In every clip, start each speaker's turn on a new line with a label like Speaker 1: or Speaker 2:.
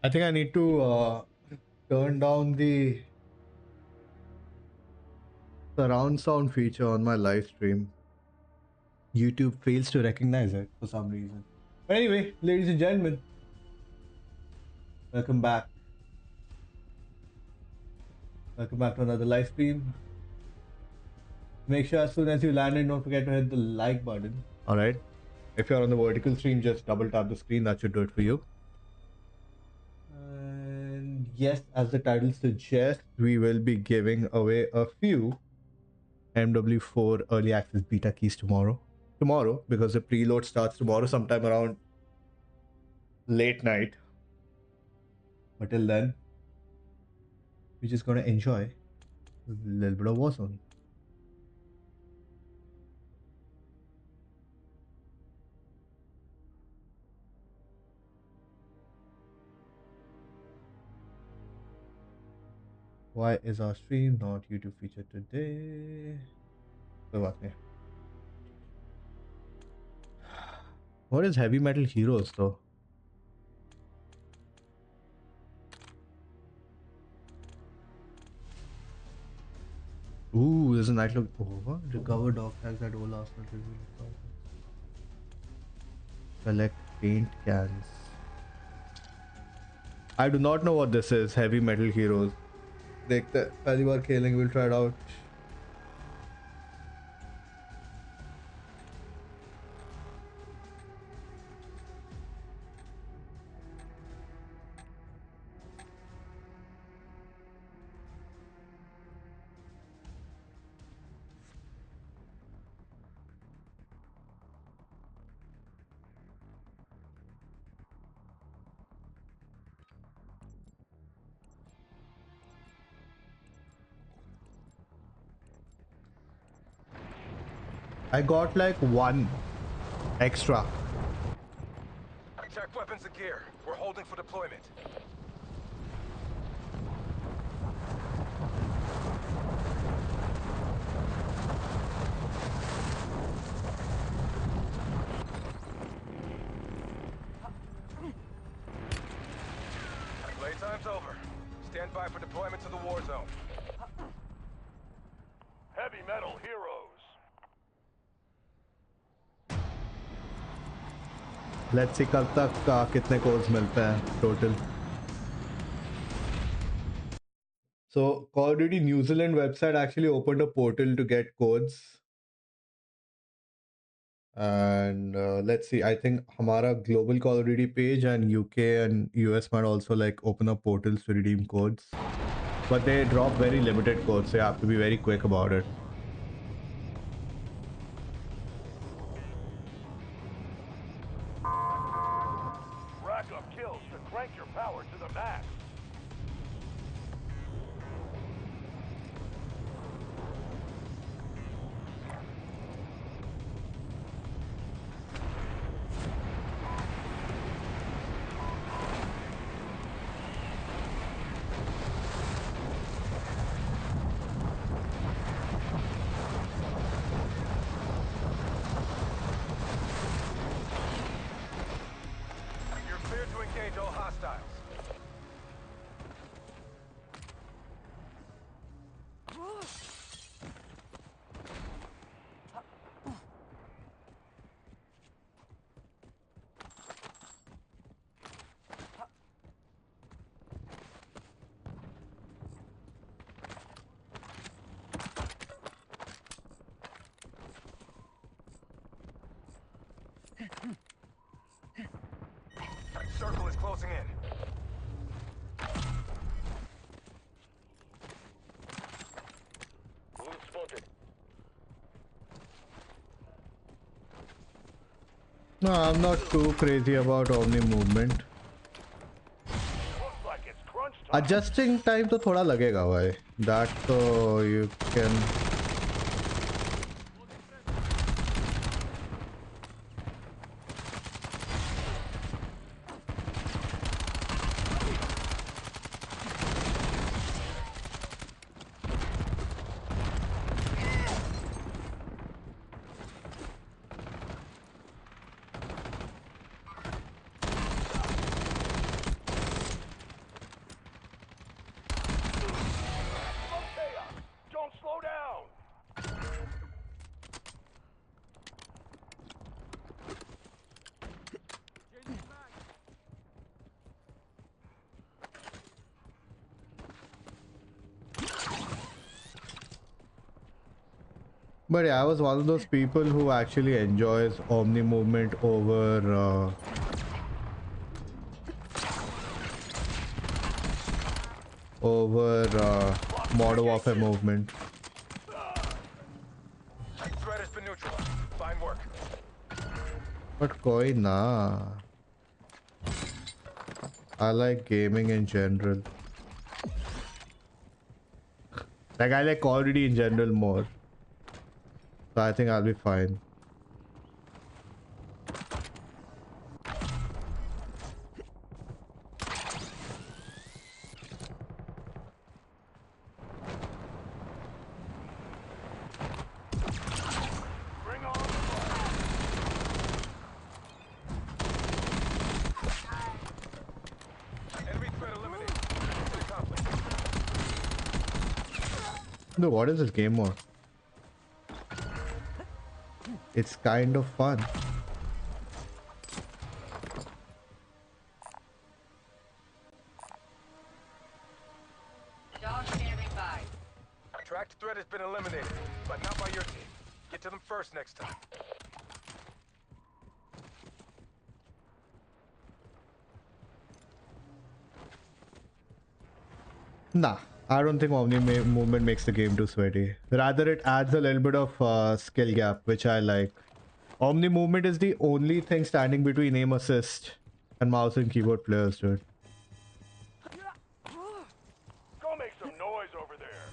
Speaker 1: I think I need to turn down the surround sound feature on my live stream. YouTube fails to recognize it for some reason. But anyway, ladies and gentlemen, welcome back. Welcome back to another live stream. Make sure as soon as you land in, don't forget to hit the like button. Alright. If you're on the vertical stream, just double tap the screen. That should do it for you. And yes, as the title suggests, we will be giving away a few MW4 early access beta keys tomorrow. Tomorrow, because the preload starts tomorrow sometime around late night. But till then, we're just gonna enjoy a little bit of Warzone. Why is our stream not YouTube featured today? What is heavy metal heroes though? Ooh, there's a nightclub. Oh, what? Recover dog tags at all Arsenal. Collect paint cans. I do not know what this is. Heavy metal heroes. देखते पहली बार खेलेंगे. We'll try it out. I got like one extra.
Speaker 2: Check weapons and gear. We're holding for deployment. Playtime's over. Stand by for deployment to the war zone.
Speaker 3: Heavy metal heroes.
Speaker 1: Let's see कब तक कितने codes मिलते हैं total. So Call of Duty New Zealand website actually opened a portal to get codes. And let's see, I think हमारा global Call of Duty page and UK and US might also like open up portals to redeem codes. But they drop very limited codes, so you have to be very quick about it.
Speaker 3: Rack up kills to crank your power to the max.
Speaker 2: You're cleared to engage all hostiles. Circle is closing in.
Speaker 3: Wound spotted.
Speaker 1: No, I'm not too crazy about Omni movement.
Speaker 3: Looks like it's crunch time.
Speaker 1: Adjusting time तो थोड़ा लगेगा भाई. That so you can. But yeah, I was one of those people who actually enjoys Omni movement over Modern Warfare movement.
Speaker 2: Threat has been neutralized. Fine work.
Speaker 1: But koi na. I like gaming in general. Like I like Call of Duty in general more. So I think I'll be fine.
Speaker 3: Bring on the fire.
Speaker 2: Enemy threat eliminated. Mission accomplished.
Speaker 1: No, what is this game mode? It's kind of fun.
Speaker 4: Dog standing by.
Speaker 2: Tracked threat has been eliminated, but not by your team. Get to them first next time.
Speaker 1: Nah, I don't think movement makes the game too sweaty. Rather, it adds a little bit of skill gap, which I like. Omni movement is the only thing standing between aim assist and mouse and keyboard players, dude.
Speaker 3: Go make some noise over there.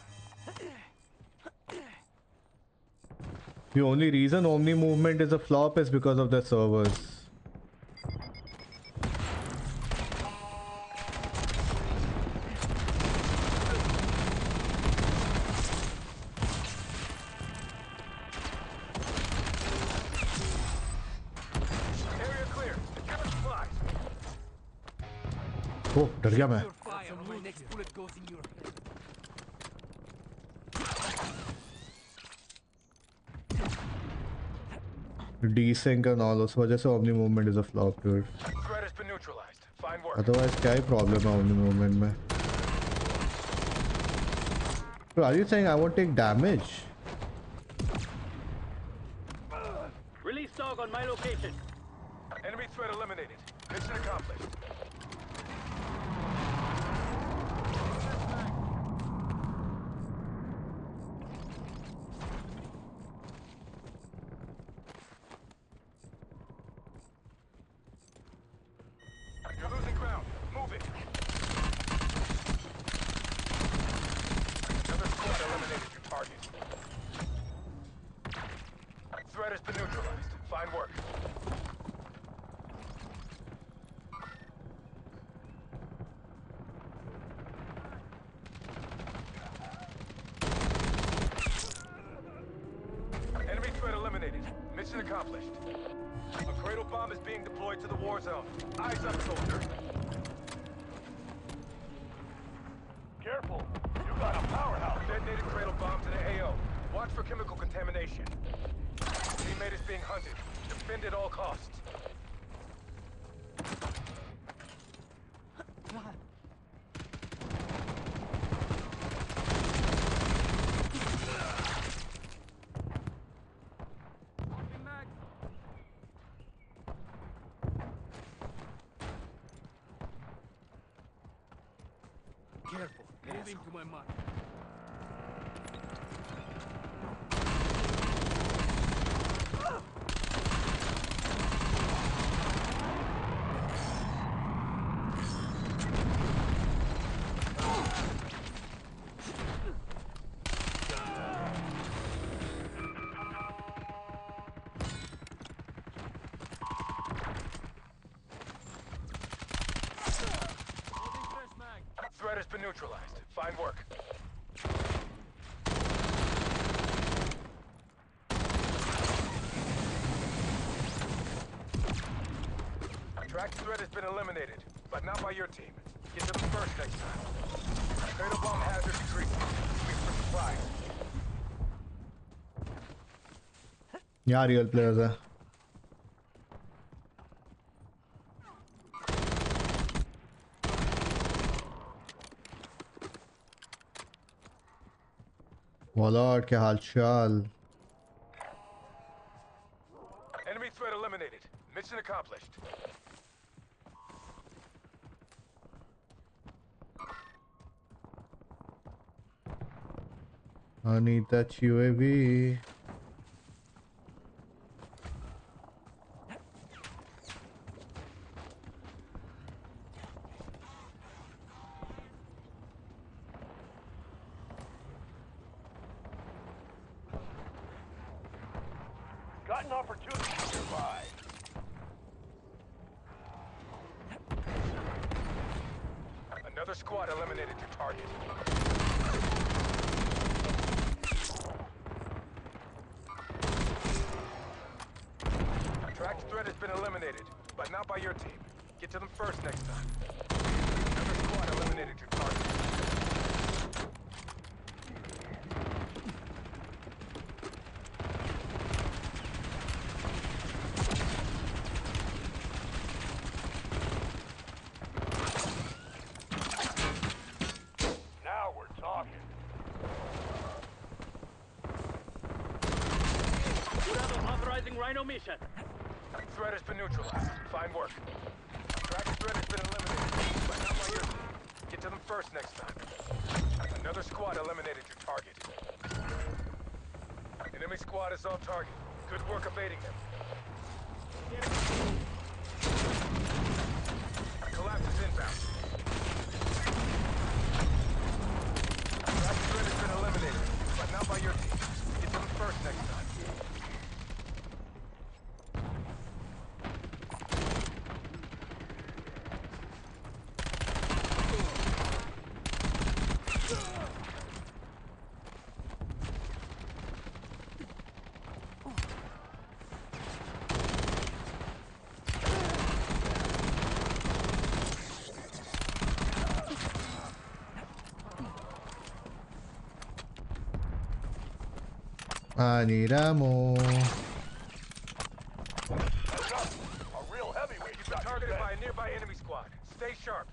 Speaker 1: The only reason Omni movement is a flop is because of the servers.
Speaker 2: Area clear. Give us supplies.
Speaker 1: Oh, डर गया मैं.
Speaker 5: Your fire, my next bullet goes in your head.
Speaker 1: Desync and all उस वजह से Omni movement is a flop, dude.
Speaker 2: Threat has been neutralized. Fine work.
Speaker 1: Otherwise, क्या ही problem है Omni movement में? Bro, are you saying I won't take damage?
Speaker 5: Release dog on my location.
Speaker 2: Enemy threat eliminated. Mission accomplished. You're losing ground. Move it. Another squad eliminated your target. Threat has been neutralized. Fine work. Enemy threat eliminated. Mission accomplished. A cradle bomb is being deployed to the war zone. Eyes up, soldier.
Speaker 3: Careful. You got a powerhouse.
Speaker 2: Detonated cradle bomb to the AO. Watch for chemical contamination. Teammate is being hunted. Defend at all costs.
Speaker 5: Careful. Moving to my mark.
Speaker 2: Threat has been neutralized. Fine work. Tracked threat has been eliminated, but not by your team. Get to them first next time. Cradle bomb hazard decreased. Sweep for supplies.
Speaker 1: यहाँ real players है. Wallet, क्या हाल चाल?
Speaker 2: Mission accomplished.
Speaker 1: I need that UAV.
Speaker 3: Got an opportunity nearby.
Speaker 2: Another squad eliminated your target. Tracked threat has been eliminated, but not by your team. Get to them first next time. Another squad eliminated your target.
Speaker 3: Now we're talking.
Speaker 5: Bravo authorizing Rhino mission.
Speaker 2: Threat has been neutralized. Fine work. Tracked threat has been eliminated, but not by your team. Get to them first next time. Another squad eliminated your target. Enemy squad is on target. Good work evading them. Collapse is inbound. Tracked threat has been eliminated, but not by your team. Get to them first next time.
Speaker 1: I need ammo.
Speaker 3: Heads up. A real heavyweight
Speaker 2: You've been
Speaker 3: got
Speaker 2: targeted
Speaker 3: your
Speaker 2: by
Speaker 3: back.
Speaker 2: a nearby enemy squad. Stay sharp.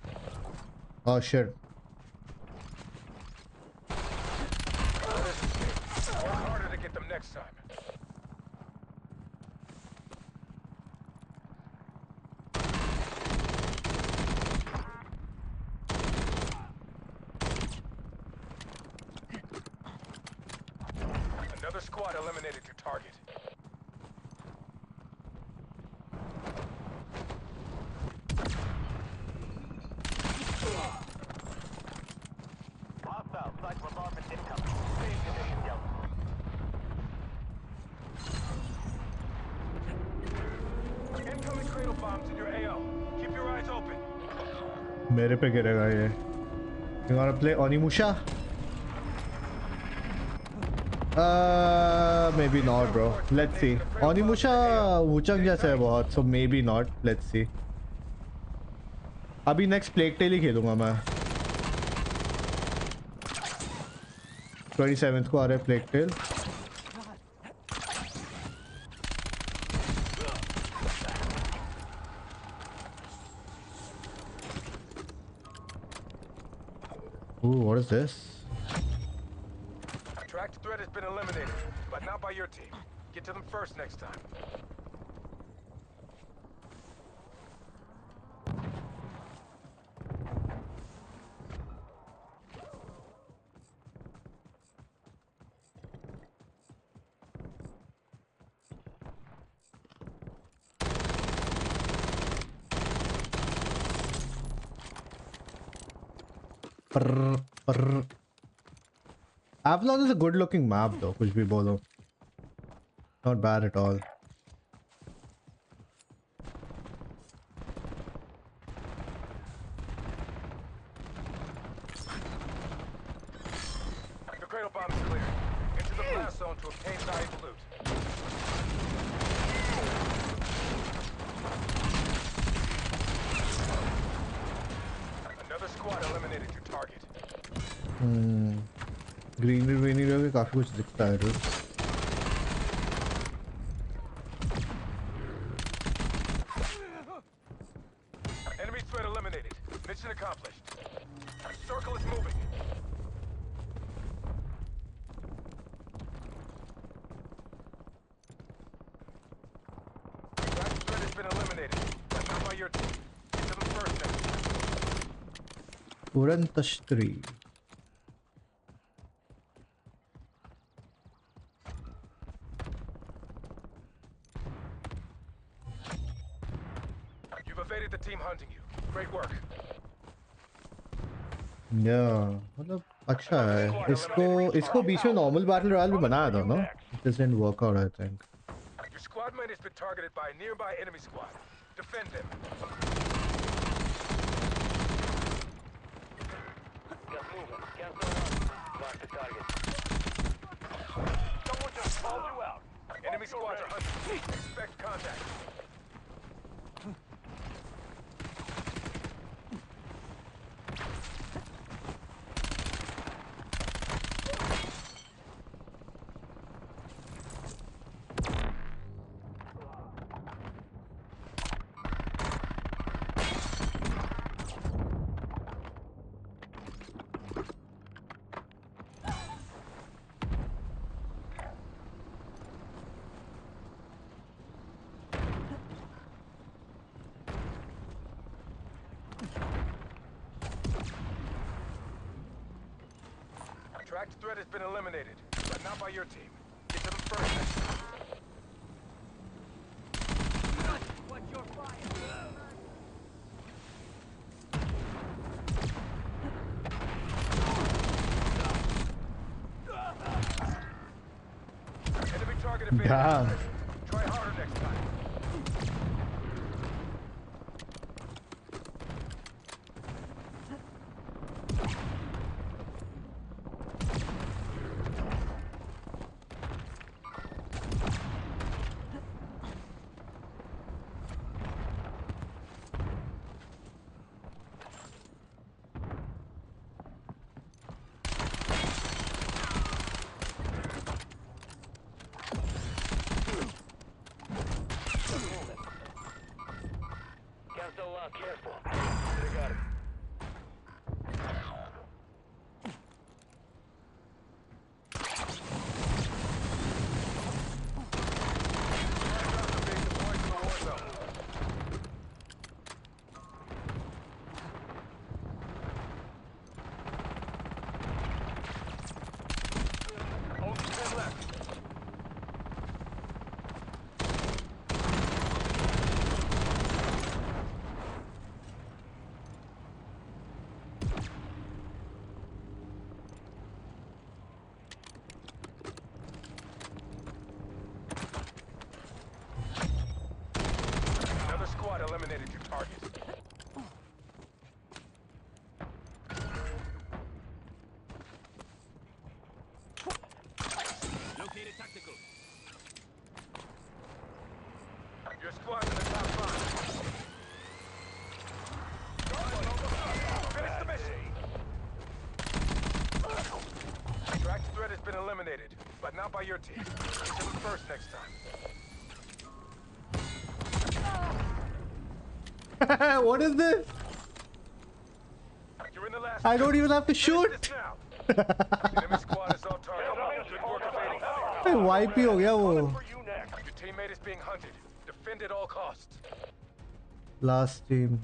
Speaker 1: Oh shit.
Speaker 2: Work harder to get them next time. Another squad eliminated your target.
Speaker 3: Hostile cycle bombing incoming. Stay in division yellow.
Speaker 2: Incoming cradle bombs in your AO. Keep your eyes open.
Speaker 1: मेरे पे गिरेगा ये. You wanna play Onimusha? Maybe not, bro. Let's see. Onimusha ऊंचक जैसा है बहुत, so maybe not. Let's see. अभी next Plague Tale ही खेलूंगा मैं. 27th को आ रहा है Plague Tale. Ooh, what is this?
Speaker 2: Tracked threat has been eliminated, but not by your team. Get to them first next time.
Speaker 1: Prr, prr. Avalon is a good looking map though, कुछ भी बोलो. Not bad at all.
Speaker 2: The cradle bomb is clear. Enter the blast zone to obtain valuable loot. Another squad eliminated your target.
Speaker 1: Greenery greenery करके काफी कुछ दिखता है dude.
Speaker 2: Enemy threat eliminated. Mission accomplished. Circle is moving. Tracked threat has been eliminated. eliminated, but not by your team. Get to them first next time.
Speaker 1: Urantashtri.
Speaker 2: You've evaded the team hunting you. Great work.
Speaker 1: Yeah, मतलब अच्छा है इसको बीच में normal battle royal भी बनाया था ना it just didn't work out I think
Speaker 2: Your squad mate has been targeted by a nearby enemy squad. Defend them.
Speaker 3: Got movement. Cancel one. Mark the target. Someone just called you out.
Speaker 2: Enemy squads are hunting. Expect contact. Tracked threat has been eliminated, but not by your team. Get to them first next time.
Speaker 5: Watch your fire.
Speaker 2: Enemy target evaded.
Speaker 1: Damn.
Speaker 2: Try harder next time.
Speaker 3: Cancel one. Careful. They got it.
Speaker 2: Another squad eliminated your target.
Speaker 5: Located tactical.
Speaker 2: Your squad's in the top 5. Finish the mission. Tracked threat has been eliminated, but not by your team. Get to them first next time.
Speaker 1: what is this
Speaker 2: You're in the last.
Speaker 1: I don't even have to
Speaker 2: Finish
Speaker 1: shoot
Speaker 2: this now. Enemy squad is off target. Good work evading them.
Speaker 1: अरे wipe ही हो गया वो
Speaker 3: For you next.
Speaker 2: Your teammate is being hunted. Defend at all costs.
Speaker 1: last team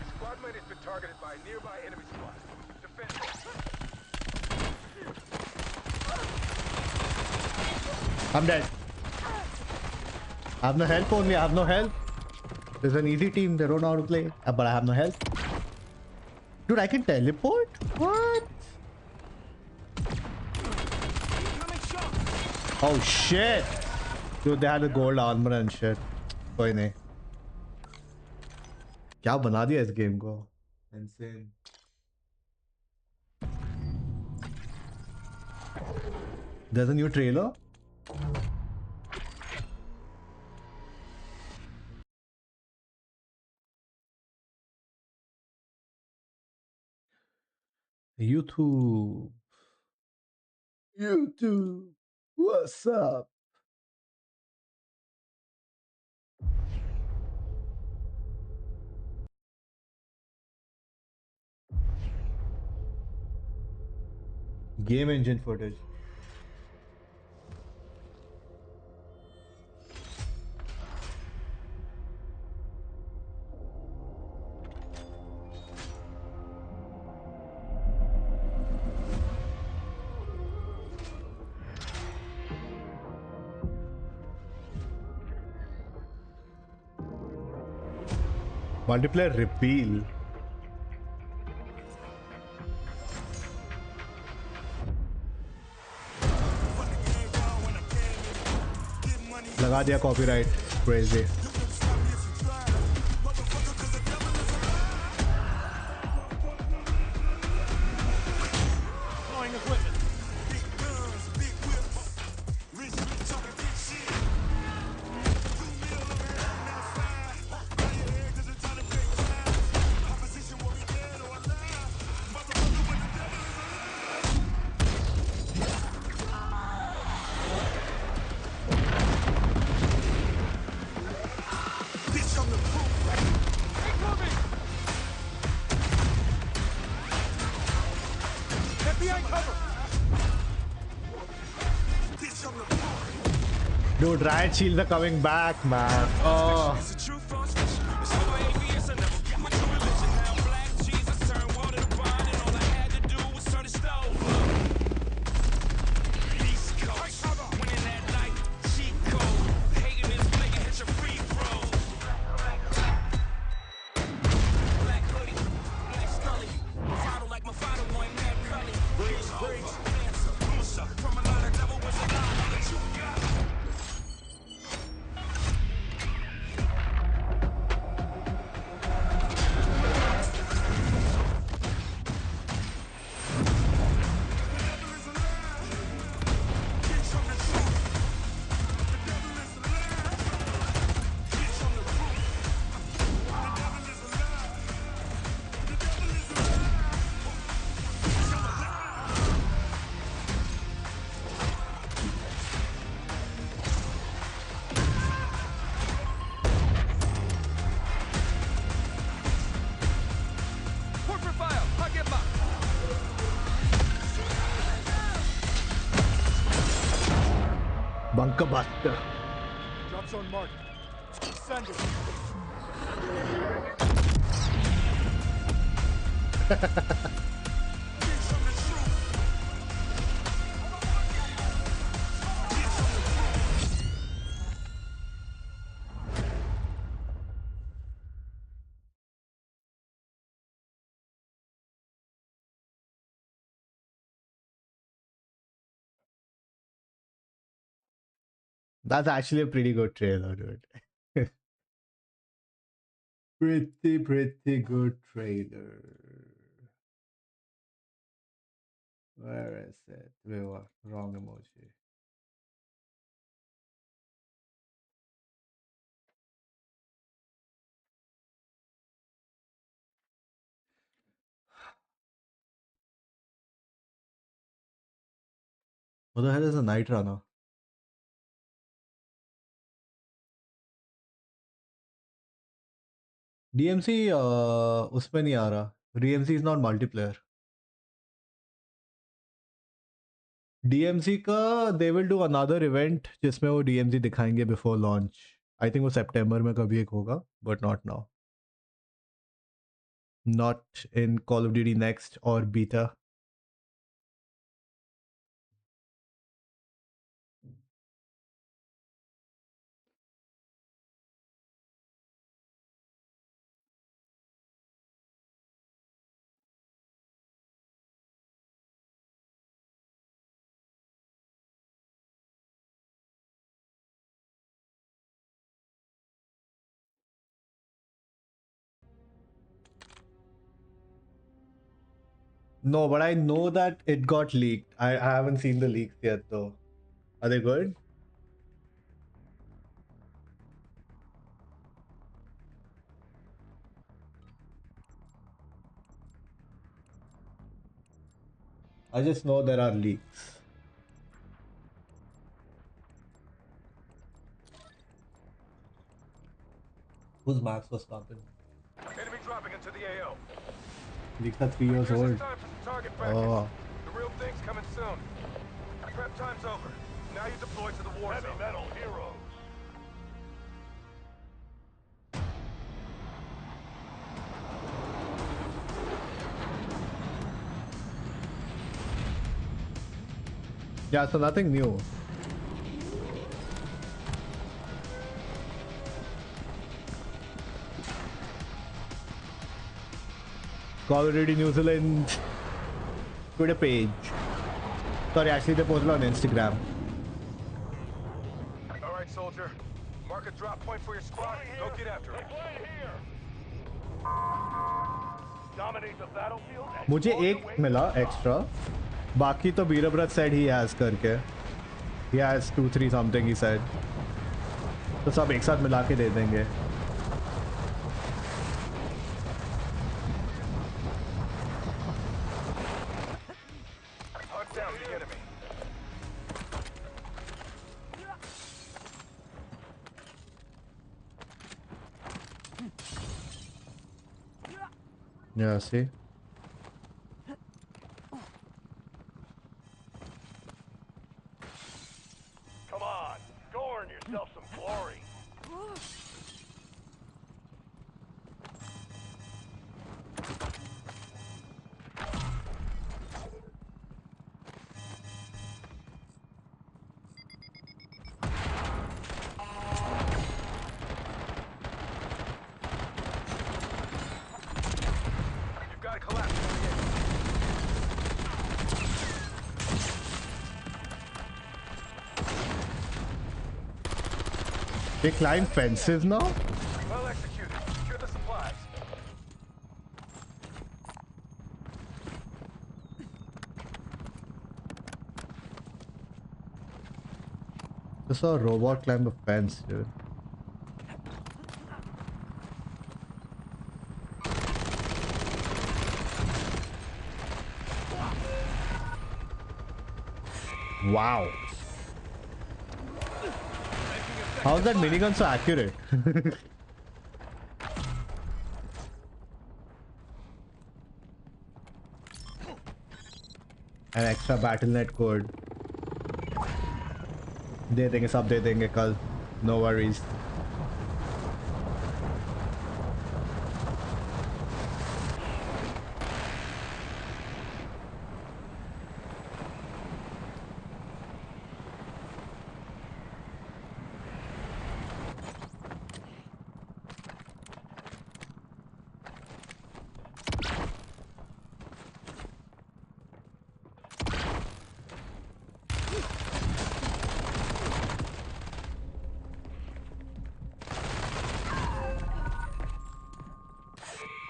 Speaker 2: Squad mate has been targeted by a nearby enemy squad. Defend.
Speaker 1: I'm dead I have no health on me I have no health there's an easy team they don't know how to play but I have no health dude I can teleport what oh shit dude they had a gold armor and shit कोई नहीं क्या बना दिया इस game को insane there's a new trailer YouTube. YouTube. What's up? Game engine footage. Multiplayer repeal. लगा दिया copyright. Crazy.
Speaker 3: Deploying equipment. FBI cover.
Speaker 1: Dude, riot shields are coming back, man. Oh.
Speaker 5: Corporate file. Hagema.
Speaker 1: Bunker buster.
Speaker 3: Drop zone marked. Send it.
Speaker 1: That's actually a pretty good trailer, dude. Pretty good trailer. Where is it? Wait, what? Wrong emoji. What the hell is a night runner? DMC उसमें नहीं आ रहा. DMC is not multiplayer. DMC का they will do another event जिसमें वो DMC दिखाएंगे before launch. I think वो सितंबर में कभी एक होगा, but not now. Not in Call of Duty Next or beta. No, but I know that it got leaked. I haven't seen the leaks yet though. Are they good? I just know there are leaks. Whose max was stopping?
Speaker 2: Enemy dropping into the AO.
Speaker 1: Leaks are 3 years
Speaker 2: Here's
Speaker 1: old.
Speaker 2: his time for some target practice.
Speaker 1: Oh.
Speaker 2: The real thing's coming soon. Prep time's over. Now you deploy to the war
Speaker 3: Heavy
Speaker 2: zone.
Speaker 3: metal heroes.
Speaker 1: Yeah, so nothing new. Call of Duty New Zealand Twitter page. Sorry, actually they posted on Instagram.
Speaker 2: All right, soldier. Mark a drop point for your squad. Go get after it.
Speaker 3: Right here. Dominate the battlefield and
Speaker 1: मुझे
Speaker 3: claw your
Speaker 1: एक
Speaker 3: way
Speaker 1: मिला
Speaker 3: to the top.
Speaker 1: Extra बाकी तो वीरव्रत said he has करके he has 2 3 something he said तो सब एक साथ मिला के दे देंगे
Speaker 2: Hunt down the enemy.
Speaker 1: yeah see
Speaker 3: Come on, go earn yourself some glory.
Speaker 2: You've got to collapse.
Speaker 1: they climb fences now
Speaker 2: Well executed. Secure the supplies.
Speaker 1: I saw a robot climb a fence dude wow how's that minigun so accurate an extra battle.net code दे देंगे सब दे देंगे कल no worries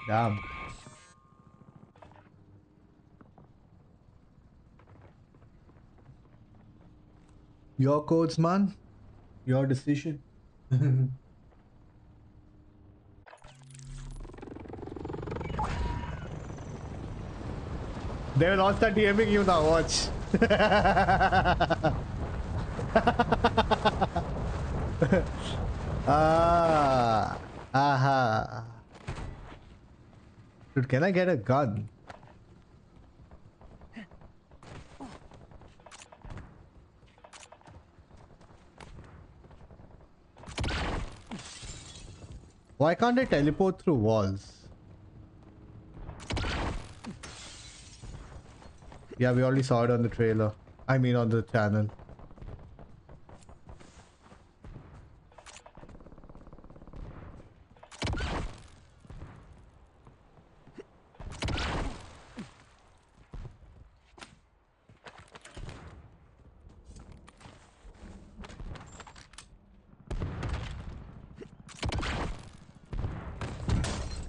Speaker 1: damn your codes man your decision they will all start DMing you now watch ah aha dude can I get a gun why can't I teleport through walls yeah we already saw it on the trailer I mean on the channel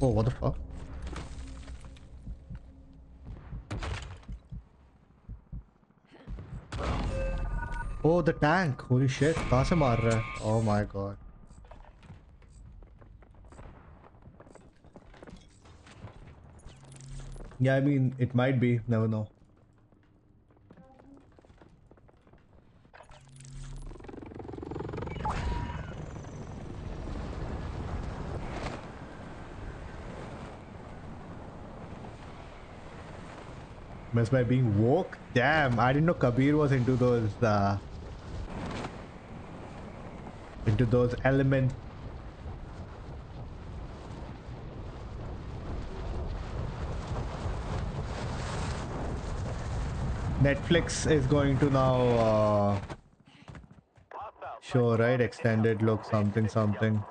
Speaker 1: oh what the fuck oh the tank holy shit कहाँ से मार रहा है oh my god yeah I mean it might be never know Mess by being woke? Damn, I didn't know Kabir was into those elements. Netflix is going to now show, right? Extended look, something, something.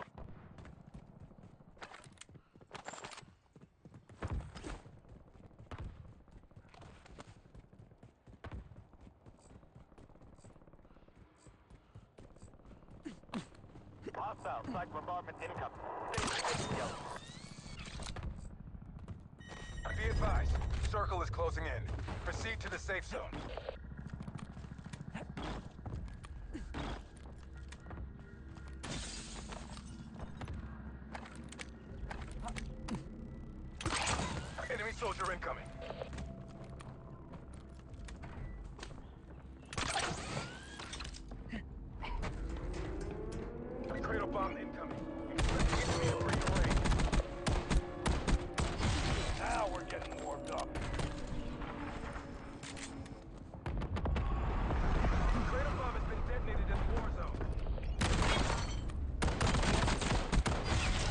Speaker 3: Hostile site bombardment incoming.
Speaker 2: Be advised, circle is closing in. Proceed to the safe zone. Enemy soldier incoming. Cradle bomb incoming. Expect the enemy to bring your range.
Speaker 3: Now we're getting warmed up.
Speaker 2: Cradle bomb has been detonated in the war zone.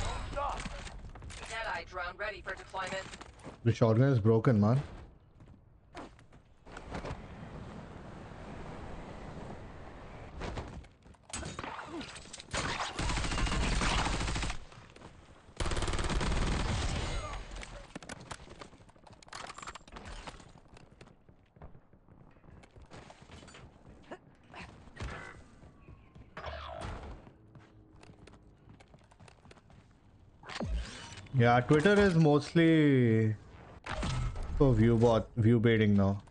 Speaker 3: Don't stop.
Speaker 4: Jedi drone ready for deployment.
Speaker 1: The shotgun is broken, man. Yeah, Twitter is mostly for view baiting now.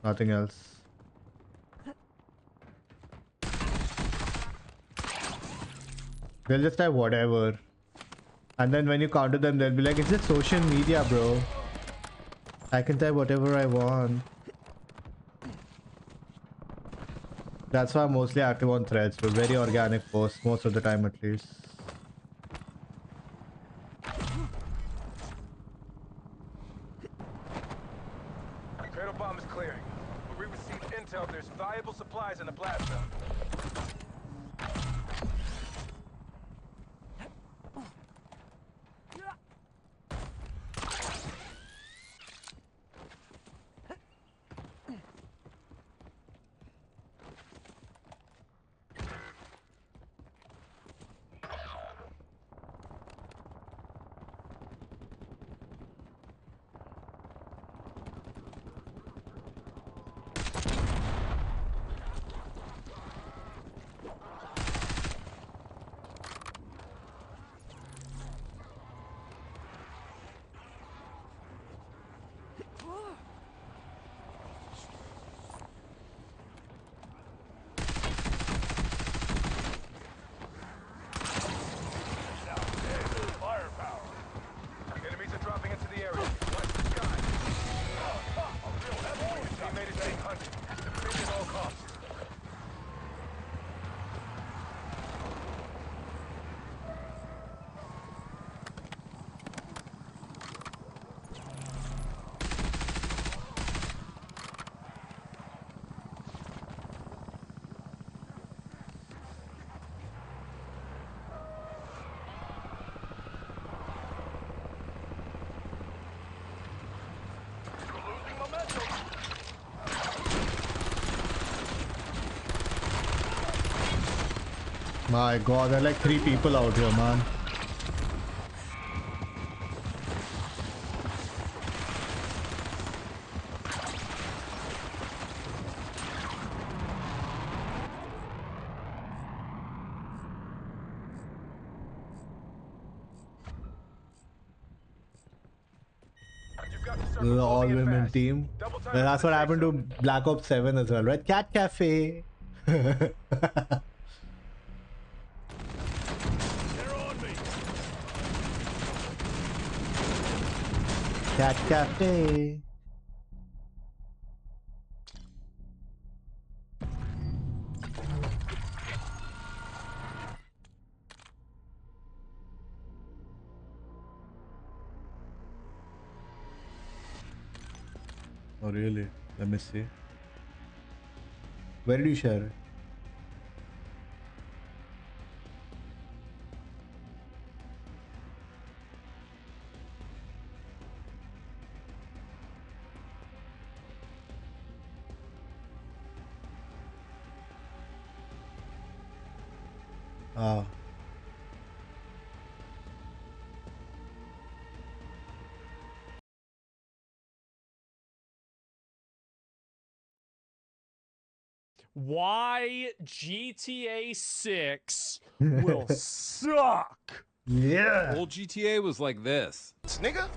Speaker 1: Nothing else. They'll just type whatever. And then when you counter them, they'll be like, it's just social media, bro. I can type whatever I want. That's why I'm mostly active on threads, but very organic posts, most of the time at least.
Speaker 2: Cradle bomb is clearing. We received intel there's valuable supplies in the blast zone.
Speaker 3: Firepower.
Speaker 2: Enemies are dropping into the area. Watch the sky.
Speaker 3: A real heavyweight.
Speaker 2: Teammate is being hunted. Defend at all costs.
Speaker 3: We're losing momentum.
Speaker 1: My god, there are like 3 people out here, man.
Speaker 2: You've got the
Speaker 1: This
Speaker 2: circle
Speaker 1: is an all
Speaker 2: closing in
Speaker 1: women
Speaker 2: fast.
Speaker 1: team.
Speaker 2: Double time
Speaker 1: And that's
Speaker 2: to the
Speaker 1: what
Speaker 2: safe
Speaker 1: happened to
Speaker 2: zone.
Speaker 1: Black Ops 7 as well, right? Cat Cafe.
Speaker 3: They're on me.
Speaker 1: Cat Cafe. Oh, really? Let me see. Where did you share it? Ah.
Speaker 6: Why GTA 6 will suck.
Speaker 1: Yeah.
Speaker 7: Old GTA was like this.
Speaker 8: Nigga,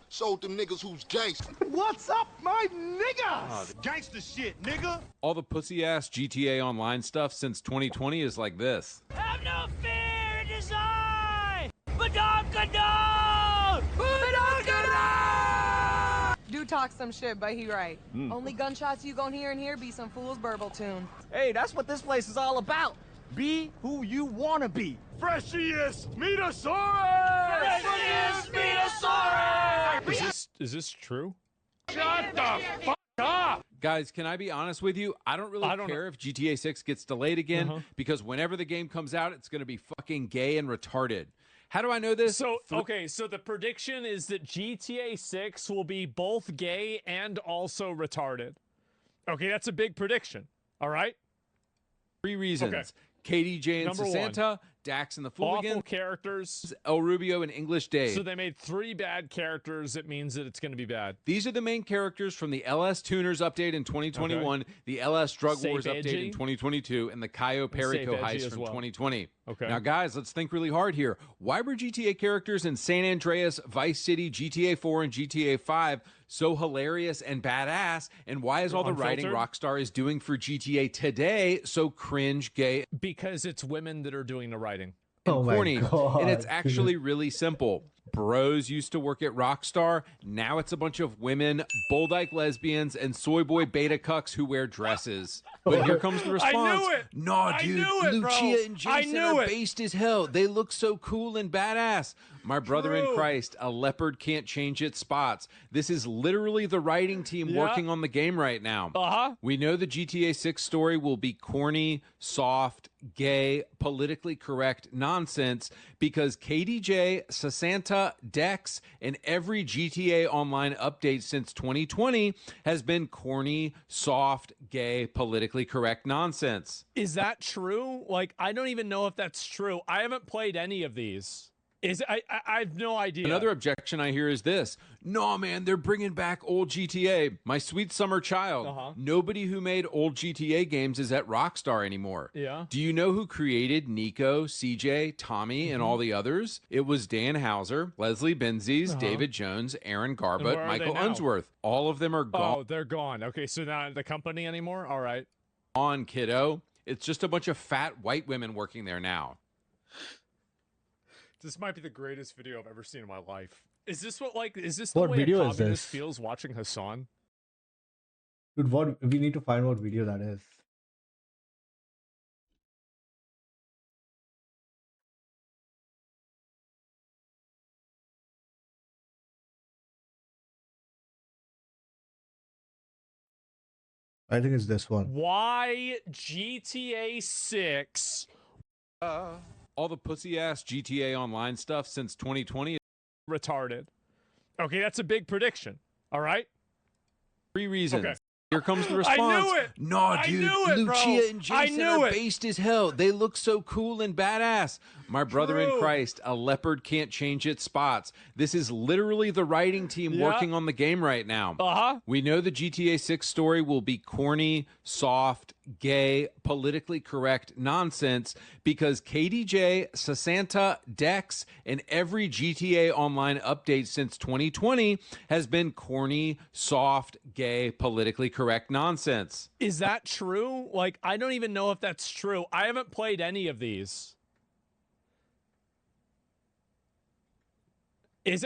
Speaker 8: showed them niggas who's gangsta.
Speaker 3: What's up, my niggas? Gangsta shit, nigga.
Speaker 7: All the pussy-ass GTA Online stuff since 2020 is like this.
Speaker 5: Have no fear, it is I! Badonkadon! Badonkadon!
Speaker 9: Do talk some shit, but he right. Only gunshots you gon' hear in here be some fool's burble tune.
Speaker 5: Hey, that's what this place is all about. Be who you wanna be.
Speaker 3: Freshiest Metasaurus!
Speaker 5: Freshest Metasaurus!
Speaker 6: Is this true?
Speaker 3: Shut the fuck up!
Speaker 7: Guys, can I be honest with you? I don't really care if GTA 6 gets delayed again because whenever the game comes out, it's going to be fucking gay and retarded. How do I know this?
Speaker 6: So, okay, so the prediction is that GTA 6 will be both gay and also retarded. Okay, that's a big prediction. All right?
Speaker 7: 3 reasons.
Speaker 6: Okay.
Speaker 7: KDJ and
Speaker 6: Number
Speaker 7: Santa, Dax and the
Speaker 6: Awful
Speaker 7: Fooligans,
Speaker 6: characters.
Speaker 7: El Rubio and English Dave.
Speaker 6: So they made 3 bad characters. It means that it's going to be bad.
Speaker 7: These are the main characters from the LS Tuners update in 2021, the LS Drug
Speaker 6: Safe
Speaker 7: Wars update
Speaker 6: edgy.
Speaker 7: in 2022, and the Cayo Perico
Speaker 6: Safe edgy
Speaker 7: heist
Speaker 6: as
Speaker 7: from
Speaker 6: well.
Speaker 7: 2020.
Speaker 6: Okay.
Speaker 7: Now, guys, let's think really hard here. Why were GTA characters in San Andreas, Vice City, GTA 4, and GTA 5 so hilarious and badass? And why is all the writing
Speaker 6: Unfiltered?
Speaker 7: Rockstar is doing for GTA today so cringe, gay,
Speaker 6: Because it's women that are doing the writing.
Speaker 7: and
Speaker 1: Oh my
Speaker 7: corny?
Speaker 1: God,
Speaker 7: And it's
Speaker 1: dude.
Speaker 7: actually really simple. Bros used to work at Rockstar. Now it's a bunch of women, bull-dyke lesbians, and soy boy beta cucks who wear dresses. But here comes the response.
Speaker 6: I knew it!
Speaker 7: Nah,
Speaker 6: I
Speaker 7: dude,
Speaker 6: knew it, bro!
Speaker 7: Lucia and
Speaker 6: I
Speaker 7: Jason
Speaker 6: knew
Speaker 7: are
Speaker 6: it!
Speaker 7: based as hell. They look so cool and badass. My brother in
Speaker 6: True.
Speaker 7: Christ, a leopard can't change its spots. This is literally the writing team
Speaker 6: Yeah.
Speaker 7: working on the game right now.
Speaker 6: Uh-huh.
Speaker 7: We know the GTA 6 story will be corny, soft, gay, politically correct nonsense because KDJ, Sasanta, Dex, and every GTA Online update since 2020 has been corny, soft, gay, politically correct nonsense.
Speaker 6: Is that true? Like, I don't even know if that's true. I haven't played any of these. I have no idea.
Speaker 7: Another objection I hear is this. No, man, they're bringing back old GTA. My sweet summer child. Nobody who made old GTA games is at Rockstar anymore.
Speaker 6: Yeah.
Speaker 7: Do you know who created Nico, CJ, Tommy, and all the others? It was Dan Hauser, Leslie Benzies, David Jones, Aaron
Speaker 6: where
Speaker 7: Garbutt,
Speaker 6: are
Speaker 7: Michael
Speaker 6: they now?
Speaker 7: Unsworth. All of them are
Speaker 6: Oh,
Speaker 7: gone,
Speaker 6: they're gone. Okay, so not at the company anymore? All right.
Speaker 7: kiddo. It's just a bunch of fat white women working there now.
Speaker 6: This might be the greatest video I've ever seen in my life. Is this the
Speaker 1: What
Speaker 6: way
Speaker 1: video
Speaker 6: a
Speaker 1: is
Speaker 6: communist
Speaker 1: this?
Speaker 6: feels watching Hassan?
Speaker 1: Dude, what we need to find what video that is. I think it's this one.
Speaker 6: Why GTA 6
Speaker 7: All the pussy-ass GTA Online stuff since 2020
Speaker 6: retarded? Okay, that's a big prediction. All right?
Speaker 7: 3 reasons.
Speaker 6: Okay.
Speaker 7: Here comes the
Speaker 6: I
Speaker 7: response.
Speaker 6: knew it!
Speaker 7: Nah,
Speaker 6: I
Speaker 7: dude,
Speaker 6: knew it, bro!
Speaker 7: Lucia and
Speaker 6: I
Speaker 7: Jason
Speaker 6: knew
Speaker 7: are
Speaker 6: it!
Speaker 7: based as hell. They look so cool and badass. My brother in
Speaker 6: True.
Speaker 7: Christ, a leopard can't change its spots. This is literally the writing team
Speaker 6: Yeah.
Speaker 7: working on the game right now.
Speaker 6: Uh-huh.
Speaker 7: We know the GTA 6 story will be corny, soft, gay, politically correct nonsense because KDJ, Sasanta, Dex, and every GTA Online update since 2020 has been corny, soft, gay, politically correct nonsense.
Speaker 6: Is that true? Like, I don't even know if that's true. I haven't played any of these.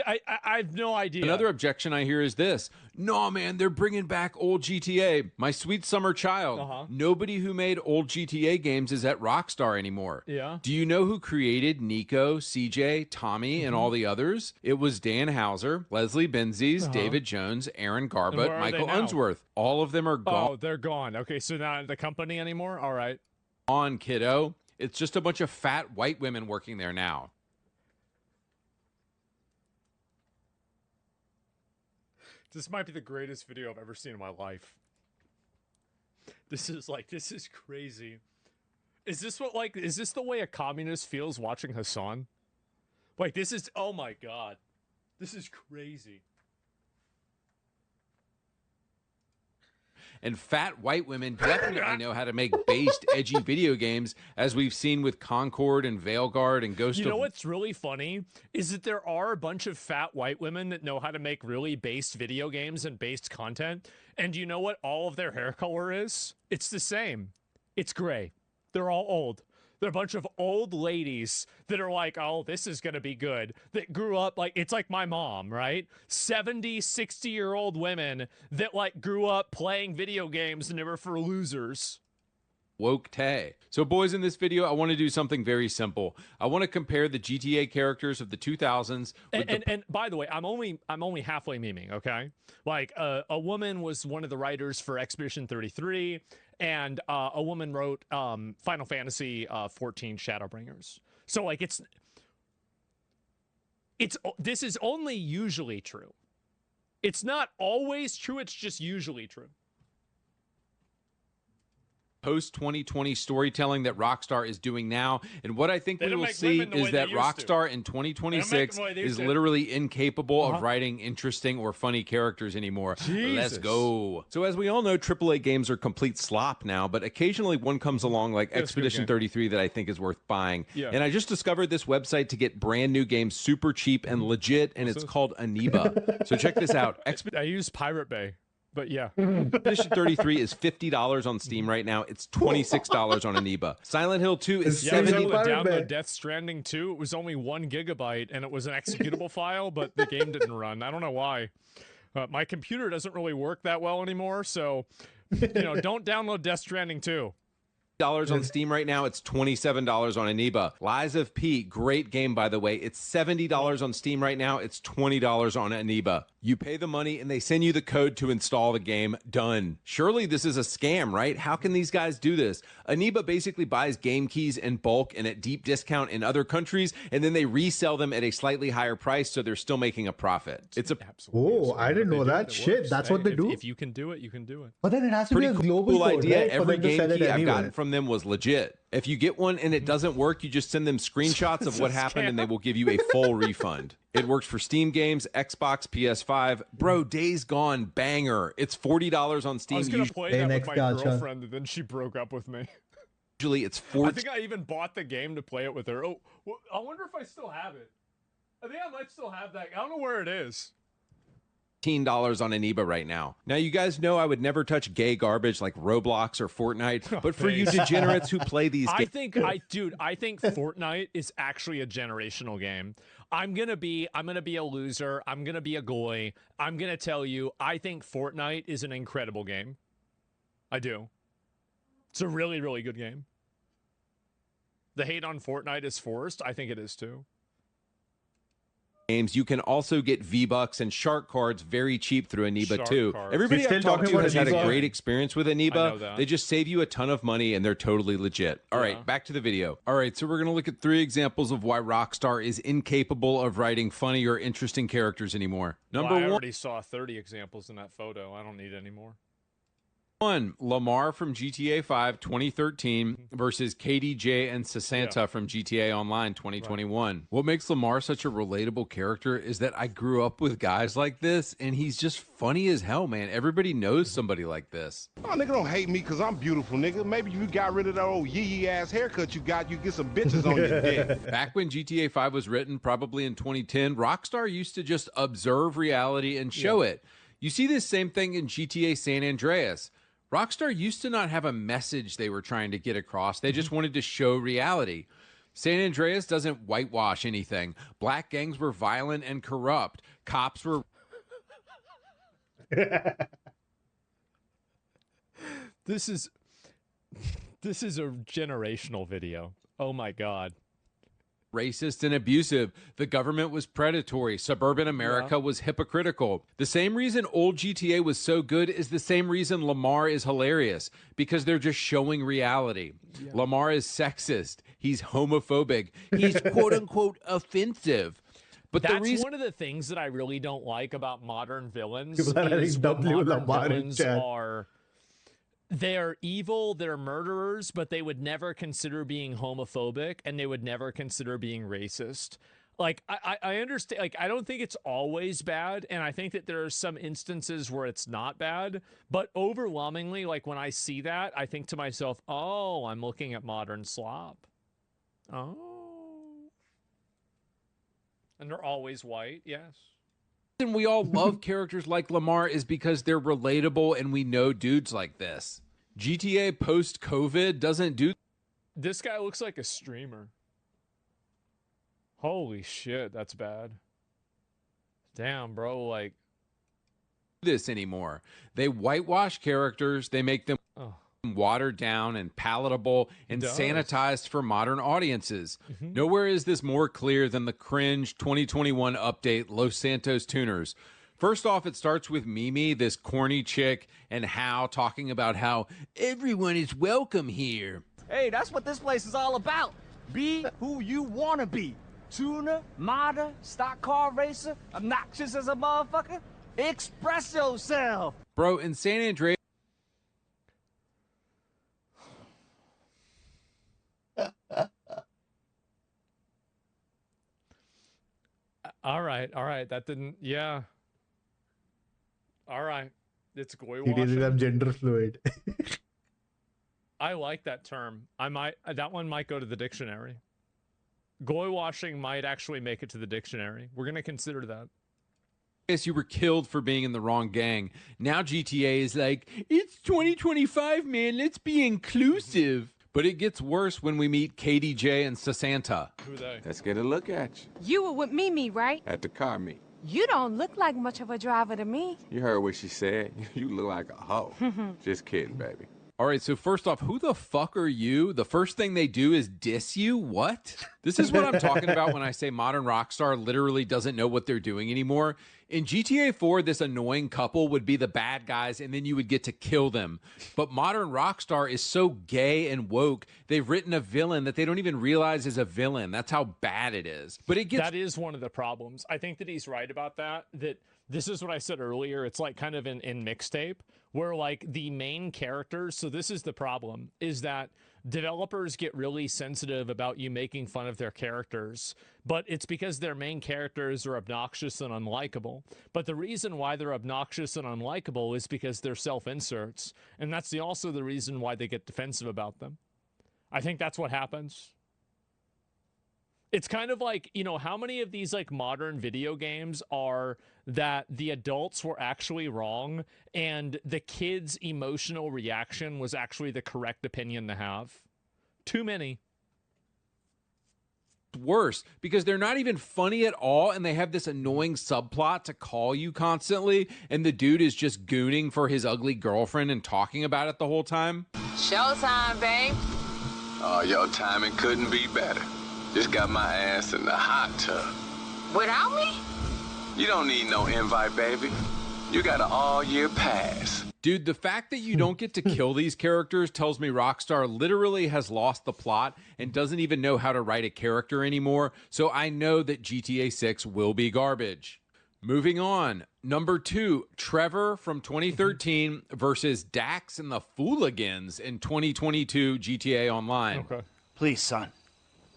Speaker 6: I have no idea.
Speaker 7: Another objection I hear is this. No, man, they're bringing back old GTA. My sweet summer child. Nobody who made old GTA games is at Rockstar anymore.
Speaker 6: Yeah.
Speaker 7: Do you know who created Nico, CJ, Tommy, and all the others? It was Dan Houser, Leslie Benzies, David Jones, Aaron Garbutt, Michael Unsworth. All of them are gone.
Speaker 6: Oh, they're gone. Okay, so not the company anymore? All right.
Speaker 7: On, kiddo. It's just a bunch of fat white women working there now.
Speaker 6: This might be the greatest video I've ever seen in my life. This is crazy. Is this the way a communist feels watching Hassan? Like, this is, oh my God. This is crazy.
Speaker 7: And fat white women definitely know how to make based, edgy video games, as we've seen with Concord and Veilguard and Ghost of...
Speaker 6: You know what's really funny is that there are a bunch of fat white women that know how to make really based video games and based content. And you know what all of their hair color is? It's the same. It's gray. They're all old. They're a bunch of old ladies that are like, oh, this is going to be good. That grew up like, it's like my mom, right? 70, 60-year-old women that like grew up playing video games and they were for losers.
Speaker 7: Woke Tay. So boys, in this video, I want to do something very simple. I want to compare the GTA characters of the 2000s.
Speaker 6: And by the way, I'm only halfway memeing, okay? Like a woman was one of the writers for Expedition 33, and a woman wrote Final Fantasy 14 Shadowbringers. So like this is only usually true. It's not always true, it's just usually true.
Speaker 7: Post-2020 storytelling that Rockstar is doing now. And what I think we will see is that Rockstar in 2026 is literally incapable of writing interesting or funny characters anymore. Let's go. So as we all know, AAA games are complete slop now, but occasionally one comes along like Expedition 33 that I think is worth buying. Yeah. And I just discovered this website to get brand new games super cheap and legit, and it's called Aniba. So check this out.
Speaker 6: I use Pirate Bay. But yeah.
Speaker 7: Expedition 33 is $50 on Steam right now. It's $26 on Aniba. Silent Hill 2 is $70.
Speaker 6: I was able to download Death Stranding 2. It was only 1 gigabyte, and it was an executable file, but the game didn't run. I don't know why. My computer doesn't really work that well anymore, so, don't download Death Stranding 2.
Speaker 7: On Steam right now. It's $27 on Aniba. Lies of P, great game, by the way. It's $70 on Steam right now. It's $20 on Aniba. You pay the money and they send you the code to install the game. Done. Surely this is a scam, right? How can these guys do this? Aniba basically buys game keys in bulk and at deep discount in other countries, and then they resell them at a slightly higher price, so they're still making a profit. It's a
Speaker 1: absolutely. Oh, I didn't know that. Shit, that's what they do.
Speaker 6: If you can do it, you can do it.
Speaker 1: But then it has to be a global
Speaker 7: cool idea.
Speaker 1: Right?
Speaker 7: Every game key I've gotten from them was legit. If you get one and it doesn't work, you just send them screenshots of what happened and they will give you a full refund. It works for Steam games, Xbox, PS5. Bro, Days Gone, banger. It's $40 on Steam.
Speaker 6: I was going to play that with my girlfriend, and then she broke up with me.
Speaker 7: Usually it's $40.
Speaker 6: I think I even bought the game to play it with her. Oh, well, I wonder if I still have it. I think I might still have that. I don't know where it is.
Speaker 7: $15 on Aniba right now. Now, you guys know I would never touch gay garbage like Roblox or Fortnite, but for you degenerates who play these games...
Speaker 6: I think Fortnite is actually a generational game. I'm gonna be a loser. I'm gonna be a goy. I'm gonna tell you, I think Fortnite is an incredible game. I do. It's a really, really good game. The hate on Fortnite is forced. I think it is too.
Speaker 7: Games, you can also get V-Bucks and Shark cards very cheap through Aniba too. Everybody I've talked to has had a great experience with Aniba. They just save you a ton of money and they're totally legit. All right, back to the video. All right, so we're going to look at 3 examples of why Rockstar is incapable of writing funny or interesting characters anymore. Number 1.
Speaker 6: I already saw 30 examples in that photo. I don't need any more.
Speaker 7: 1. Lamar from GTA 5 2013 versus KDJ and Sasanta from GTA Online 2021. Right. What makes Lamar such a relatable character is that I grew up with guys like this, and he's just funny as hell, man. Everybody knows somebody like this.
Speaker 3: Oh, nigga, don't hate me because I'm beautiful, nigga. Maybe you got rid of that old yee-yee ass haircut you got, you get some bitches on your dick.
Speaker 7: Back when GTA 5 was written, probably in 2010, Rockstar used to just observe reality and show it. You see this same thing in GTA San Andreas. Rockstar used to not have a message they were trying to get across. They just wanted to show reality. San Andreas doesn't whitewash anything. Black gangs were violent and corrupt. Cops were...
Speaker 6: This is a generational video. Oh my God.
Speaker 7: Racist and abusive. The government was predatory. Suburban America was hypocritical. The same reason old GTA was so good is the same reason Lamar is hilarious, because they're just showing reality. Lamar is sexist. He's homophobic. He's quote unquote offensive. But
Speaker 6: that's one of the things that I really don't like about modern villains.
Speaker 1: People are
Speaker 6: Is
Speaker 1: adding
Speaker 6: when
Speaker 1: Lamar
Speaker 6: modern
Speaker 1: in
Speaker 6: villains
Speaker 1: chat.
Speaker 6: are... They're evil, they're murderers, but they would never consider being homophobic, and they would never consider being racist. Like, I understand, like, I don't think it's always bad, and I think that there are some instances where it's not bad, but overwhelmingly, like, when I see that, I think to myself, oh, I'm looking at modern slop. Oh. And they're always white, yes.
Speaker 7: The reason we all love characters like Lamar is because they're relatable and we know dudes like this. GTA post-COVID doesn't do...
Speaker 6: This guy looks like a streamer. Holy shit, that's bad. Damn, bro, like...
Speaker 7: this anymore. They whitewash characters, they make them watered down and palatable and sanitized for modern audiences. Nowhere is this more clear than the cringe 2021 update Los Santos Tuners. First off, it starts with Mimi, this corny chick, and Hal talking about how everyone is welcome here.
Speaker 5: Hey, that's what this place is all about. Be who you want to be. Tuner, modder, stock car racer, obnoxious as a motherfucker. Express yourself.
Speaker 7: Bro, in San Andreas,
Speaker 6: all right, that didn't, yeah. All right, it's goy
Speaker 1: He did
Speaker 6: washing.
Speaker 1: I'm gender fluid.
Speaker 6: I like that term. That one might go to the dictionary. Goy washing might actually make it to the dictionary. We're going to consider that.
Speaker 7: you were killed for being in the wrong gang. Now GTA is like, it's 2025, man, let's be inclusive. But it gets worse when we meet KDJ and Sasanta.
Speaker 6: Who they?
Speaker 10: Let's get a look at you.
Speaker 9: You were with Mimi, right?
Speaker 10: At the car meet.
Speaker 9: You don't look like much of a driver to me.
Speaker 10: You heard what she said. You look like a hoe. Just kidding, baby.
Speaker 7: All right, so first off, who the fuck are you? The first thing they do is diss you? What? This is what I'm talking about when I say modern Rockstar literally doesn't know what they're doing anymore. In GTA 4, this annoying couple would be the bad guys, and then you would get to kill them. But modern Rockstar is so gay and woke, they've written a villain that they don't even realize is a villain. That's how bad it is. But it gets...
Speaker 6: That is one of the problems. I think that he's right about that, that this is what I said earlier. It's like kind of in mixtape, where like the main characters, so this is the problem, is that developers get really sensitive about you making fun of their characters, but it's because their main characters are obnoxious and unlikable. But the reason why they're obnoxious and unlikable is because they're self-inserts, and that's also the reason why they get defensive about them. I think that's what happens. It's kind of like, you know, how many of these like modern video games are that the adults were actually wrong and the kids' emotional reaction was actually the correct opinion to have? Too many.
Speaker 7: Worse, because they're not even funny at all, and they have this annoying subplot to call you constantly, and the dude is just gooning for his ugly girlfriend and talking about it the whole time.
Speaker 4: Showtime, babe.
Speaker 10: Oh, your timing couldn't be better. Just got my ass in the hot tub.
Speaker 4: Without me?
Speaker 10: You don't need no invite, baby. You got an all-year pass.
Speaker 7: Dude, the fact that you don't get to kill these characters tells me Rockstar literally has lost the plot and doesn't even know how to write a character anymore, so I know that GTA 6 will be garbage. Moving on, number 2, Trevor from 2013 versus Dax and the Fooligans in 2022 GTA Online.
Speaker 6: Okay.
Speaker 11: Please, son.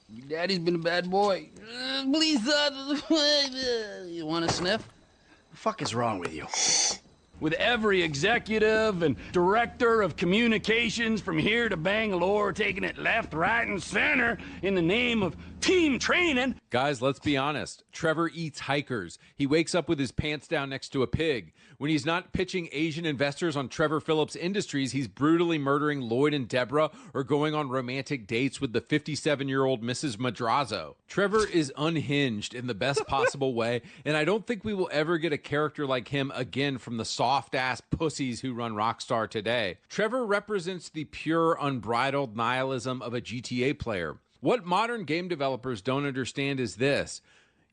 Speaker 11: Your daddy's been a bad boy. Please, son. You want to sniff? What the fuck is wrong with you? With every executive and director of communications from here to Bangalore taking it left, right, and center in the name of team training.
Speaker 7: Guys, let's be honest. Trevor eats hikers. He wakes up with his pants down next to a pig. When he's not pitching Asian investors on Trevor Phillips Industries, he's brutally murdering Lloyd and Deborah or going on romantic dates with the 57-year-old Mrs. Madrazo. Trevor is unhinged in the best possible way, and I don't think we will ever get a character like him again from the soft-ass pussies who run Rockstar today. Trevor represents the pure, unbridled nihilism of a GTA player. What modern game developers don't understand is this: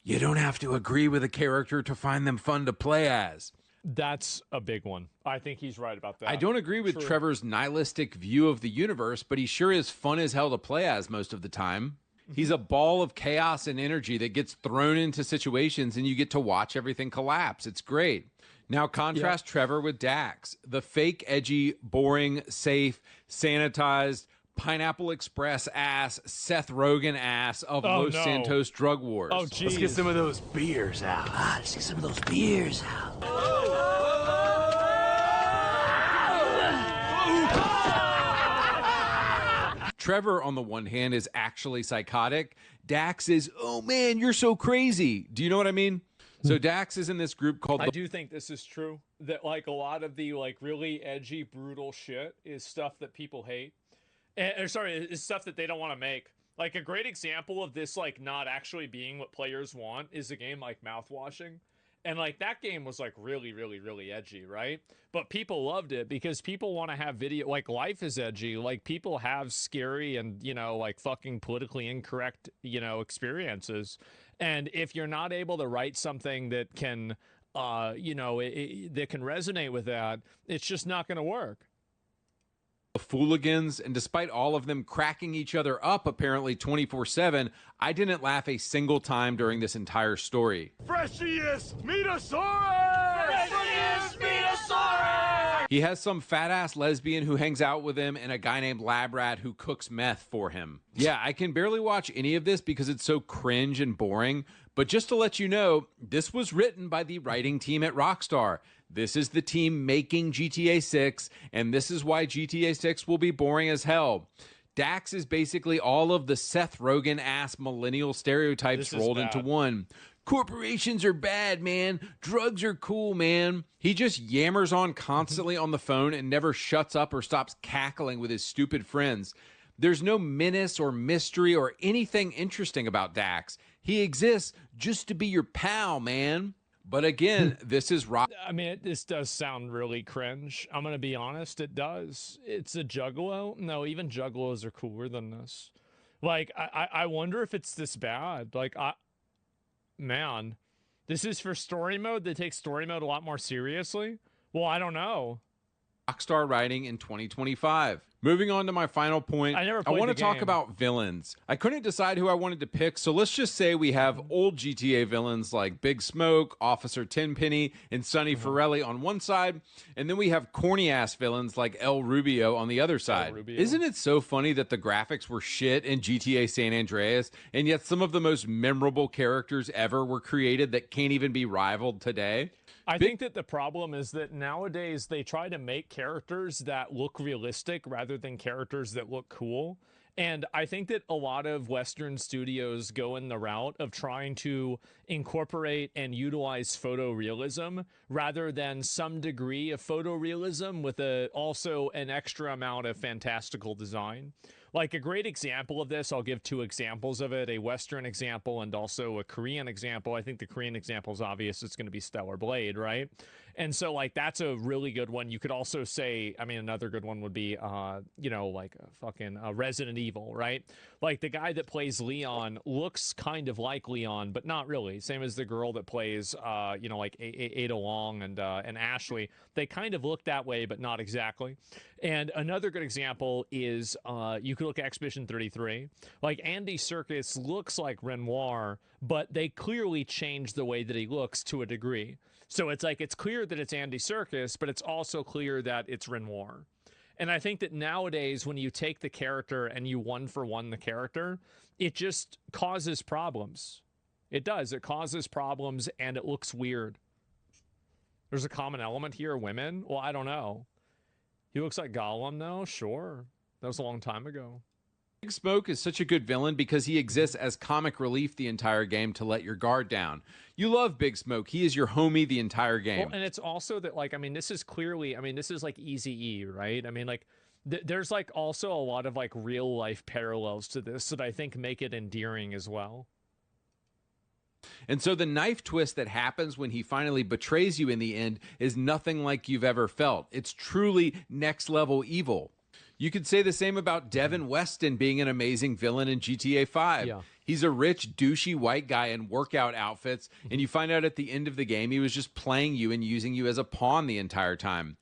Speaker 7: you don't have to agree with a character to find them fun to play as.
Speaker 6: That's a big one. I think he's right about that.
Speaker 7: I don't agree with Trevor's nihilistic view of the universe, but he sure is fun as hell to play as most of the time. He's a ball of chaos and energy that gets thrown into situations and you get to watch everything collapse. It's great. Now contrast Trevor with Dax, the fake, edgy, boring, safe, sanitized, Pineapple Express ass, Seth Rogen ass of Los Santos drug wars.
Speaker 6: Oh, geez.
Speaker 11: Let's get some of those beers out. Let's get some of those beers out.
Speaker 7: Trevor, on the one hand, is actually psychotic. Dax is, oh man, you're so crazy. Do you know what I mean? So Dax is in this group called...
Speaker 6: I do think this is true. That like a lot of the like really edgy, brutal shit is stuff that people hate. Is stuff that they don't want to make. Like a great example of this like not actually being what players want is a game like Mouthwashing. And like that game was like really, really, really edgy, right? But people loved it because people want to have video, like life is edgy. Like people have scary and, you know, like fucking politically incorrect, you know, experiences. And if you're not able to write something that can, you know, that can resonate with that, it's just not going to work.
Speaker 7: Fooligans, and despite all of them cracking each other up apparently 24/7, I didn't laugh a single time during this entire story.
Speaker 5: Freshiest Metasaurus! Freshiest Metasaurus!
Speaker 7: He has some fat-ass lesbian who hangs out with him and a guy named Labrat who cooks meth for him. Yeah, I can barely watch any of this because it's so cringe and boring, but just to let you know, this was written by the writing team at Rockstar. This is the team making GTA 6, and this is why GTA 6 will be boring as hell. Dax is basically all of the Seth Rogen-ass millennial stereotypes rolled into one. Corporations are bad, man. Drugs are cool, man. He just yammers on constantly on the phone and never shuts up or stops cackling with his stupid friends. There's no menace or mystery or anything interesting about Dax. He exists just to be your pal, man. But again, this is rock.
Speaker 6: I mean, this does sound really cringe. I'm going to be honest. It does. It's a juggalo. No, even juggalos are cooler than this. Like, I wonder if it's this bad. Like, man, this is for story mode. They take story mode a lot more seriously. Well, I don't know.
Speaker 7: Rockstar writing in 2025. Moving on to my final point, I want to talk about villains. I couldn't decide who I wanted to pick, so let's just say we have old GTA villains like Big Smoke, Officer Tenpenny, and Sonny Forelli on one side, and then we have corny-ass villains like El Rubio on the other side. Isn't it so funny that the graphics were shit in GTA San Andreas, and yet some of the most memorable characters ever were created that can't even be rivaled today?
Speaker 6: I think that the problem is that nowadays they try to make characters that look realistic rather than characters that look cool. And I think that a lot of Western studios go in the route of trying to incorporate and utilize photorealism rather than some degree of photorealism with also an extra amount of fantastical design. Like a great example of this, I'll give two examples of it, a Western example and also a Korean example. I think the Korean example is obvious. It's going to be Stellar Blade, right? And so, like, that's a really good one. You could also say, I mean, another good one would be, you know, like a fucking Resident Evil, right? Like, the guy that plays Leon looks kind of like Leon, but not really. Same as the girl that plays, you know, like Ada Long and Ashley. They kind of look that way, but not exactly. And another good example is you could look at Expedition 33. Like, Andy Serkis looks like Renoir, but they clearly changed the way that he looks to a degree. So it's like, it's clear that it's Andy Serkis, but it's also clear that it's Renoir. And I think that nowadays, when you take the character and you one-for-one the character, it just causes problems. It does. It causes problems, and it looks weird. There's a common element here, women. Well, I don't know. He looks like Gollum, though. Sure. That was a long time ago.
Speaker 7: Big Smoke is such a good villain because he exists as comic relief the entire game to let your guard down. You love Big Smoke. He is your homie the entire game.
Speaker 6: Well, and it's also that, like, I mean, this is clearly, I mean, this is like Eazy-E, right? I mean, like, there's like also a lot of like real life parallels to this that I think make it endearing as well.
Speaker 7: And so the knife twist that happens when he finally betrays you in the end is nothing like you've ever felt. It's truly next level evil. You could say the same about Devin Weston being an amazing villain in GTA 5.
Speaker 6: Yeah.
Speaker 7: He's a rich, douchey white guy in workout outfits, and you find out at the end of the game he was just playing you and using you as a pawn the entire time.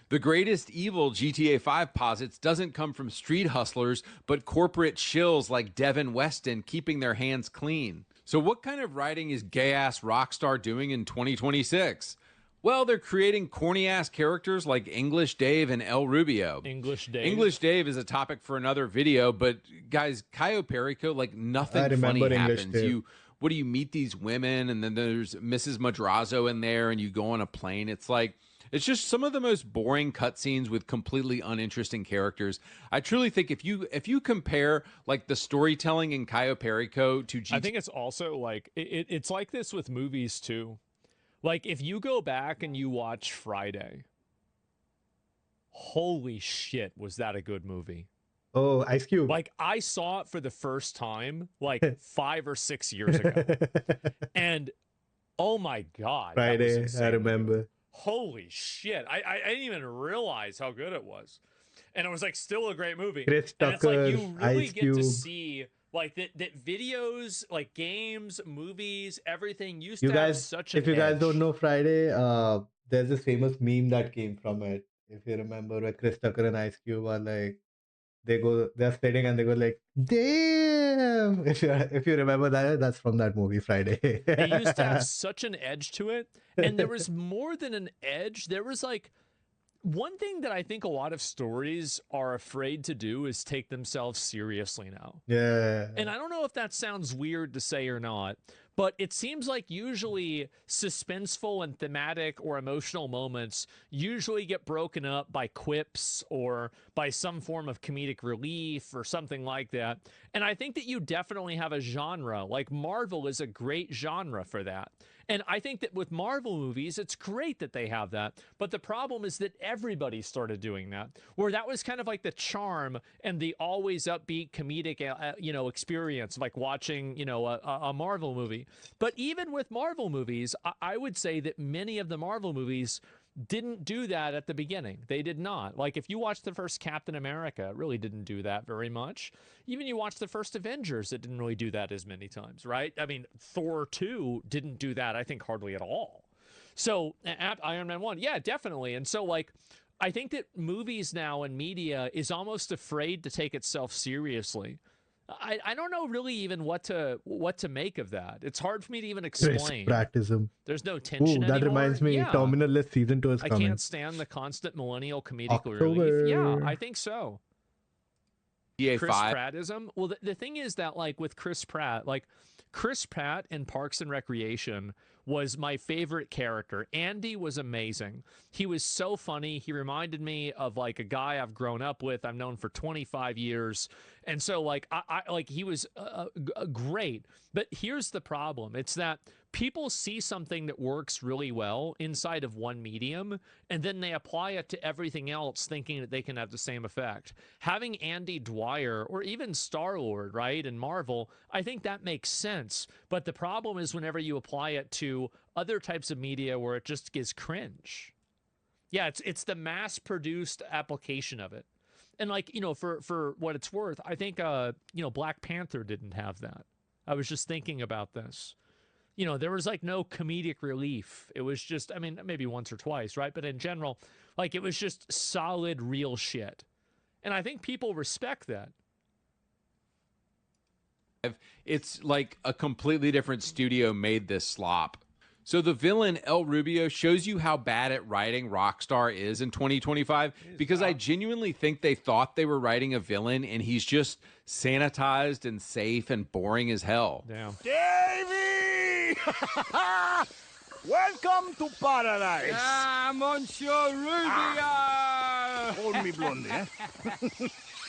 Speaker 7: The greatest evil GTA 5 posits doesn't come from street hustlers, but corporate shills like Devin Weston keeping their hands clean. So what kind of writing is gay-ass Rockstar doing in 2026? Well, they're creating corny-ass characters like English Dave and El Rubio.
Speaker 6: English Dave.
Speaker 7: English Dave is a topic for another video, but guys, Cayo Perico, like nothing funny happens. You meet these women, and then there's Mrs. Madrazo in there, and you go on a plane. It's like, it's just some of the most boring cutscenes with completely uninteresting characters. I truly think if you compare like the storytelling in Cayo Perico to
Speaker 6: I think it's also like it's like this with movies too. Like, if you go back and you watch Friday, holy shit, was that a good movie?
Speaker 1: Oh, Ice Cube.
Speaker 6: Like, I saw it for the first time, like, 5 or 6 years ago. And, oh my God.
Speaker 1: Friday, I remember.
Speaker 6: Holy shit. I didn't even realize how good it was. And it was, like, still a great movie.
Speaker 1: Chris
Speaker 6: and it's like,
Speaker 1: Tucker,
Speaker 6: you really
Speaker 1: Ice
Speaker 6: get
Speaker 1: Cube.
Speaker 6: to see... Like that videos, like games, movies, everything used to have such an
Speaker 1: if you guys
Speaker 6: edge.
Speaker 1: don't know Friday, there's this famous meme that came from it. If you remember, where Chris Tucker and Ice Cube are like, they're sitting and they go like, damn. If you remember that, that's from that movie Friday.
Speaker 6: It used to have such an edge to it, and there was more than an edge. There was like one thing that I think a lot of stories are afraid to do is take themselves seriously now.
Speaker 1: Yeah.
Speaker 6: And I don't know if that sounds weird to say or not, but it seems like usually suspenseful and thematic or emotional moments usually get broken up by quips or by some form of comedic relief or something like that. And I think that you definitely have a genre. Like Marvel is a great genre for that. And I think that with Marvel movies, it's great that they have that. But the problem is that everybody started doing that, where that was kind of like the charm and the always upbeat comedic, experience, like watching, a Marvel movie. But even with Marvel movies, I would say that many of the Marvel movies didn't do that at the beginning. They did not. Like, if you watch the first Captain America, it really didn't do that very much. Even you watch the first Avengers, it didn't really do that as many times, right? I mean, Thor 2 didn't do that, I think, hardly at all. So, Iron Man 1, yeah, definitely. And so, like, I think that movies now and media is almost afraid to take itself seriously. I don't know really even what to make of that. It's hard for me to even explain.
Speaker 1: Practicism.
Speaker 6: There's no tension
Speaker 1: that
Speaker 6: anymore.
Speaker 1: reminds me,
Speaker 6: Yeah.
Speaker 1: Terminal List Season 2 is coming.
Speaker 6: I can't stand the constant millennial comedic
Speaker 1: October.
Speaker 6: relief. Yeah, I think so.
Speaker 7: GTA
Speaker 6: Chris
Speaker 7: 5.
Speaker 6: Prattism. Well, the thing is that, like, with Chris Pratt, like, Chris Pratt in Parks and Recreation was my favorite character. Andy was amazing. He was so funny. He reminded me of, like, a guy I've grown up with. I've known for 25 years. And so, like, he was great. But here's the problem. It's that people see something that works really well inside of one medium, and then they apply it to everything else thinking that they can have the same effect. Having Andy Dwyer or even Star-Lord, right, in Marvel, I think that makes sense. But the problem is whenever you apply it to other types of media where it just gets cringe. Yeah, it's the mass-produced application of it. And, like, for what it's worth, I think, Black Panther didn't have that. I was just thinking about this. There was, like, no comedic relief. It was just, I mean, maybe once or twice, right? But in general, like, it was just solid, real shit. And I think people respect that.
Speaker 7: It's like a completely different studio made this slop. So the villain El Rubio shows you how bad at writing Rockstar is in 2025, because I genuinely think they thought they were writing a villain and he's just sanitized and safe and boring as hell.
Speaker 6: Damn.
Speaker 5: Davey! Welcome to paradise.
Speaker 11: Ah, Monsieur Rubio!
Speaker 5: Hold me, blondie, eh?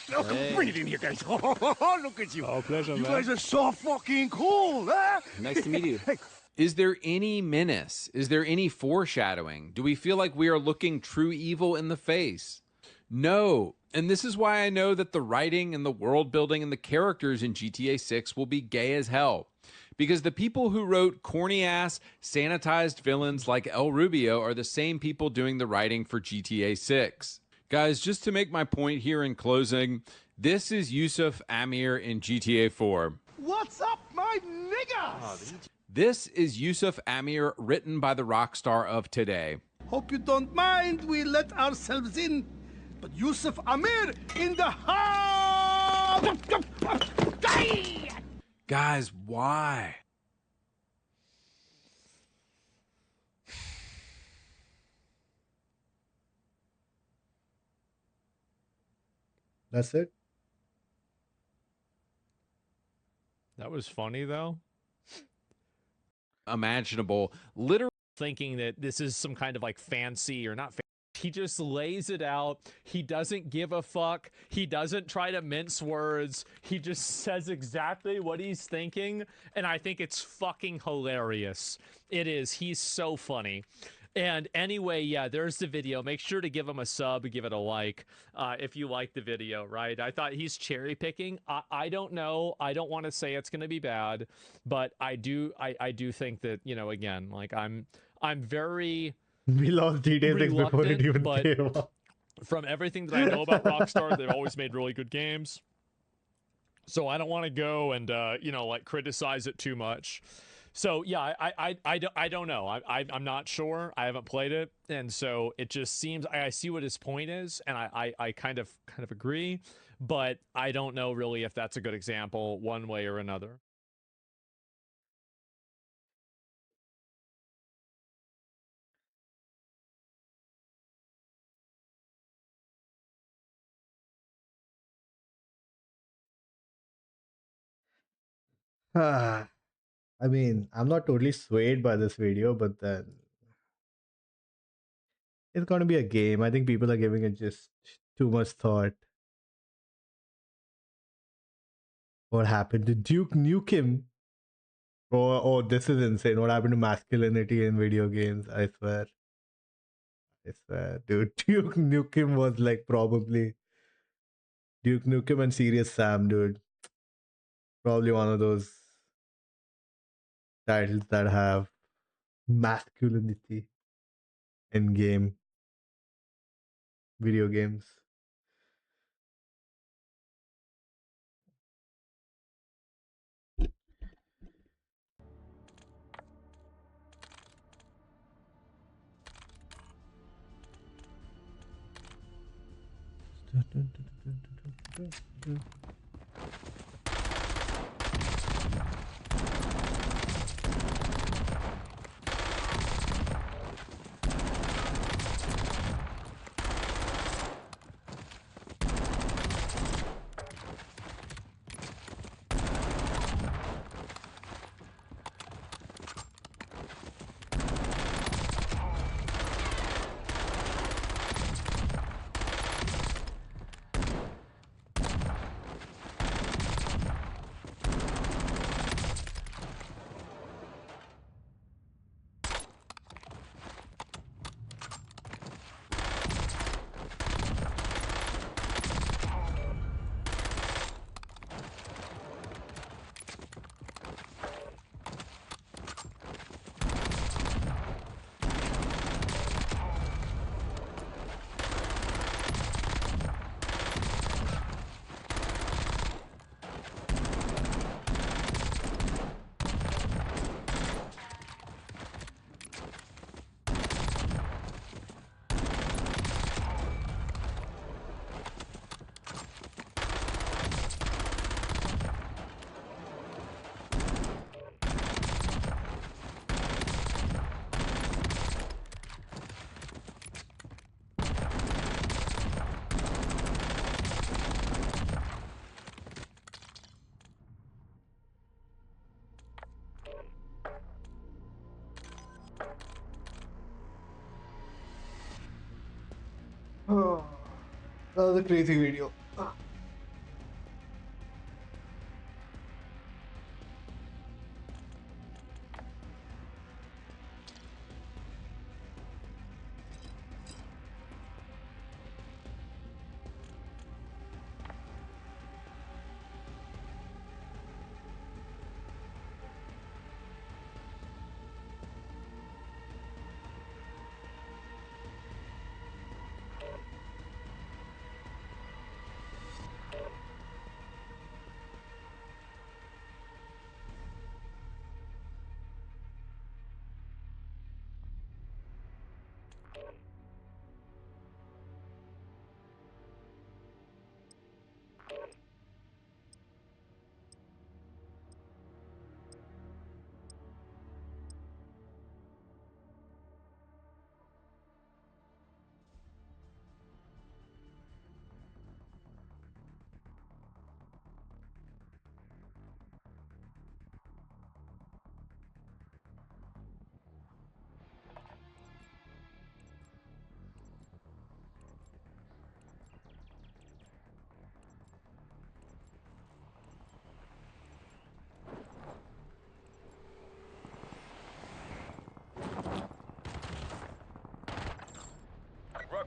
Speaker 7: Hey.
Speaker 12: Bring it in here, guys. Oh, look at you.
Speaker 6: Oh, pleasure,
Speaker 12: You
Speaker 6: man.
Speaker 12: guys are so fucking cool, huh?
Speaker 11: Nice to meet you.
Speaker 12: Hey,
Speaker 7: Is there any menace? Is there any foreshadowing? Do we feel like we are looking true evil in the face? No. And this is why I know that the writing and the world building and the characters in GTA 6 will be gay as hell. Because the people who wrote corny ass, sanitized villains like El Rubio are the same people doing the writing for GTA 6. Guys, just to make my point here in closing, this is Yusuf Amir in GTA 4.
Speaker 12: what's up, my niggas?
Speaker 7: This is Yusuf Amir, written by the rock star of today.
Speaker 12: Hope you don't mind we let ourselves in, but Yusuf Amir in the house!
Speaker 7: Guys, why?
Speaker 1: That's it.
Speaker 6: That was funny though.
Speaker 7: Imaginable. Literally
Speaker 6: Thinking that this is some kind of like fancy or not fancy. He just lays it out. He doesn't give a fuck. He doesn't try to mince words. He just says exactly what he's thinking. And I think it's fucking hilarious. It is. He's so funny. And anyway, yeah, there's the video. Make sure to give him a sub, give it a like if you like the video, right? I thought he's cherry picking. I don't know. I don't want to say it's going to be bad, but I do think that, you know, again, like I'm very
Speaker 1: We lost GTA 6 before it
Speaker 6: reluctant,
Speaker 1: even
Speaker 6: but
Speaker 1: came up.
Speaker 6: from everything that I know about Rockstar, they've always made really good games. So I don't want to go and you know, like criticize it too much. So yeah, I don't know. I'm not sure. I haven't played it, and so it just seems I see what his point is, and I kind of agree, but I don't know really if that's a good example one way or another.
Speaker 1: Ah, I mean, I'm not totally swayed by this video, but then it's gonna be a game. I think people are giving it just too much thought. What happened to Duke Nukem? Oh, this is insane. What happened to masculinity in video games? I swear. I swear, dude. Duke Nukem was like probably Duke Nukem and Serious Sam, dude. Probably one of those titles that have masculinity in game video games. Oh, that was a crazy video.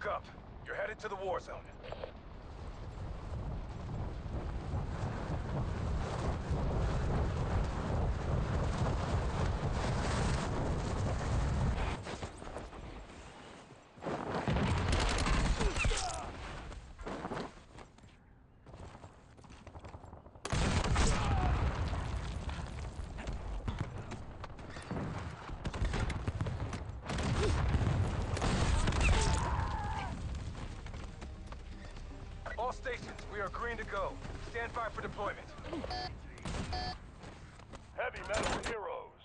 Speaker 2: Buck up. You're headed to the war zone. All stations, we are green to go. Stand by for deployment. Heavy metal heroes.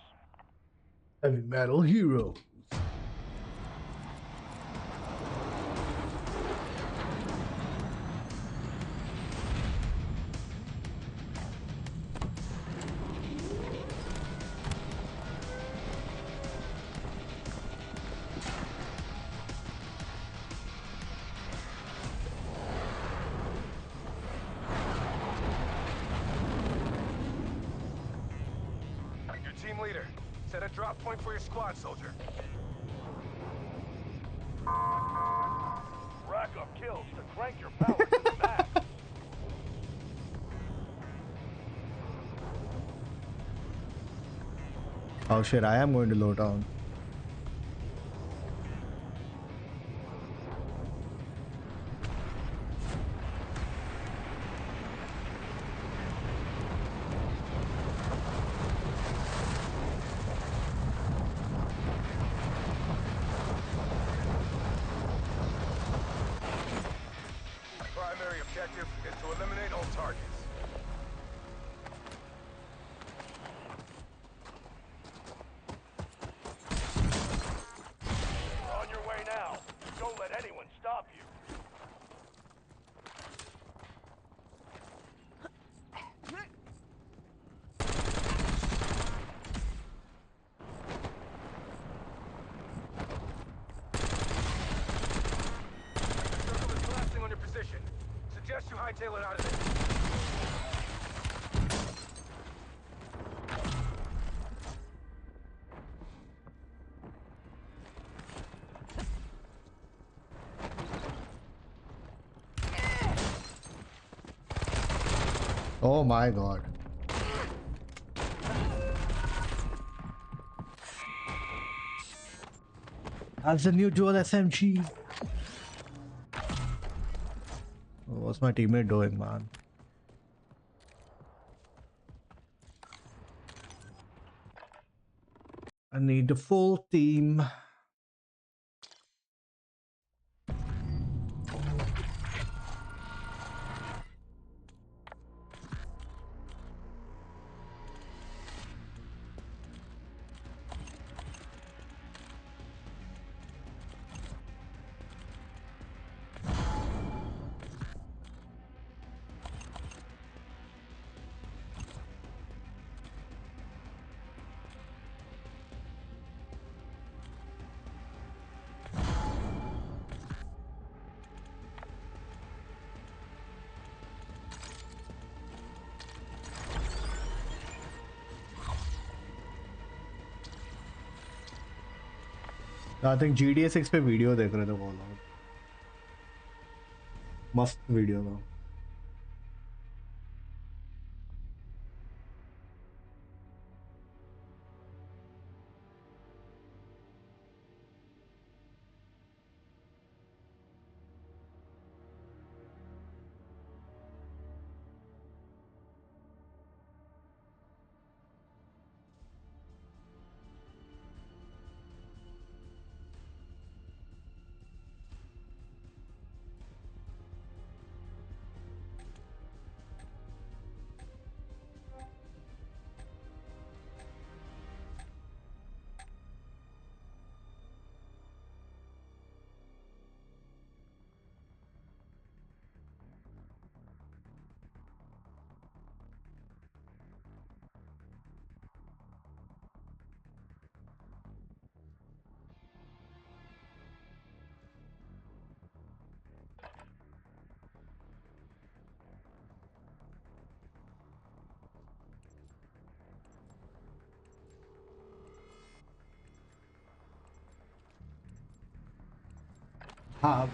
Speaker 1: Heavy metal hero.
Speaker 2: Your team leader, set a drop point for your squad, soldier. Rack up kills to crank your power to the max.
Speaker 1: Oh shit, I am going to low down.
Speaker 2: Primary objective is to eliminate all targets. You're on your way now. Don't let anyone stop you. The circle is collapsing on your position. Suggest you hightail it out of there.
Speaker 1: Oh my god. That's the new dual SMG. What's my teammate doing, man? I need the full team. I think GTA 6 पे video देख रहे थे वो लोग. मस्त video था.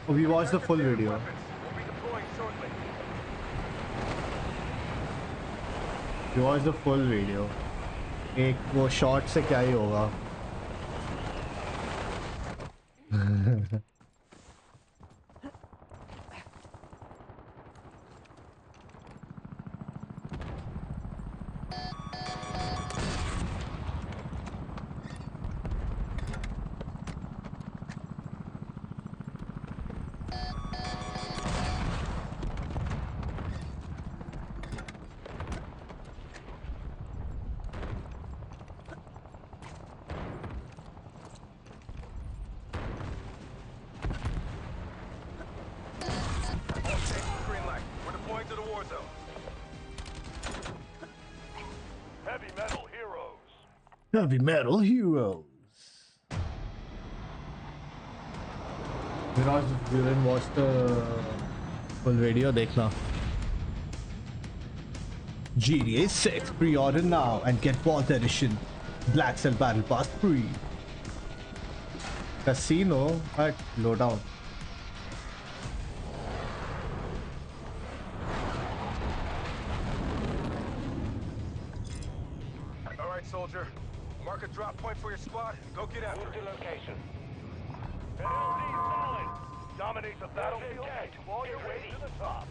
Speaker 1: We watched the full video.
Speaker 2: We'll be deploying shortly.
Speaker 1: We watched the full video. एक वो शॉट से क्या ही होगा?
Speaker 2: Green light. We're deploying to the war zone. Heavy metal heroes.
Speaker 1: Heavy metal heroes. Mirage, we didn't watch the full video. देखना. GTA 6 pre-order now and get Vault Edition. Black Cell Battle Pass free. Casino at lowdown.
Speaker 2: All right, soldier. Mark a drop point for your squad and go get after it. Location. LZ solid. Dominate the battlefield while you're way to the top.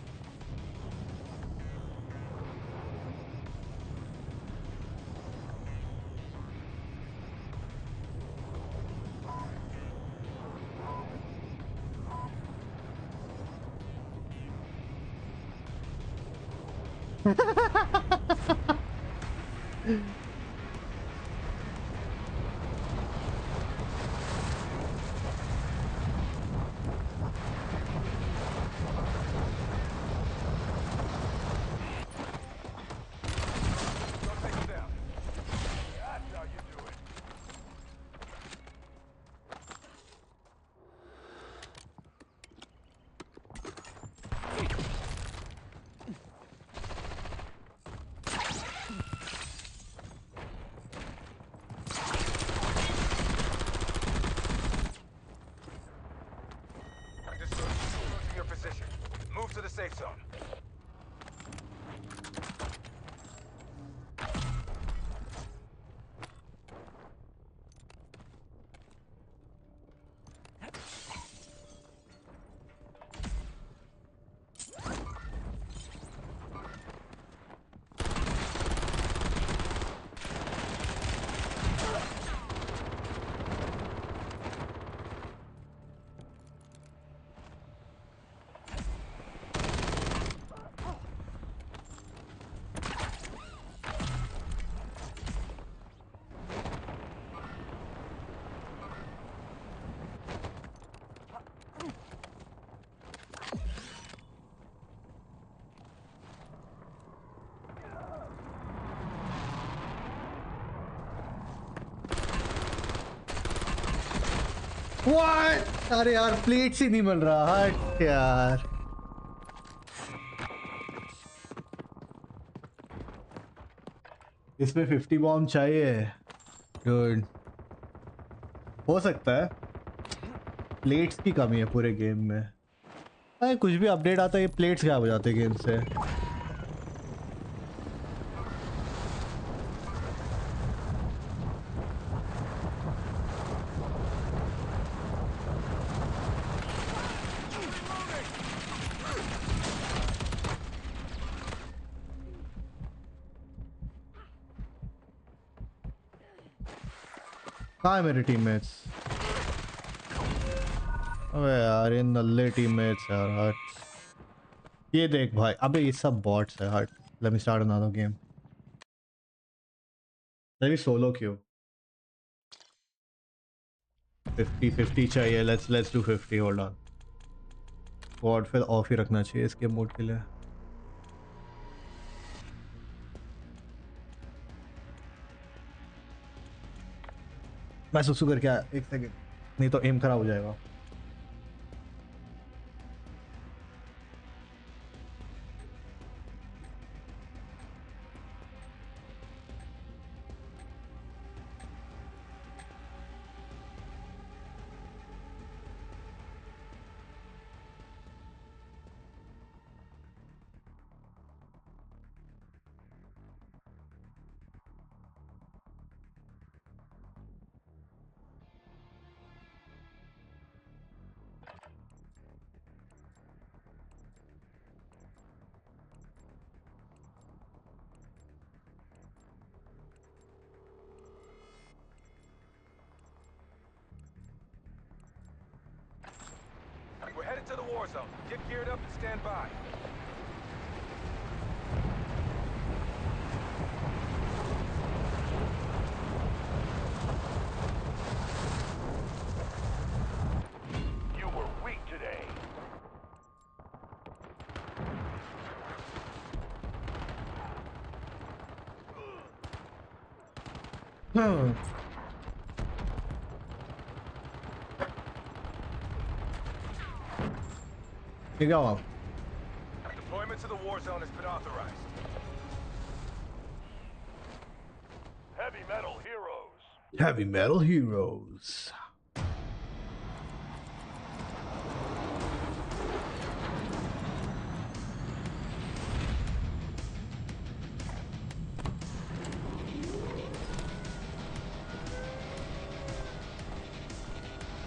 Speaker 2: Move to the safe zone.
Speaker 1: What? अरे यार plates ही नहीं मिल रहा हट यार. इसमें 50 bomb चाहिए. Dude. हो सकता है. प्लेट्स की कमी है पूरे गेम में. अरे कुछ भी अपडेट आता है ये प्लेट्स गायब हो जाते हैं गेम से. कहाँ है मेरे टीममेट्स? अबे यार ये नल्ले टीममेट्स यार हट. ये देख भाई अबे ये सब बॉट्स है हट. Let me start another game. Let me solo Q. 50 चाहिए. Let's do 50. Hold on. Squad फिर ऑफ ही रखना चाहिए इसके मोड के लिए. मैं सुसु करके आया. एक सेकंड नहीं तो एम खराब हो जाएगा.
Speaker 2: war zone. Get geared up and stand by.
Speaker 13: You were weak today.
Speaker 1: You go up.
Speaker 2: Deployment to the war zone has been authorized.
Speaker 13: Heavy metal heroes.
Speaker 1: Heavy metal heroes.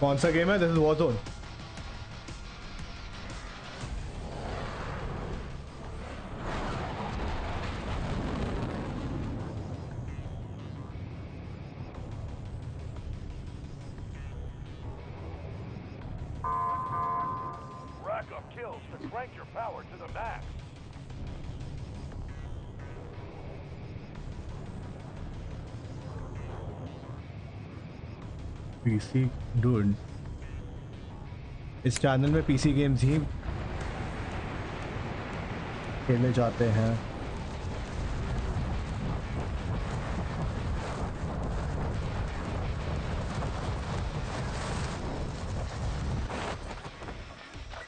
Speaker 1: कौन सा game है? This is Warzone.
Speaker 13: Rack up kills to crank your power to the max.
Speaker 1: PC, dude. इस channel में PC games ही खेले जाते हैं.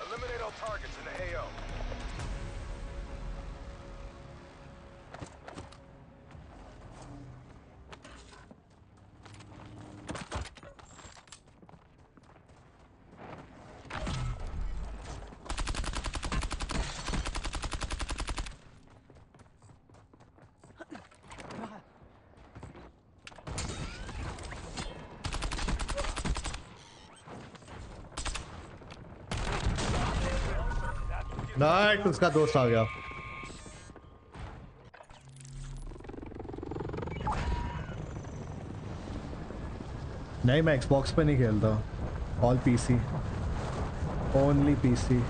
Speaker 2: Eliminate all targets in the AO.
Speaker 1: Nice, उसका दोस्त आ गया. नहीं, मैं Xbox पे नहीं खेलता. All PC. Only PC.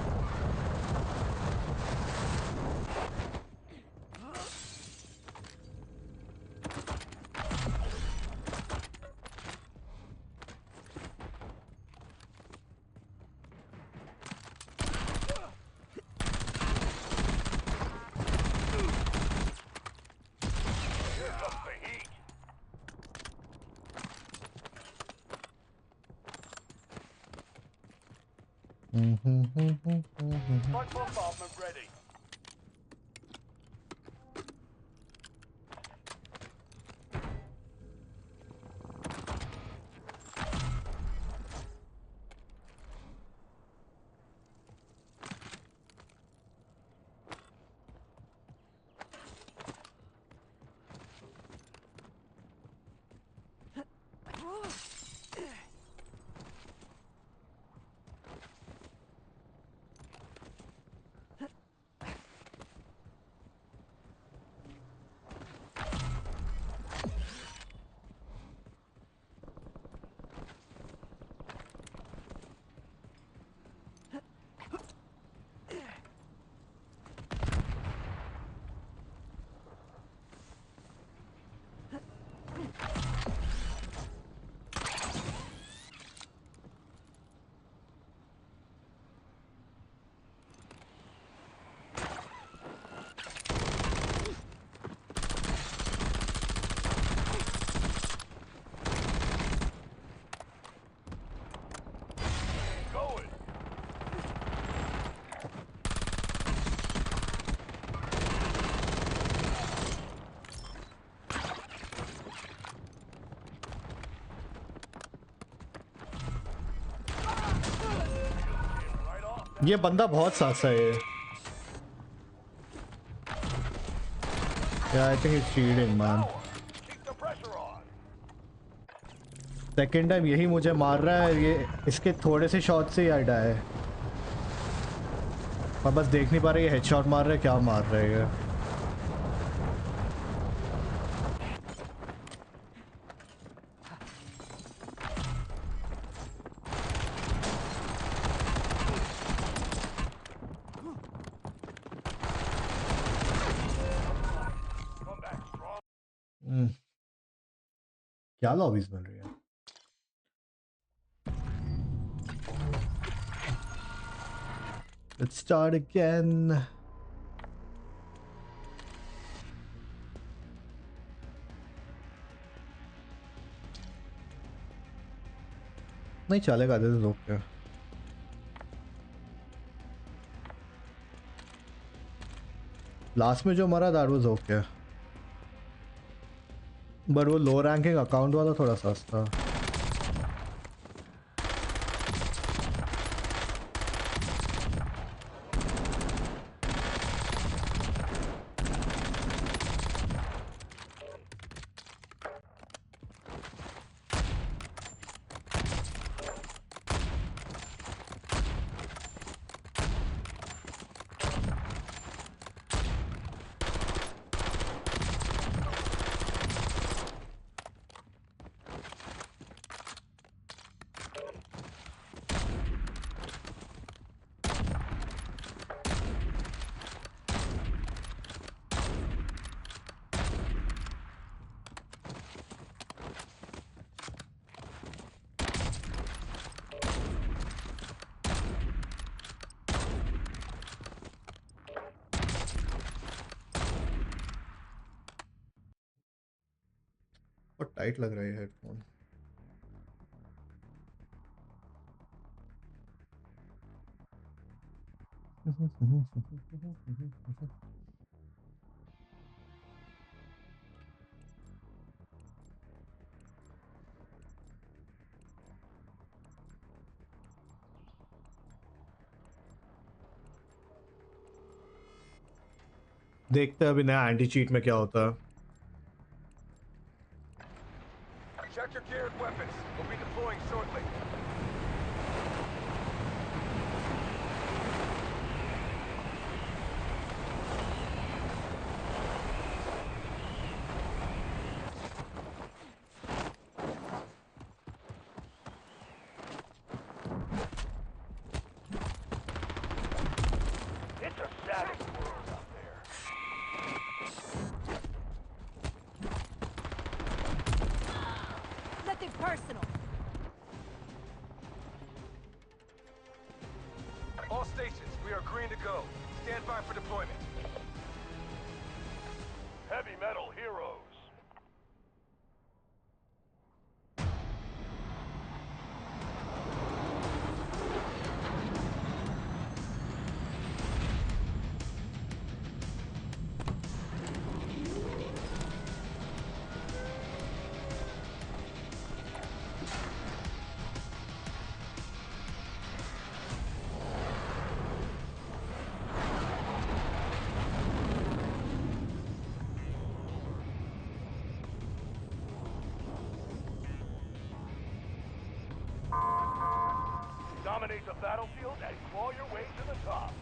Speaker 13: Here comes the heat. Smoke bombardment ready. Going.
Speaker 1: ये बंदा बहुत सासा है. Yeah, I think he's cheating, man.
Speaker 13: Keep the pressure on.
Speaker 1: Second time यही मुझे मार रहा है. ये इसके थोड़े से शॉट से ही आइडा है. मैं बस देख नहीं पा रहा ये हेडशॉट मार रहा है क्या मार रहा है ये. क्या लॉबीज मिल रही है? Let's start again. नहीं चलेगा, this is okay. लास्ट में जो मरा that was okay. बट वो लो रैंकिंग अकाउंट वाला थोड़ा सस्ता. बहुत टाइट लग रहा है हेडफोन. देखते हैं अभी नया एंटी चीट में क्या होता है.
Speaker 2: Check your gear and weapons. We'll be deploying shortly.
Speaker 13: It's a savage world out there.
Speaker 9: Nothing personal.
Speaker 2: All stations, we are green to go. Stand by for deployment.
Speaker 13: Heavy metal heroes. Dominate the battlefield and claw your way to the top.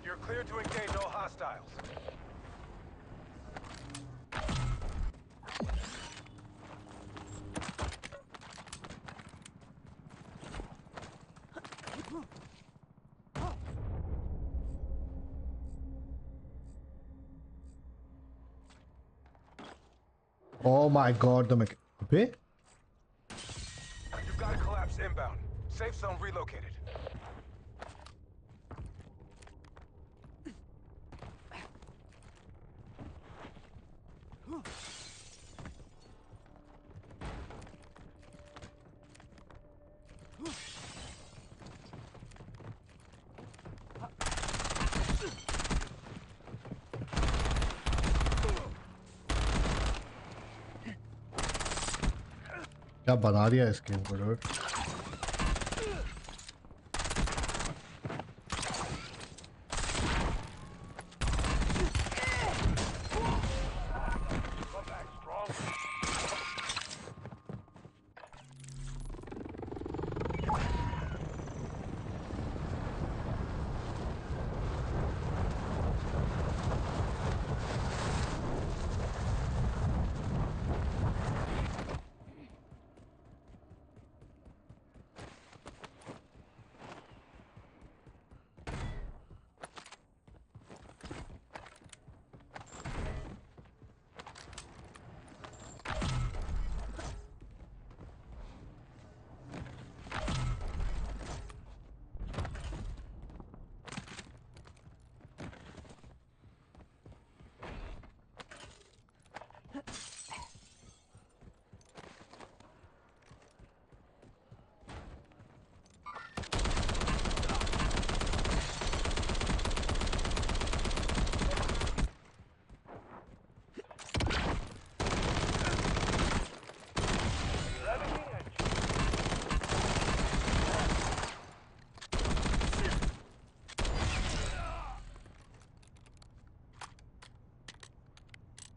Speaker 2: You're clear to engage all hostiles.
Speaker 1: Oh my god, the mech. अबे?
Speaker 2: You've got a collapse inbound. Safe zone relocated.
Speaker 1: क्या बना दिया इसके ऊपर.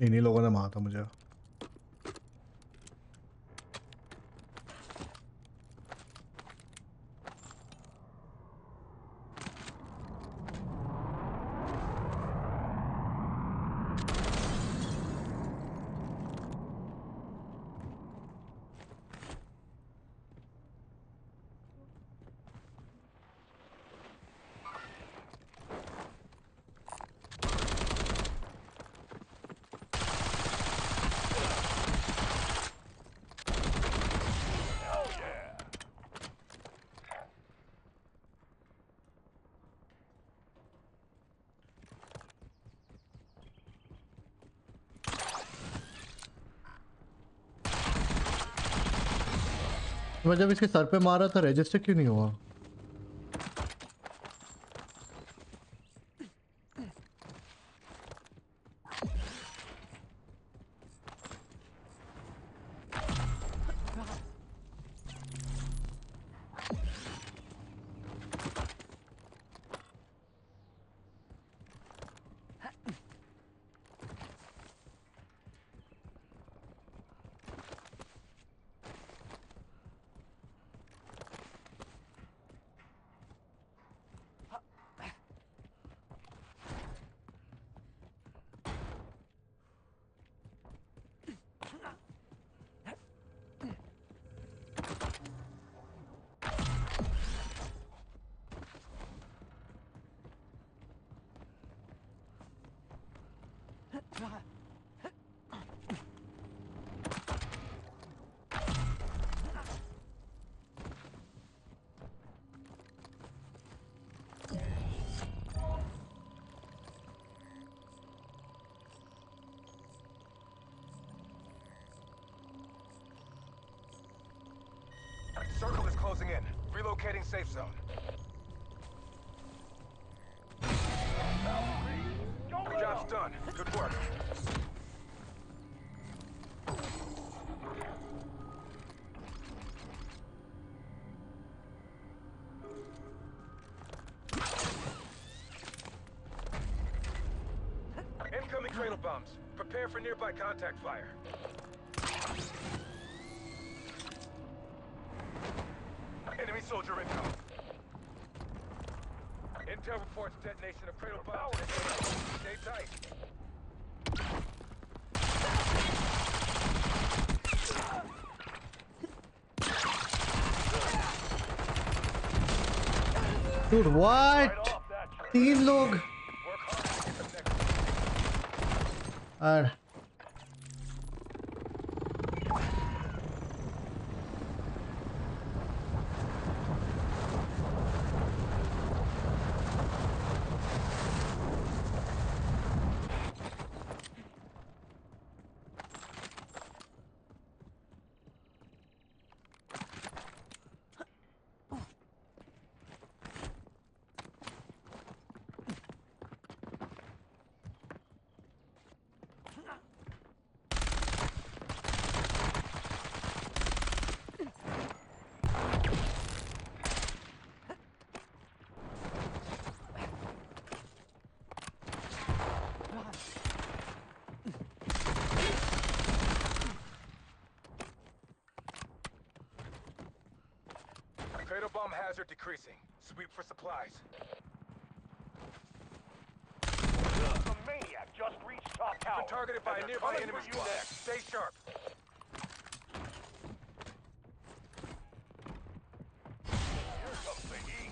Speaker 1: इन्हीं लोगों ने मारा था मुझे. मैं जब इसके सर पे मारा था रजिस्टर क्यों नहीं हुआ?
Speaker 2: Circle is closing in. Relocating safe zone. Your job's done. Good work. Incoming cradle bombs. Prepare for nearby contact fire. Enemy soldier incoming. Intel reports detonation of cradle bombs. Stay tight.
Speaker 1: Dude, what? 3 लोग.
Speaker 2: Cradle bomb hazard decreasing. Sweep for supplies.
Speaker 13: The maniac just reached top tower.
Speaker 2: Been targeted by a nearby enemy squad. Stay sharp.
Speaker 13: Here comes the heat.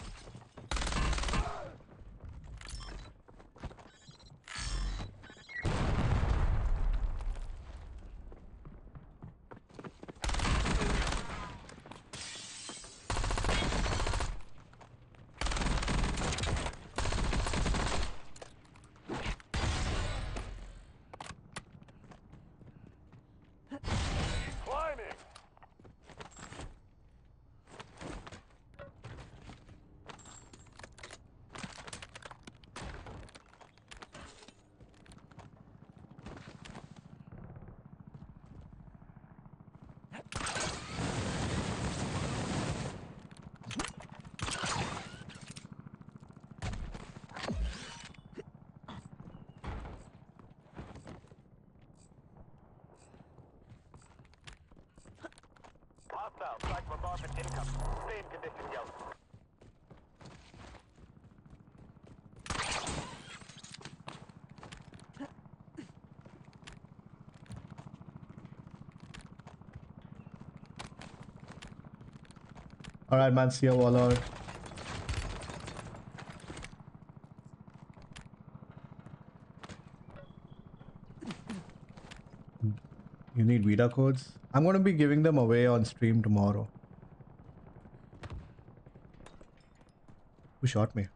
Speaker 13: reinforcement incoming. Stay in condition, Ghost.
Speaker 1: Alright, man, see you all out. You need Vita codes? I'm gonna be giving them away on stream tomorrow. Who shot me?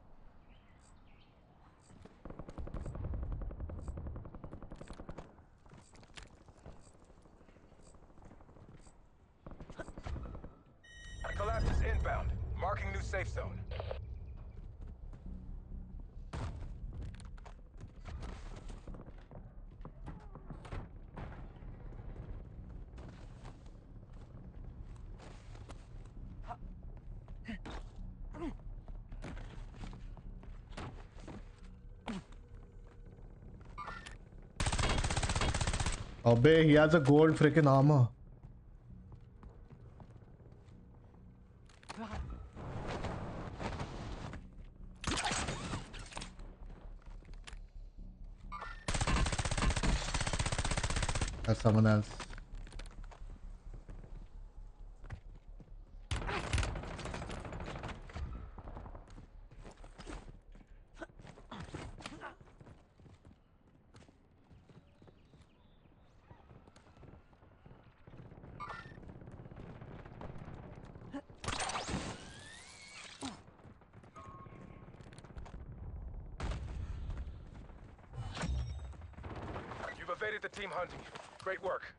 Speaker 2: Collapse is inbound. Marking new safe zone.
Speaker 1: Obey, he has a gold freaking armor. That's someone else.
Speaker 2: You've evaded the team hunting. Great work.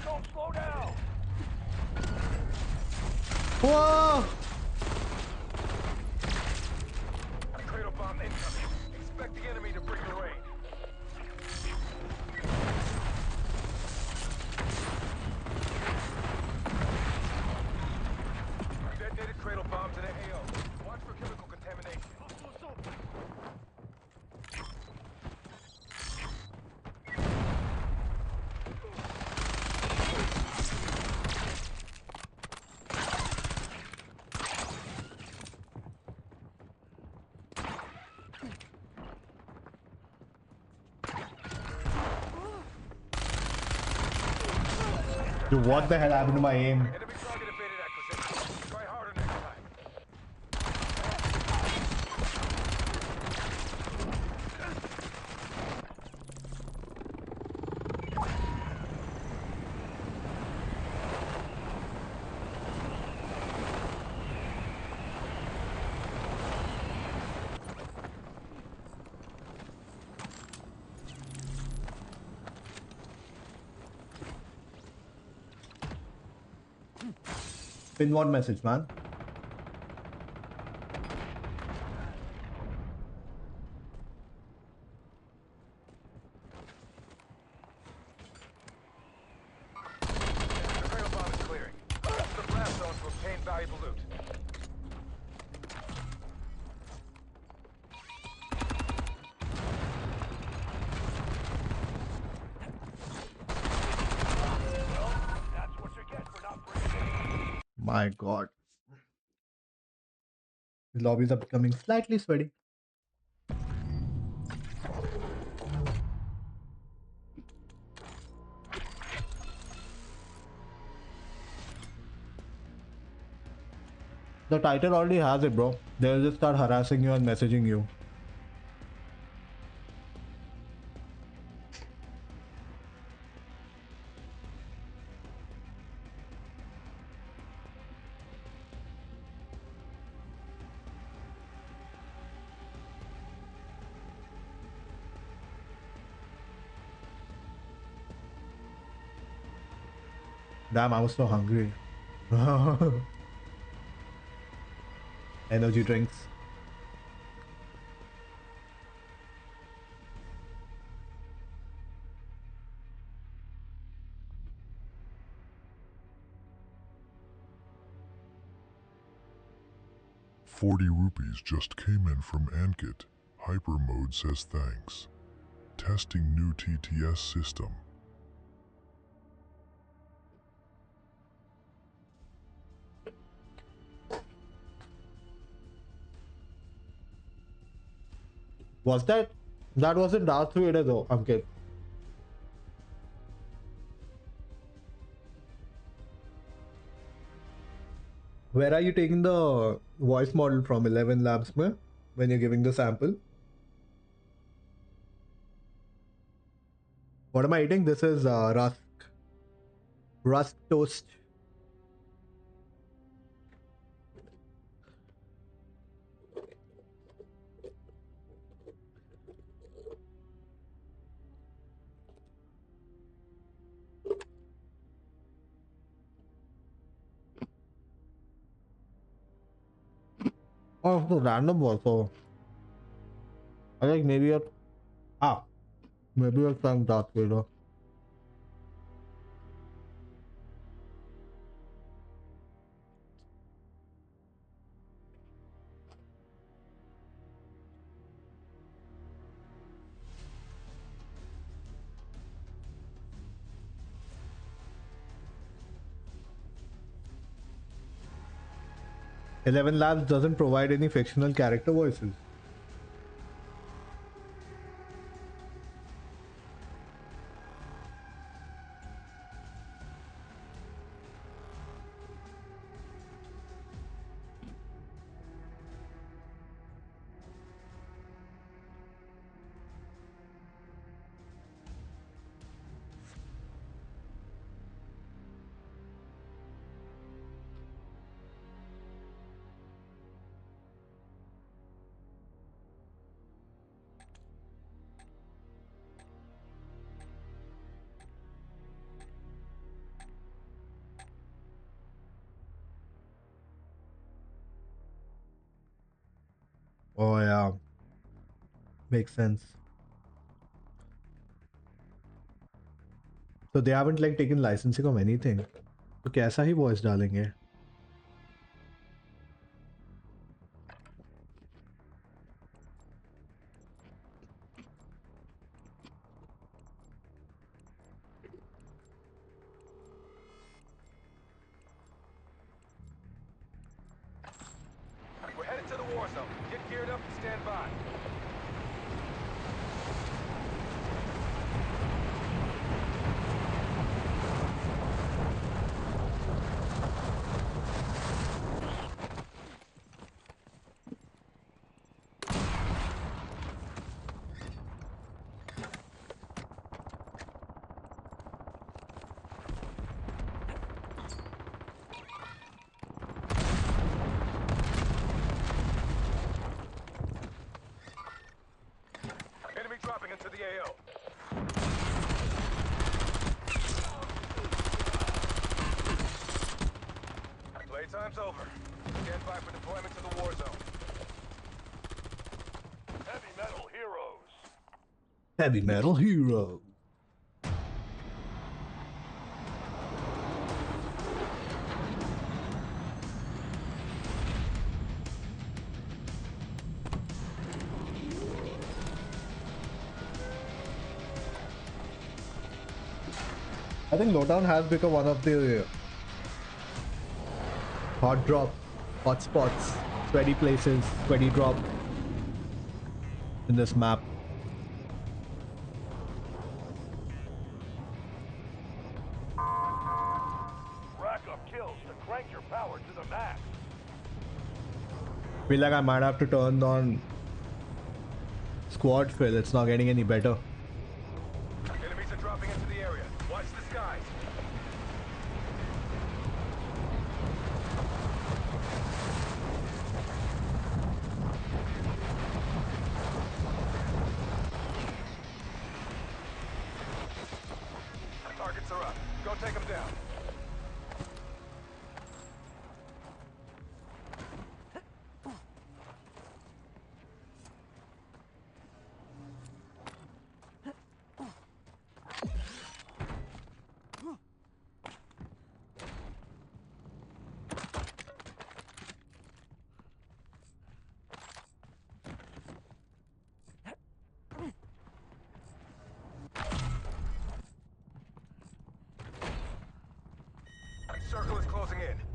Speaker 13: Don't slow down.
Speaker 1: Whoa!
Speaker 2: Cradle bomb incoming. Expect the enemy to bring the rain. Detonated cradle bombs in AO. Watch for chemical contamination.
Speaker 1: Dude, what the hell happened to my aim?
Speaker 2: Enemy target evaded acquisition. Try harder next time.
Speaker 1: Pin what message, man?
Speaker 2: The cradle bomb is clearing. Use the blast zone to obtain valuable loot.
Speaker 13: That's what you get for not bringing.
Speaker 1: My god. The lobbies are becoming slightly sweaty. The title already has it, bro. They'll just start harassing you and messaging you. Damn, I was so hungry. Energy drinks.
Speaker 14: $40 just came in from Ankit. Hyper Mode says thanks. testing new TTS system.
Speaker 1: Was that? That wasn't Darth Vader though. I'm kidding. Where are you taking the voice model from? 11 Labs, mein? When you're giving the sample? What am I eating? This is rusk toast. Oh, the random also. I think maybe you're maybe you're trying Darth Vader. Eleven Labs doesn't provide any fictional character voices. Oh yeah, makes sense. So they haven't like taken licensing of anything. तो कैसा ही voice डालेंगे?
Speaker 2: We're headed to the war zone. Get geared up and stand by. Enemy dropping into the AO. Playtime's over. Stand by for deployment to the war zone.
Speaker 13: Heavy metal heroes.
Speaker 1: Heavy metal hero. I think Lowdown has become one of the hot drops, hot spots, sweaty places, sweaty drop in this map.
Speaker 13: Rack up kills to crank your power to the max.
Speaker 1: Feel like I might have to turn on squad fill. It's not getting any better.
Speaker 2: Enemies are dropping into the area. Watch the skies. Targets are up. Go take them down.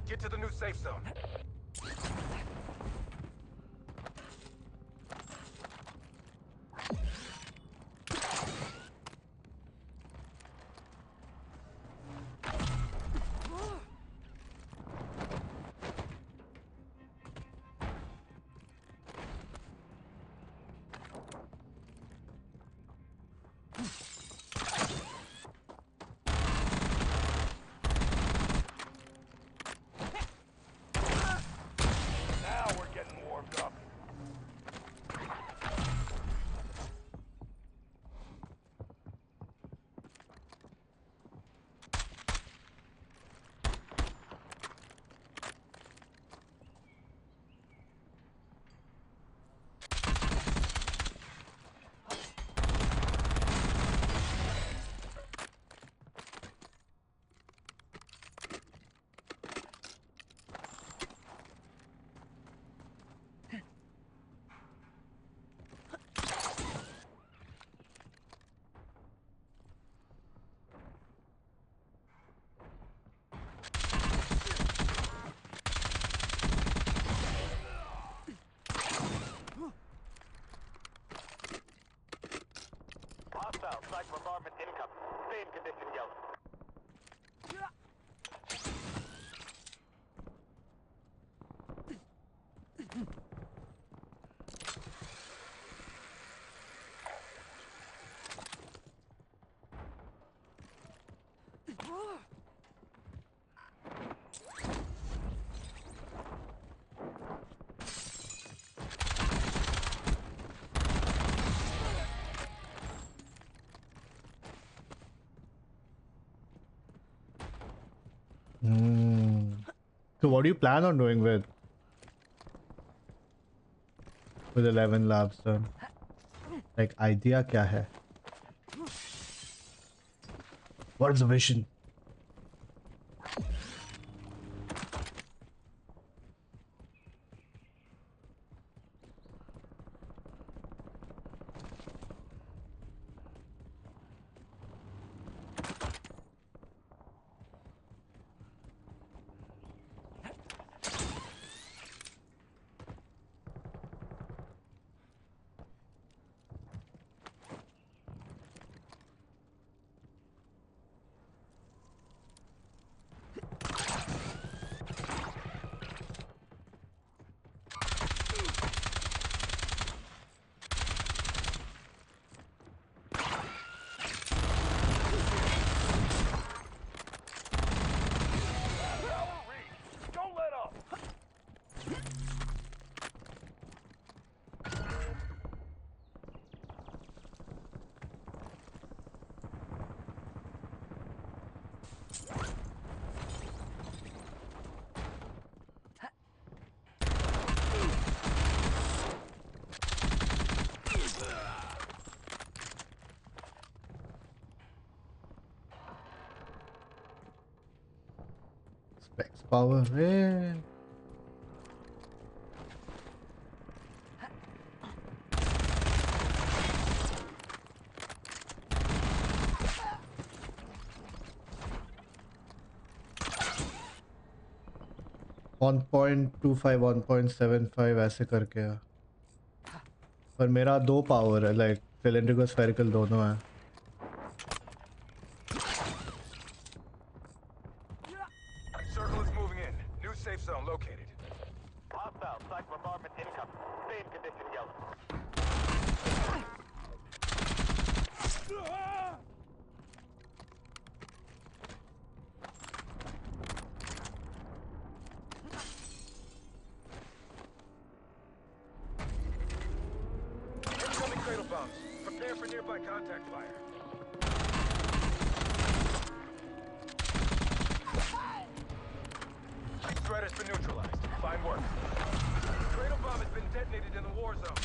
Speaker 2: Get to the new safe zone.
Speaker 13: Now we're getting warmed up. Hostile strike bombardment incoming. Stay in condition, yellow.
Speaker 1: So what do you plan on doing with 11 labs done? Like idea kya hai? What is the vision?
Speaker 13: Don't let up.
Speaker 1: Specs power. Hey. One 1.25 1.75 ऐसे करके है पर मेरा 2 power है like cylindrical spherical दोनों है
Speaker 2: Circle is moving in. New safe zone located.
Speaker 13: Hostile strike bombardment incoming. Stay in condition, yellow.
Speaker 2: Incoming cradle bombs. Prepare for nearby contact fire. Threat has been neutralized. Fine work. Cradle bomb has been detonated in the war zone.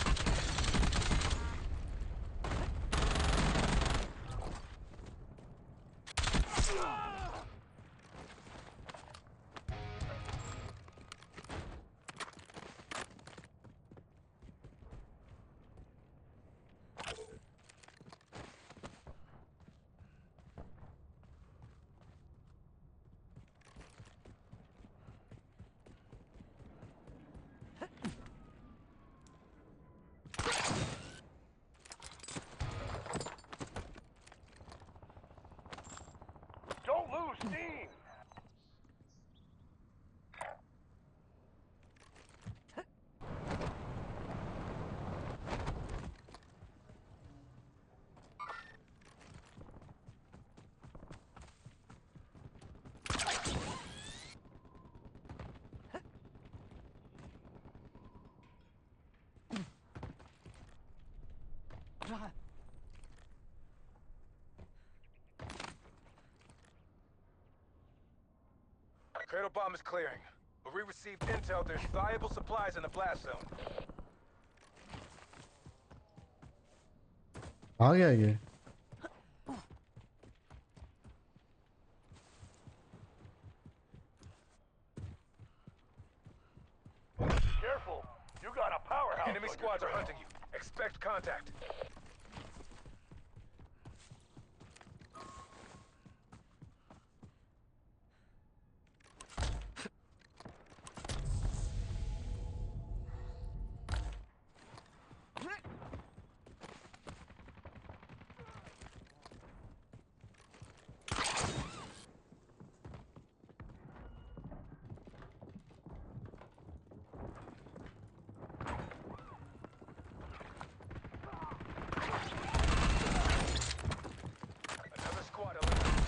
Speaker 2: Cradle bomb is clearing. But we received intel there's valuable supplies in the blast zone.
Speaker 1: आ गया ये.
Speaker 13: Careful. You got a powerhouse.
Speaker 2: Enemy squads are hunting you. Expect contact. Another squad eliminated.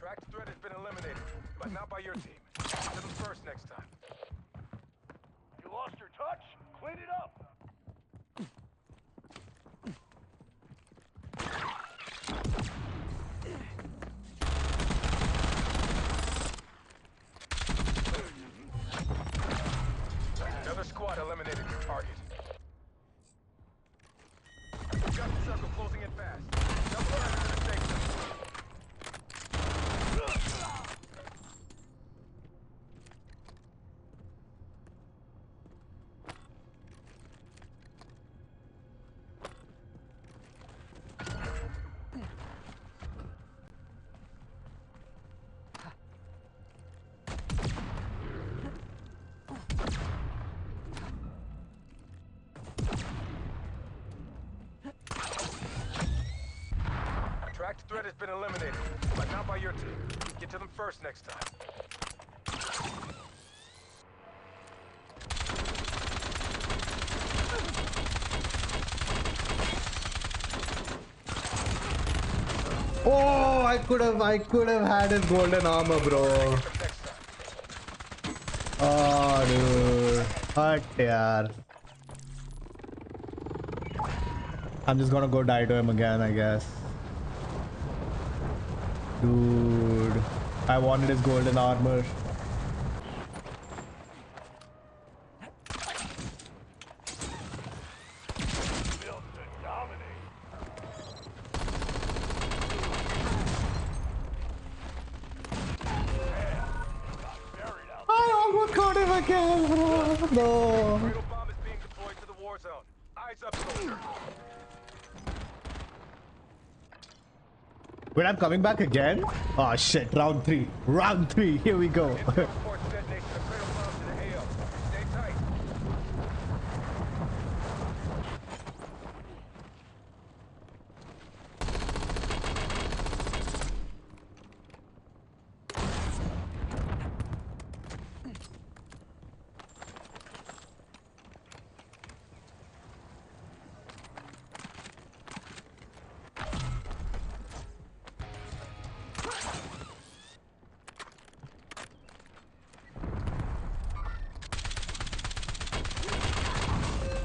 Speaker 2: Tracked threat has been eliminated, but not by your team. To them first next time.
Speaker 13: You lost your touch? Clean it up.
Speaker 2: Another squad eliminated your target. Got the circle closing in fast. Double time to the safe zone. Tracked threat has been eliminated, but not by your team. Get to them first next time.
Speaker 1: Oh, I could have had his golden armor, bro. Oh, dude. Hurt, yaar. I'm just gonna go die to him again, I guess. Dude, I wanted his golden armor. I almost got him again, bro. No.
Speaker 2: Cradle bomb is being deployed to the war zone. Eyes up, soldier.
Speaker 1: Wait, I'm coming back again? Oh shit, round 3. Round 3, here we go.
Speaker 2: Reports detonation of cradle bombs in the AO. Stay tight.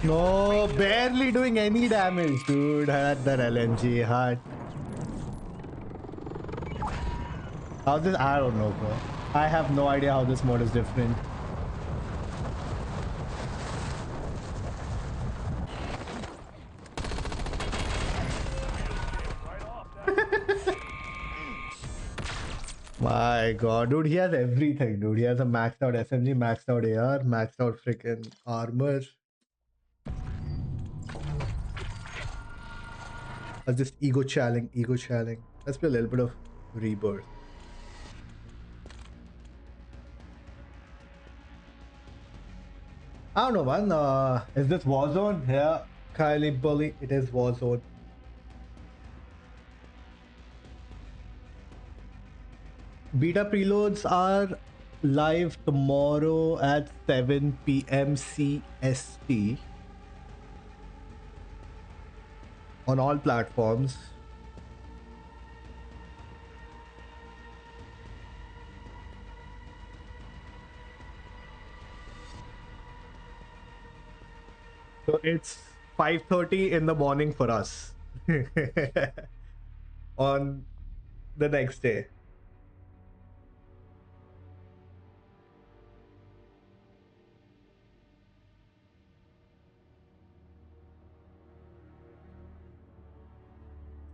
Speaker 1: No, barely doing any damage, dude. Had that LMG hard. How this? I don't know, bro. I have no idea how this mode is different. My god, dude, he has everything, dude. He has a maxed out SMG, maxed out AR, maxed out freaking armor. Just ego challenge, ego challenge. Let's play a little bit of Rebirth. I don't know, man. Is this Warzone? Yeah. Kylie Bully, it is Warzone. Beta preloads are live tomorrow at 7 p.m. CST on all platforms. So it's 5:30 in the morning for us on the next day.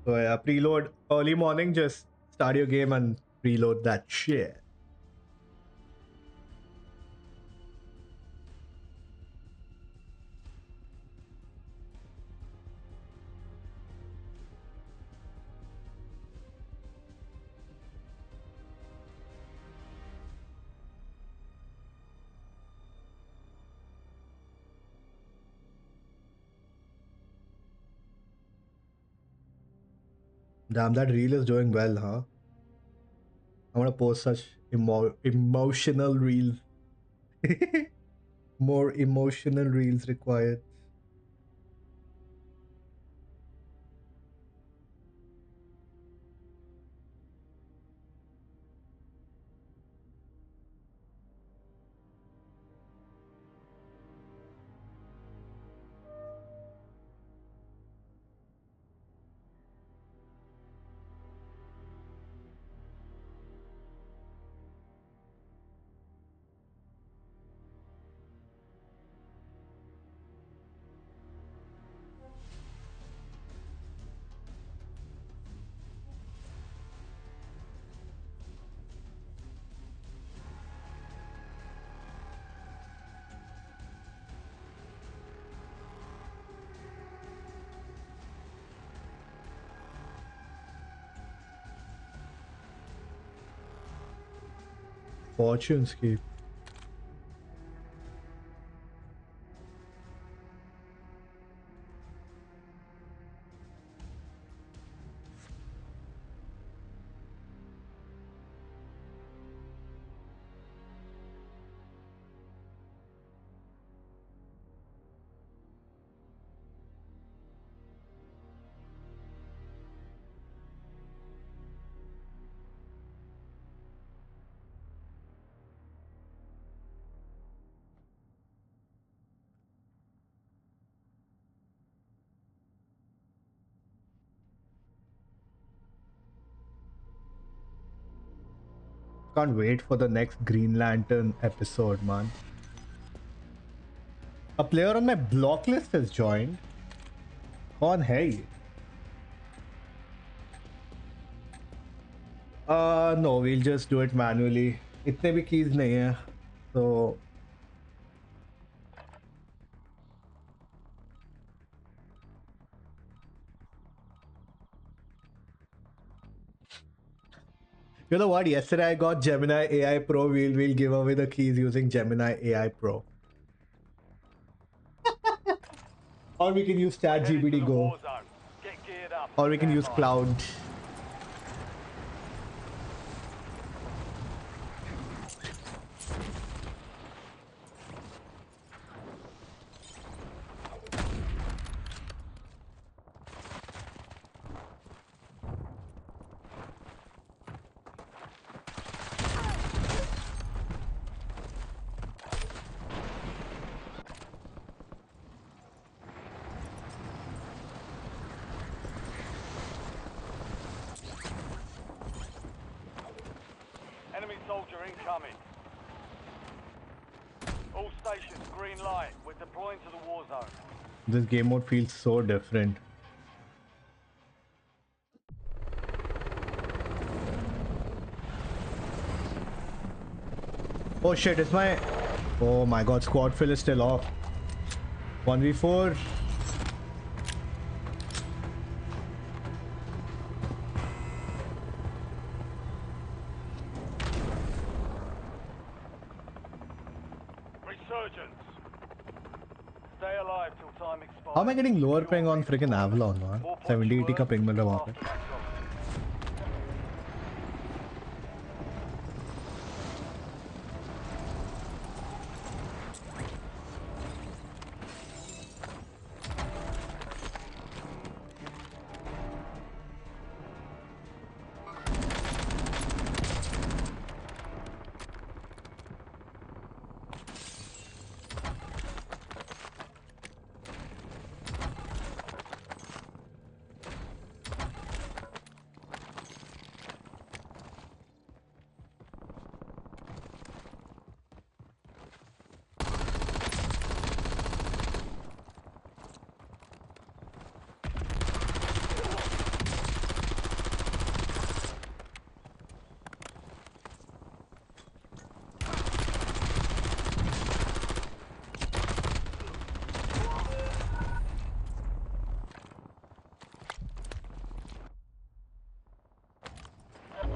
Speaker 1: So yeah, preload early morning, just start your game and preload that shit. Damn, that reel is doing well, huh? I want to post such emotional reels. More emotional reels required. Fortune's Keep. Can't wait for the next Green Lantern episode, man. A player on my block list has joined. कौन है ये? No, we'll just do it manually. इतने भी keys नहीं है, so you know what? Yesterday I got Gemini AI Pro. We'll give away the keys using Gemini AI Pro. Or we can use ChatGPT Go. Or we can use Cloud.
Speaker 13: Enemy soldier incoming. All stations, green light. We're deploying to the war zone.
Speaker 1: This game mode feels so different. Oh shit, it's my... Oh my god, squad fill is still off. 1v4.
Speaker 13: Stay alive till time expires.
Speaker 1: How am I getting lower ping on freaking Avalon, man? 70-80 का ping मिल रहा है वहाँ पे.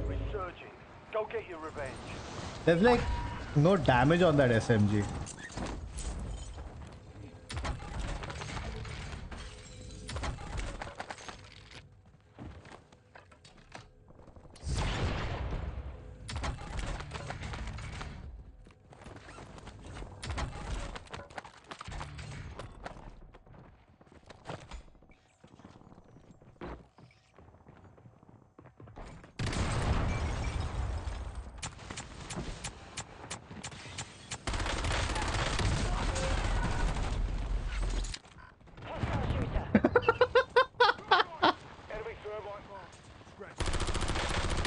Speaker 13: Resurging. Go get your revenge.
Speaker 1: There's like no damage on that SMG.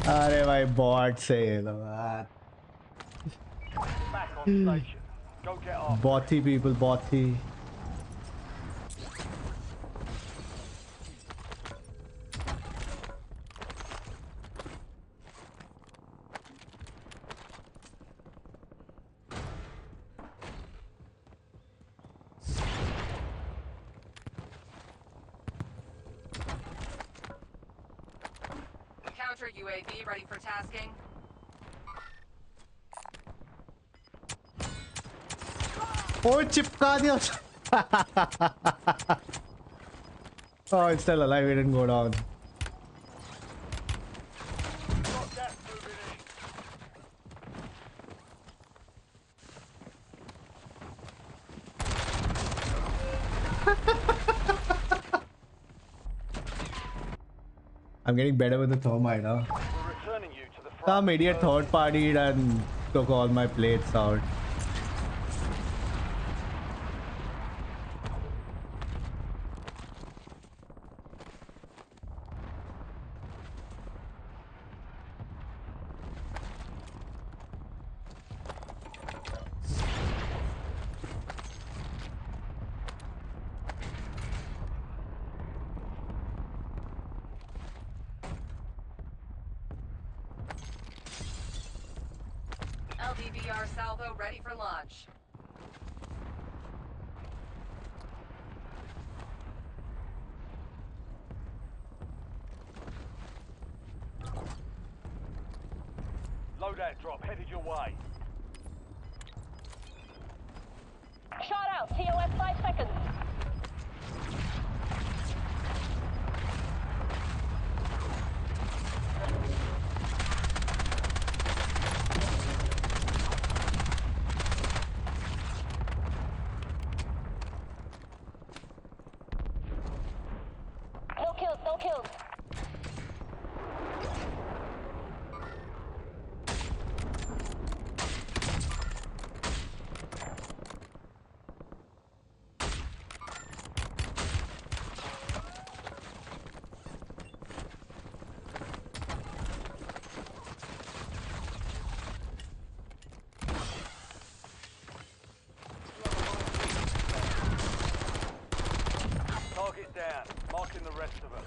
Speaker 1: अरे भाई bot से बॉथी people बॉथी
Speaker 15: UAV ready for tasking.
Speaker 1: Oh, चिपका दिया. Oh, it's still alive. It didn't go down. I'm getting better with the thermite now. Some idiot third partied and took all my plates out.
Speaker 15: LDVR salvo ready for launch.
Speaker 13: Loadout drop headed your way.
Speaker 16: Shot out. TOS 5 seconds. No kills, no kills.
Speaker 13: Target down. Marking the rest of them.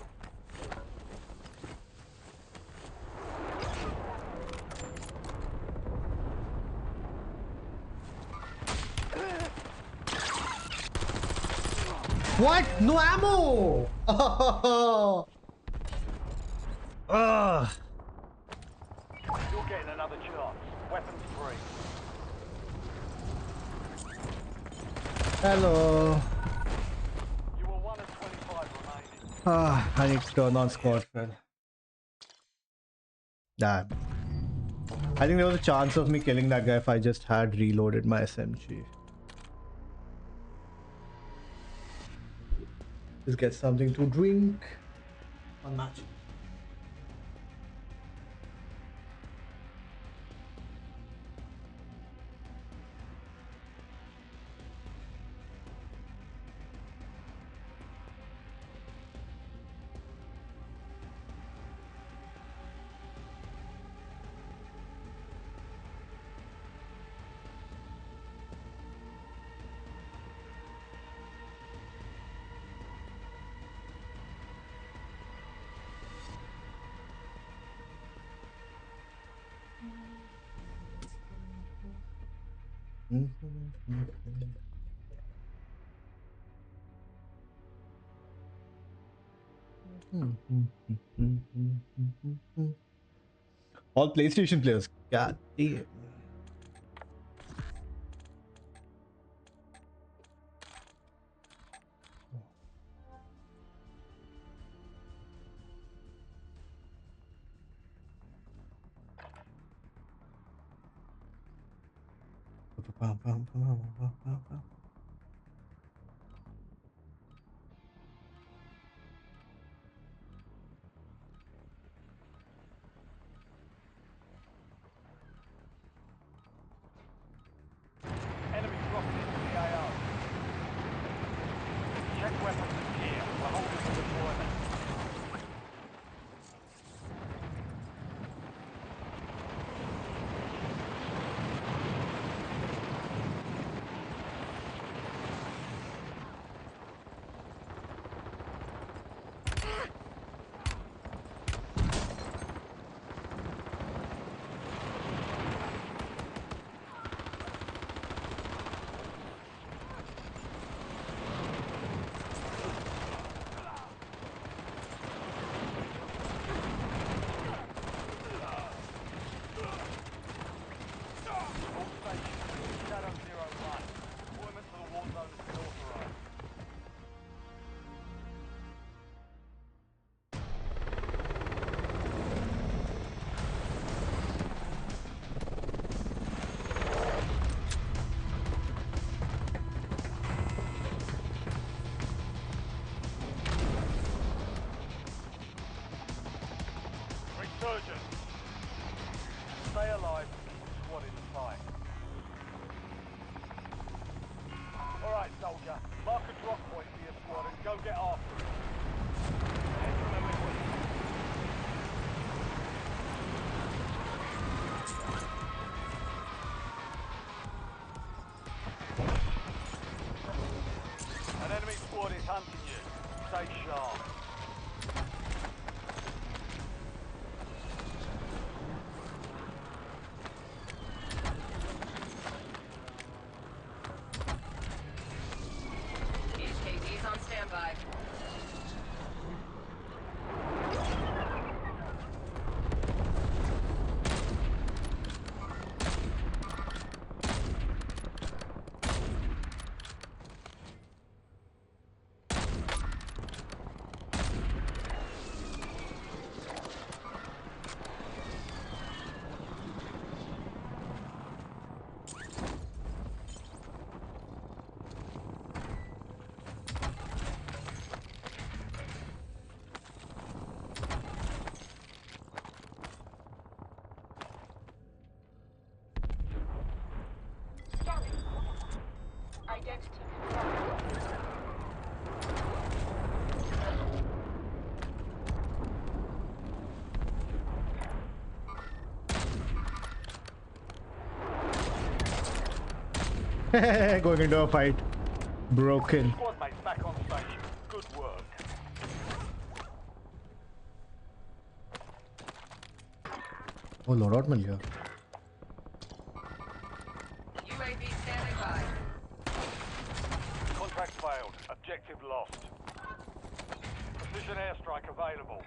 Speaker 1: What? No ammo! Oh. Ugh.
Speaker 13: You're getting another chance. Weapons free.
Speaker 1: Hello.
Speaker 13: You were one of 25 remaining.
Speaker 1: I need to turn on squad fill. Damn. I think there was a chance of me killing that guy if I just had reloaded my SMG. Just get something to drink. Unmatched. All PlayStation players. God damn.
Speaker 13: Enemy dropping into the AO. Check weapons and gear. We're holding for deployment. Resurgence. Stay alive and keep the squad in sight. Alright, soldier. Mark a drop point for your squad and go get after it. Head to the middle. An enemy squad is hunting you. Stay sharp.
Speaker 15: HKD's on standby.
Speaker 16: Identity confirmed.
Speaker 1: Going into a fight. Broken.
Speaker 13: Squad mates back on station. Good work.
Speaker 1: Oh, loadout मिल गया.
Speaker 15: UAV standing by.
Speaker 13: Contract failed. Objective lost. Precision airstrike available.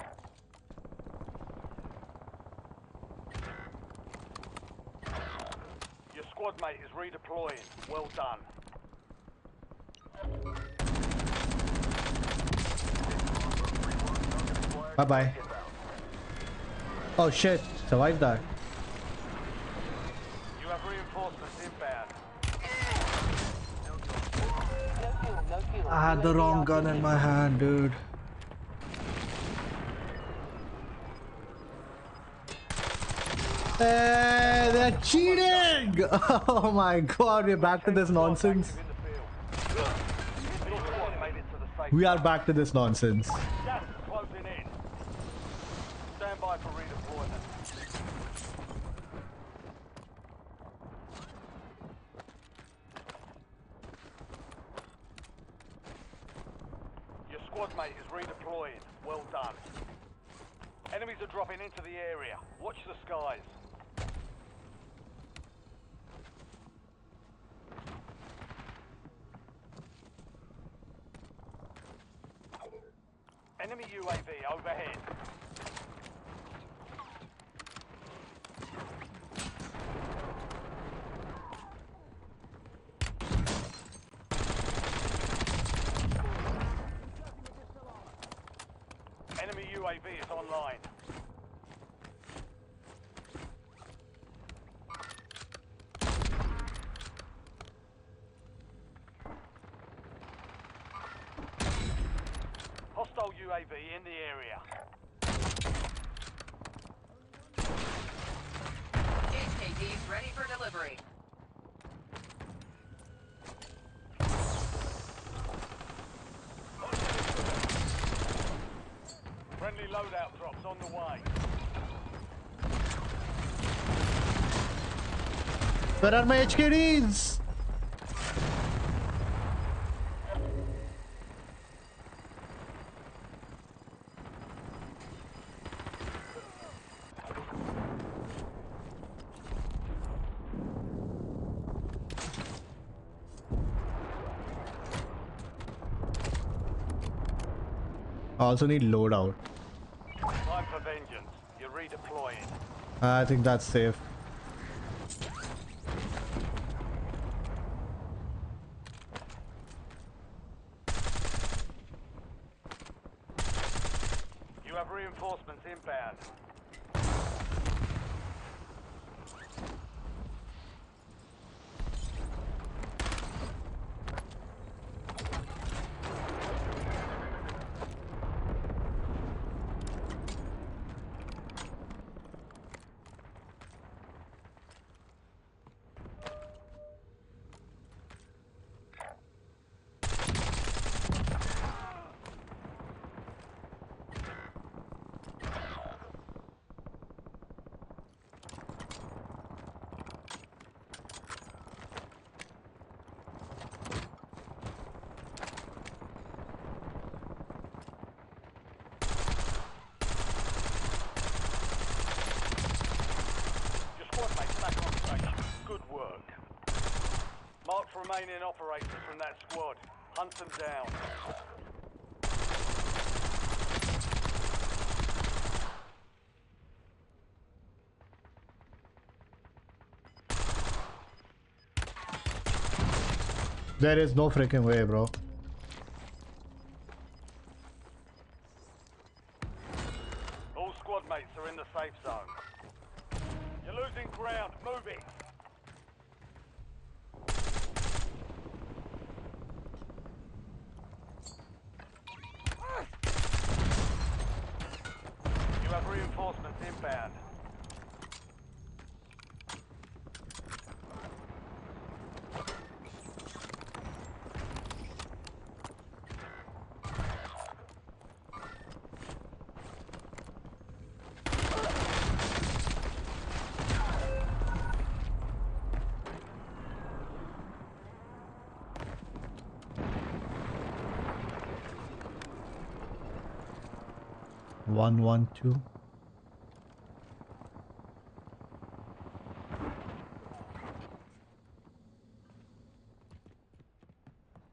Speaker 13: Your squad mate is redeploying. Well done.
Speaker 1: Bye-bye. Oh shit, survived that.
Speaker 13: You have reinforcements inbound.
Speaker 1: I had the wrong gun in my hand, dude. Hey, they're cheating! Oh my god, we're back to this nonsense. We are back to this nonsense.
Speaker 13: Gas is closing in. Stand by for redeployment. Your squad mate is redeploying. Well done. Enemies are dropping into the area. Watch the skies. Enemy UAV overhead. Enemy UAV is online. Hostile UAV in the area.
Speaker 15: HKD's ready for delivery.
Speaker 13: Friendly loadout drops on the way.
Speaker 1: Where are my HKDs? I also need loadout.
Speaker 13: Time for vengeance. You're redeploying.
Speaker 1: I think that's safe.
Speaker 13: You have reinforcements inbound. Remaining operators from that squad. Hunt them down.
Speaker 1: There is no freaking way, bro.
Speaker 13: All squad mates are in the safe zone. You're losing ground. Move it. You have reinforcements inbound.
Speaker 1: One, 1, 2.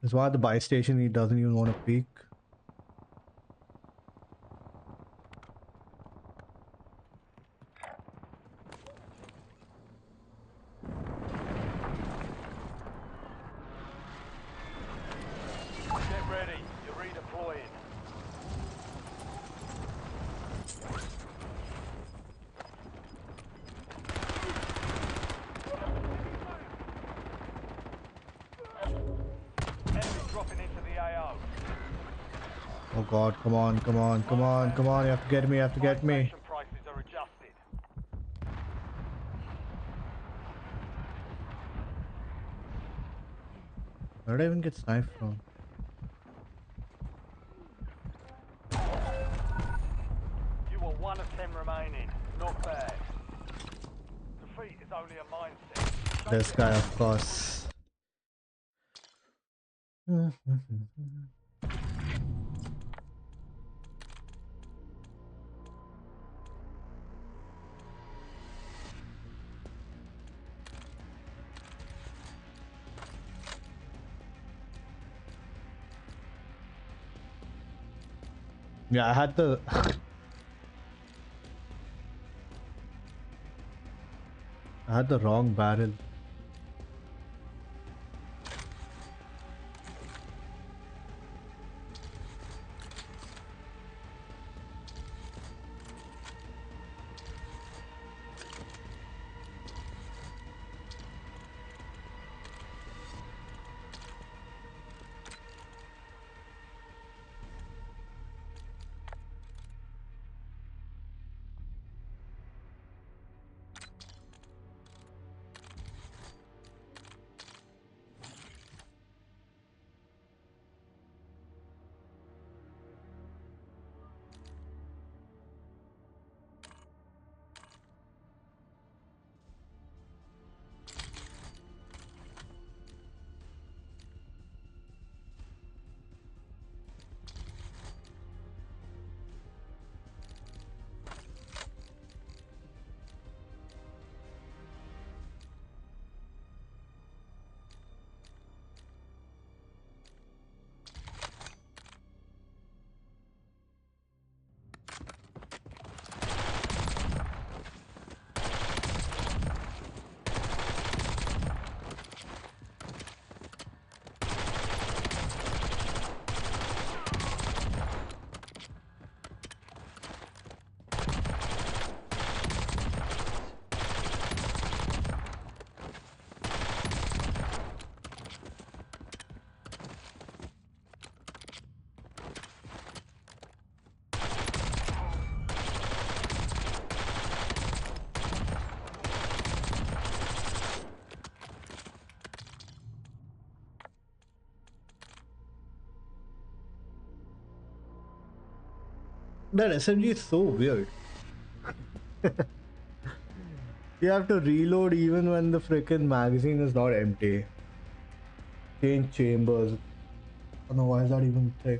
Speaker 1: That's why at the buy station he doesn't even want to peek.
Speaker 13: Get ready. You're redeploying.
Speaker 1: Oh god, come on, come on, come on, come on, you have to get me, you have to get me.
Speaker 13: Prices are adjusted.
Speaker 1: Where did I even get sniped from?
Speaker 13: You were 1 of 10 remaining. Not bad. Defeat is only a mindset.
Speaker 1: This guy, of course. Yeah, I had the I had the wrong barrel. That SMG is so weird. You have to reload even when the freaking magazine is not empty. Change chambers. I don't know why is that even a thing.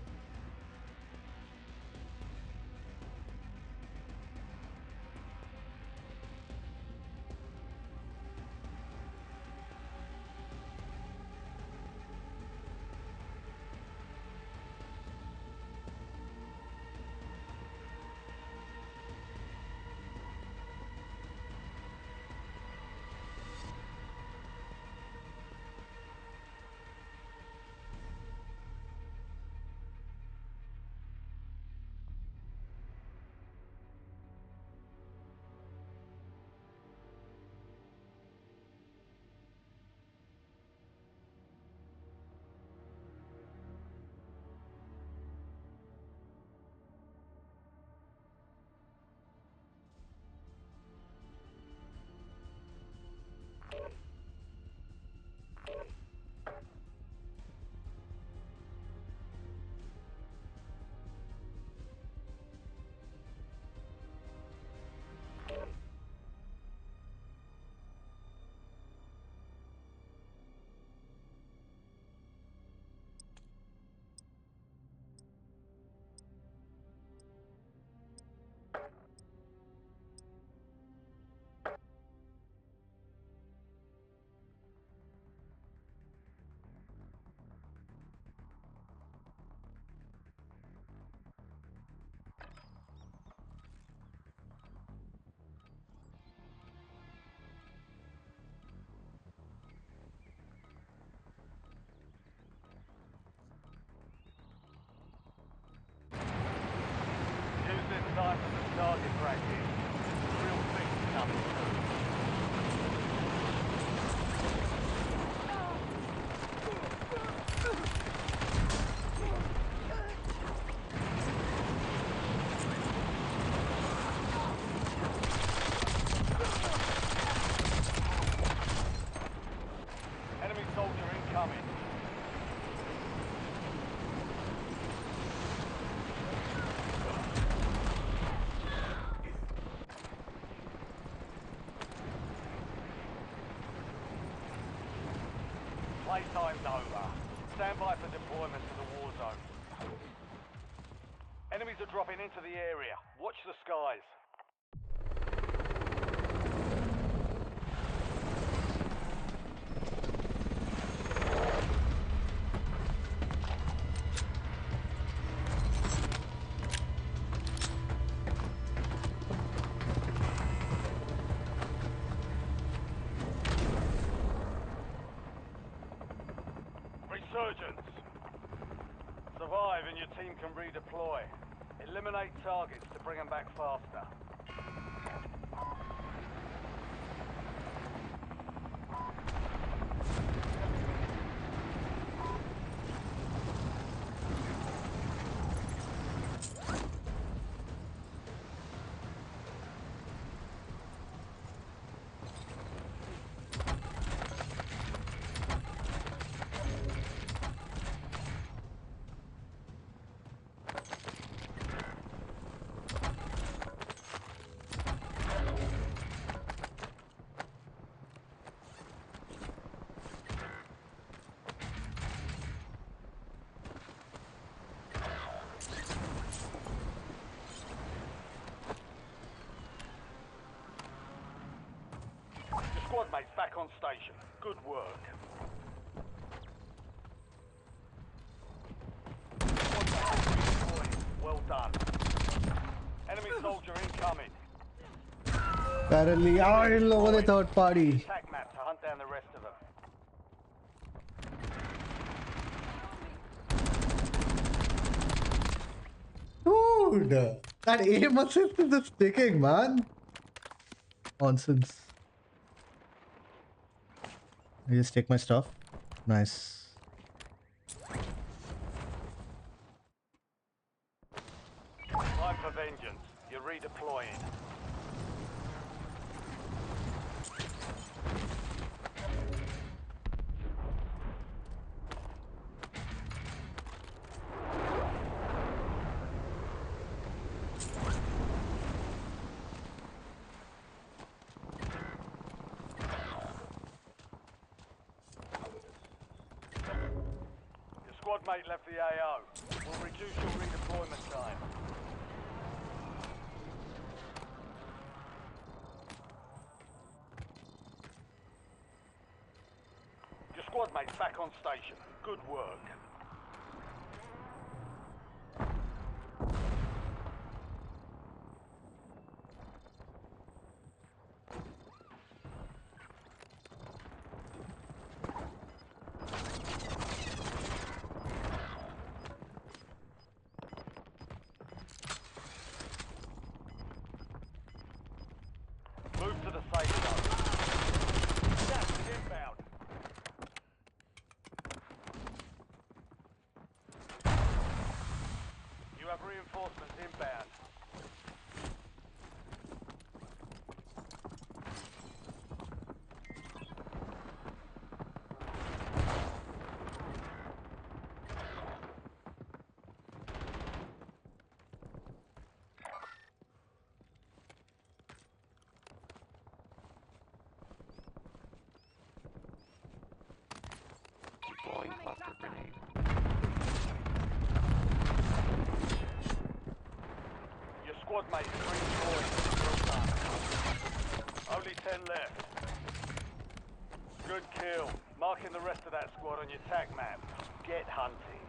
Speaker 13: Use this time for some target practice. Real things coming through. Playtime's over. Stand by for deployment to the war zone. Enemies are dropping into the area. Watch the skies. Resurgence. Survive and your team can redeploy. Eliminate targets to bring them back faster. Squad mates back on station. Good work. Well done. Enemy soldier incoming.
Speaker 1: Apparently, इन लोगों ने third party.
Speaker 13: Attack map to hunt down the rest of them.
Speaker 1: Dude, that aim assist is sticking, man. Nonsense. I just take my stuff. Nice.
Speaker 13: Time for vengeance. You're redeploying. Your squad mate left the AO. We'll reduce your redeployment time. Your squad mate's back on station. Good work. Move to the safe zone. Gas is inbound. You have reinforcements inbound.
Speaker 17: Deploying cluster grenade.
Speaker 13: Your squad mate is redeployed. Well done. Only 10 left. Good kill. Marking the rest of that squad on your tac map. Get hunting.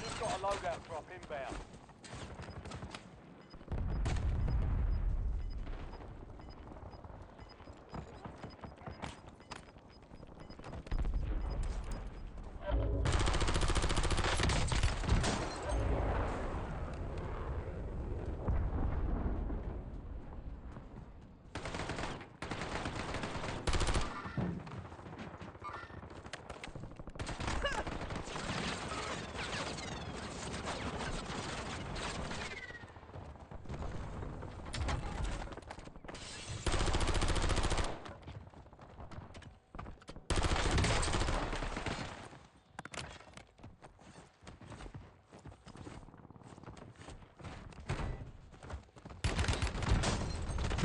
Speaker 13: Just got a loadout drop inbound.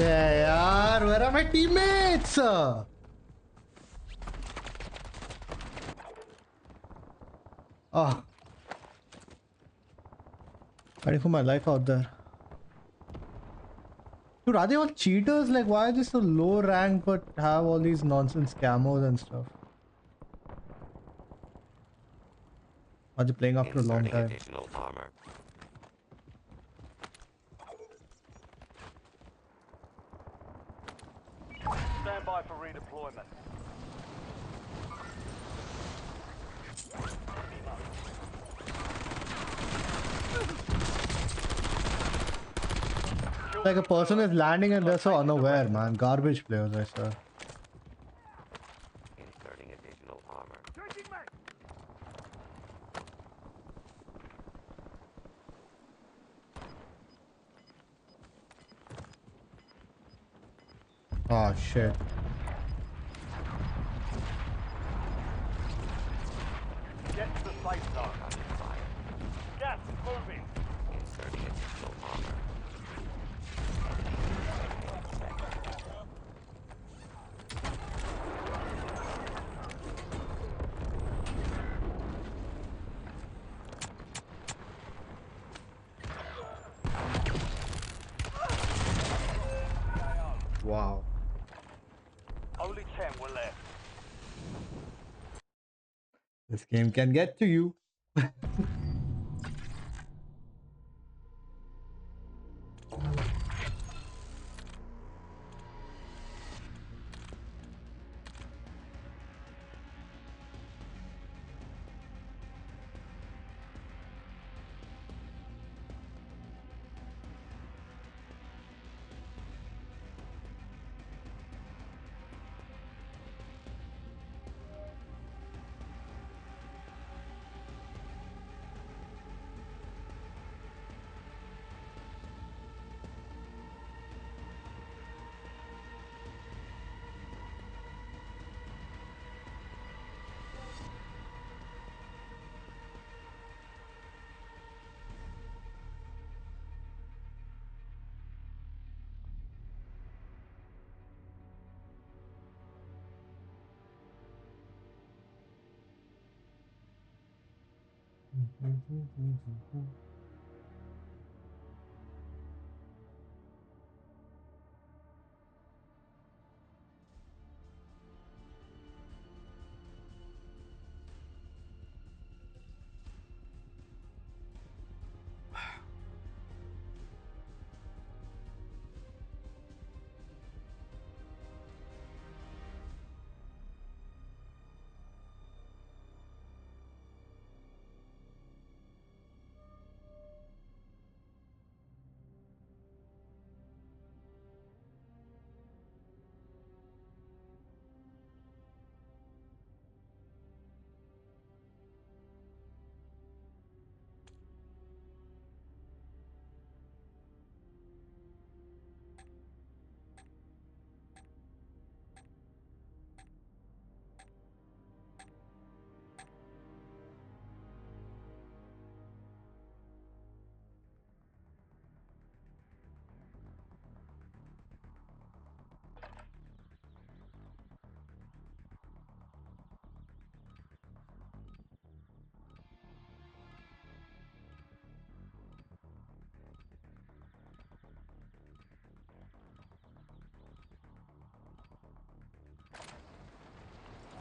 Speaker 1: Hey, yaar, where are my teammates? Oh, fighting for my life out there. Dude, are they all cheaters? Like, why are they so low rank but have all these nonsense camos and stuff? Are they playing after a long time?
Speaker 17: Additional armor.
Speaker 13: Stand by for redeployment.
Speaker 1: Like a person is landing and they're so unaware, man. Garbage players, I swear.
Speaker 17: Inserting additional armor.
Speaker 1: Oh shit.
Speaker 13: Get to the safe zone. Gas is moving.
Speaker 17: Inserting additional armor.
Speaker 1: Wow.
Speaker 13: Only 10 were left.
Speaker 1: This game can get to you.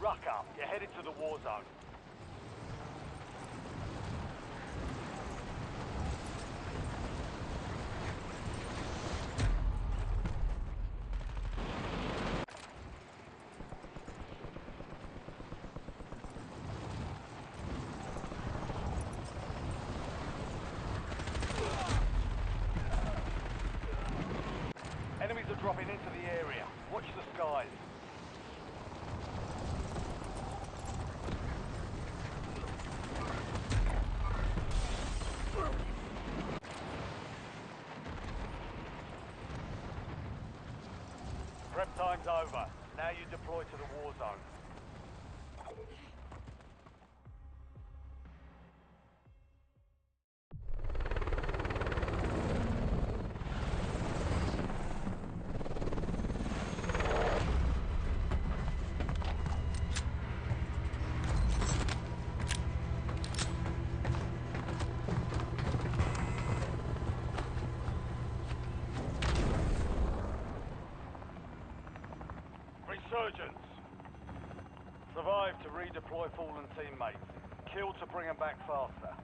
Speaker 13: Ruck up. You're headed to the war zone. Enemies are dropping into the area. Watch the skies. Prep time's over. Now you deploy to the war zone. redeploy fallen teammates. Kill to bring them back faster.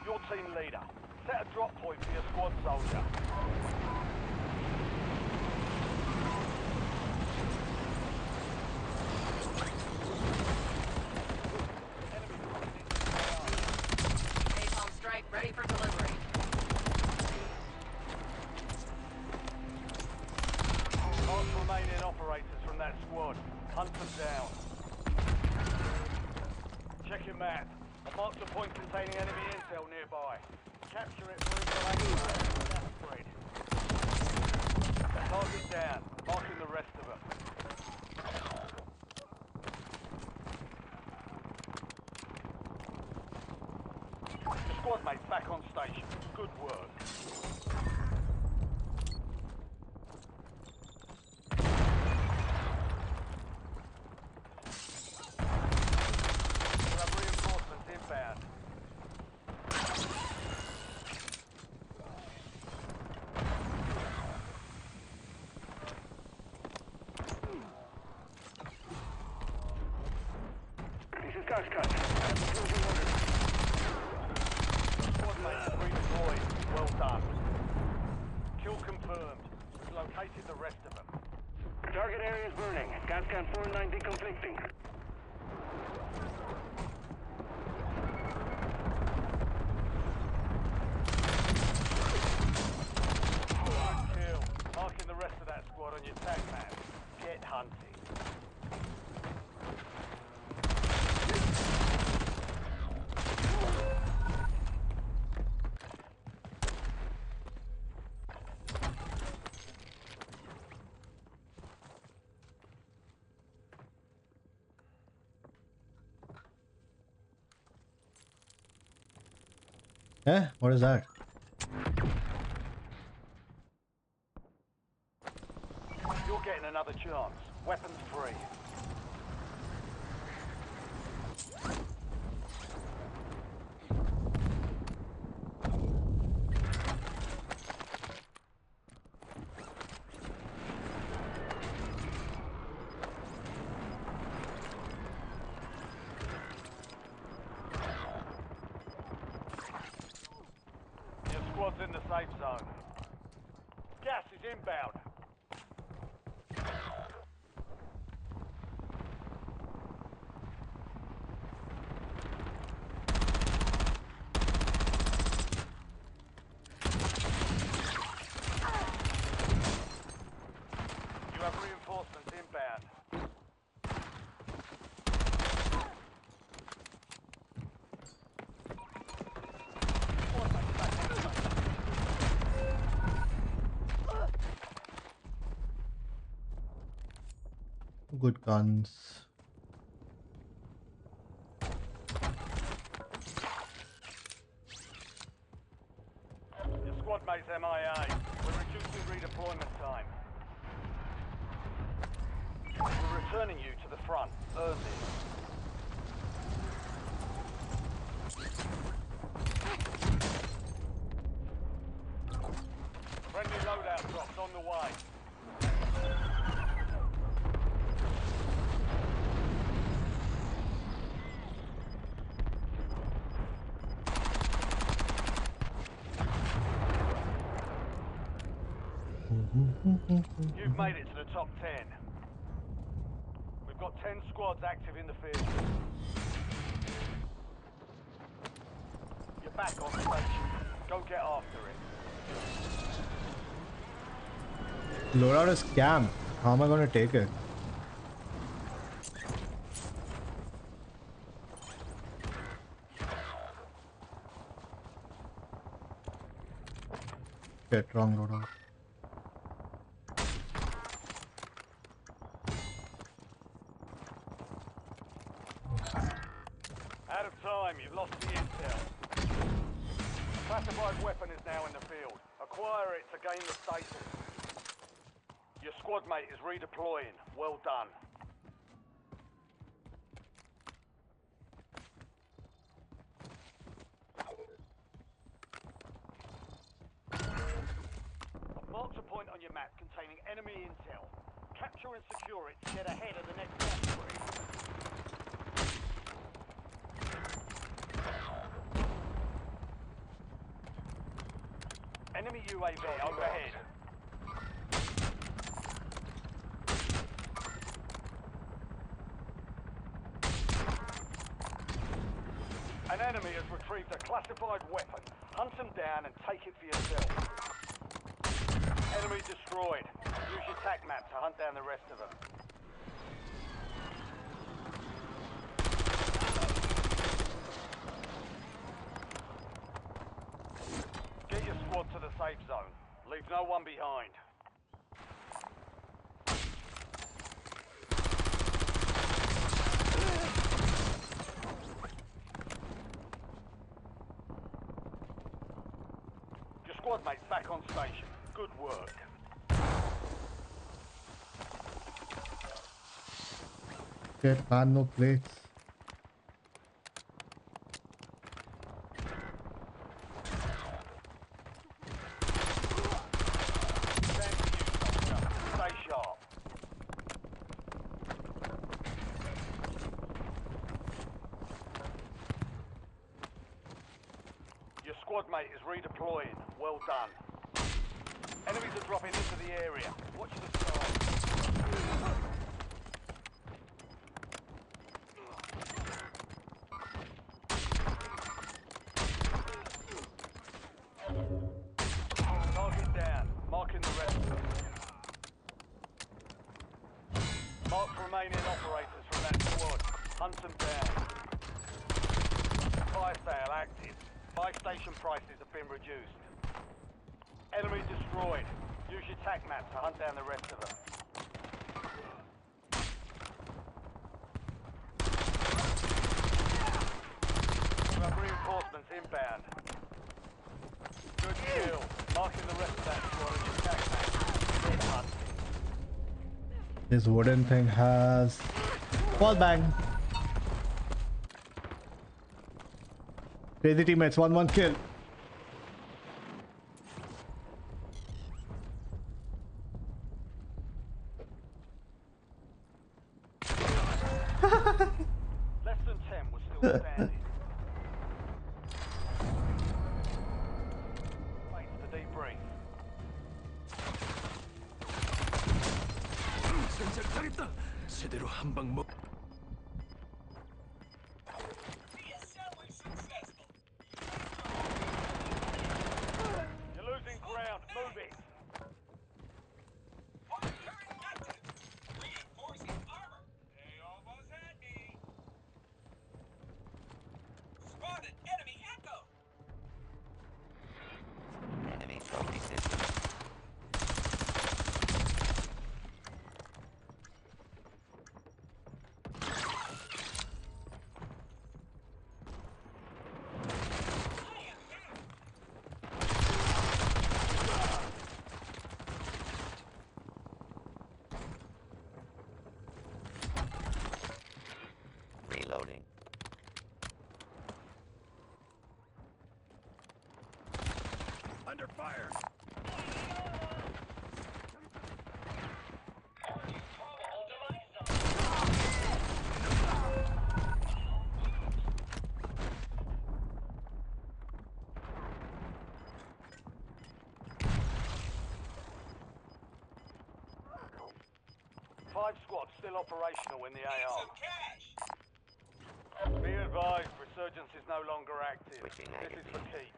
Speaker 13: Your team leader. Set a drop point for your squad soldier.
Speaker 15: Napalm strike ready for delivery.
Speaker 13: Mark remaining operators from that squad. Hunt them down. Check your map. I marked a point containing enemy intel nearby. Capture it for information. Spread. Target down. Marking the rest of them. The squad mate's back on station. Good work. We have reinforcements inbound.
Speaker 18: This is Kashkat.
Speaker 13: Squad mates redeployed. Well done. Kill confirmed. We've located the rest of them.
Speaker 18: Target area is burning. CAD-SCAN 490 conflicting.
Speaker 13: Good kill. Marking the rest of that squad on your tag map. Get hunting.
Speaker 1: Eh? What is that?
Speaker 13: You're getting another chance. Weapons free. Your squad's in the safe zone. Gas is inbound. You have reinforcements inbound.
Speaker 1: Good guns.
Speaker 13: Your squad mate's MIA. We're reducing redeployment time. We're returning you to the front. Earn this. Friendly loadout drops on the way. You've made it to the top 10. We've got 10 squads active in the field. You're back on station. Go get after it.
Speaker 1: Loadout is scam. How am I gonna take it? Shit, wrong loadout.
Speaker 13: Out of time, you've lost the intel. A classified weapon is now in the field. Acquire it to gain the status. Your squad mate is redeploying. Well done. I've marked a point on your map containing enemy intel. Capture and secure it to get ahead of the next gas spree. Enemy UAV overhead. An enemy has retrieved a classified weapon. Hunt them down and take it for yourself. Enemy destroyed. Use your tac map to hunt down the rest of them. Get your squad to the safe zone. Leave no one behind. Your squad mate's back on station. Good work.
Speaker 1: Shit, man, no plates.
Speaker 13: Stay sharp. Your squad mate is redeploying. Well done. Enemies are dropping into the area. Watch the sky. Target down. Marking the rest of them. Mark remaining operators from that squad. Hunt them down. Fire sale active. Buy station prices have been reduced. Enemy destroyed. Use your tac map to hunt down the rest of them. You have reinforcements inbound. Good kill. Marking the rest of that squad as your tac map. Good hunt.
Speaker 1: This wooden thing has wall bang. Crazy teammates, 1-1 kill.
Speaker 13: Less than 10 was still standing. Thanks to debrief.
Speaker 5: 제대로 한 방 먹.
Speaker 13: You're losing ground. Move it.
Speaker 17: Enemy trophy system. Reloading.
Speaker 5: Under fire.
Speaker 13: Five squads still operational in the AR. Be advised, resurgence is no longer active.
Speaker 17: Switching
Speaker 13: This is for keeps.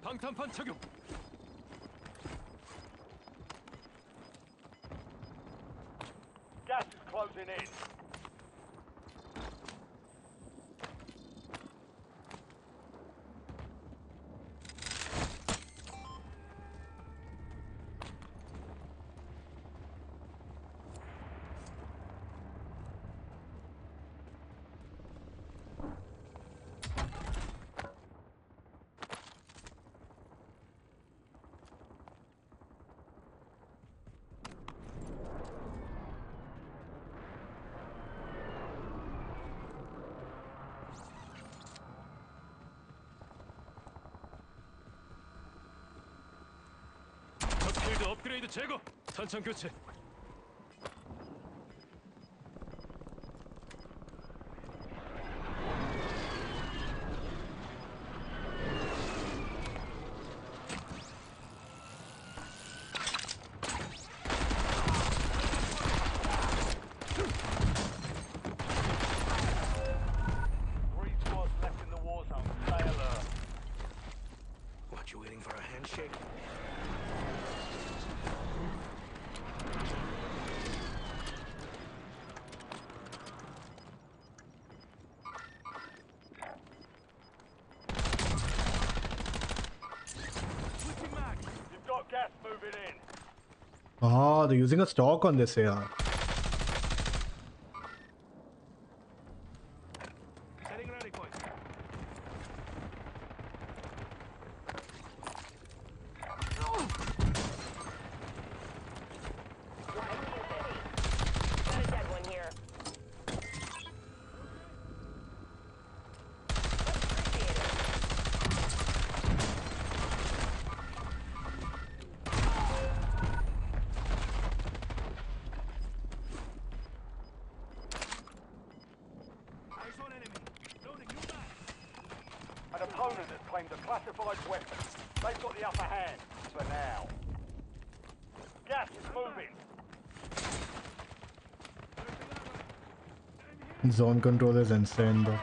Speaker 5: 방탄판 착용.
Speaker 13: Gas is closing in.
Speaker 6: 업그레이드 제거. 탄창 교체.
Speaker 13: What, you waiting for a handshake?
Speaker 2: Switching mag.
Speaker 13: You've got gas moving in.
Speaker 1: Ah, they're using a stock on this here.
Speaker 2: Setting rally point.
Speaker 16: Got a dead one here.
Speaker 2: Eyes on enemy. Loading new mag.
Speaker 13: An opponent has claimed a classified weapon. They've got the upper hand, for now. Gas is moving.
Speaker 1: Zone control is insane though.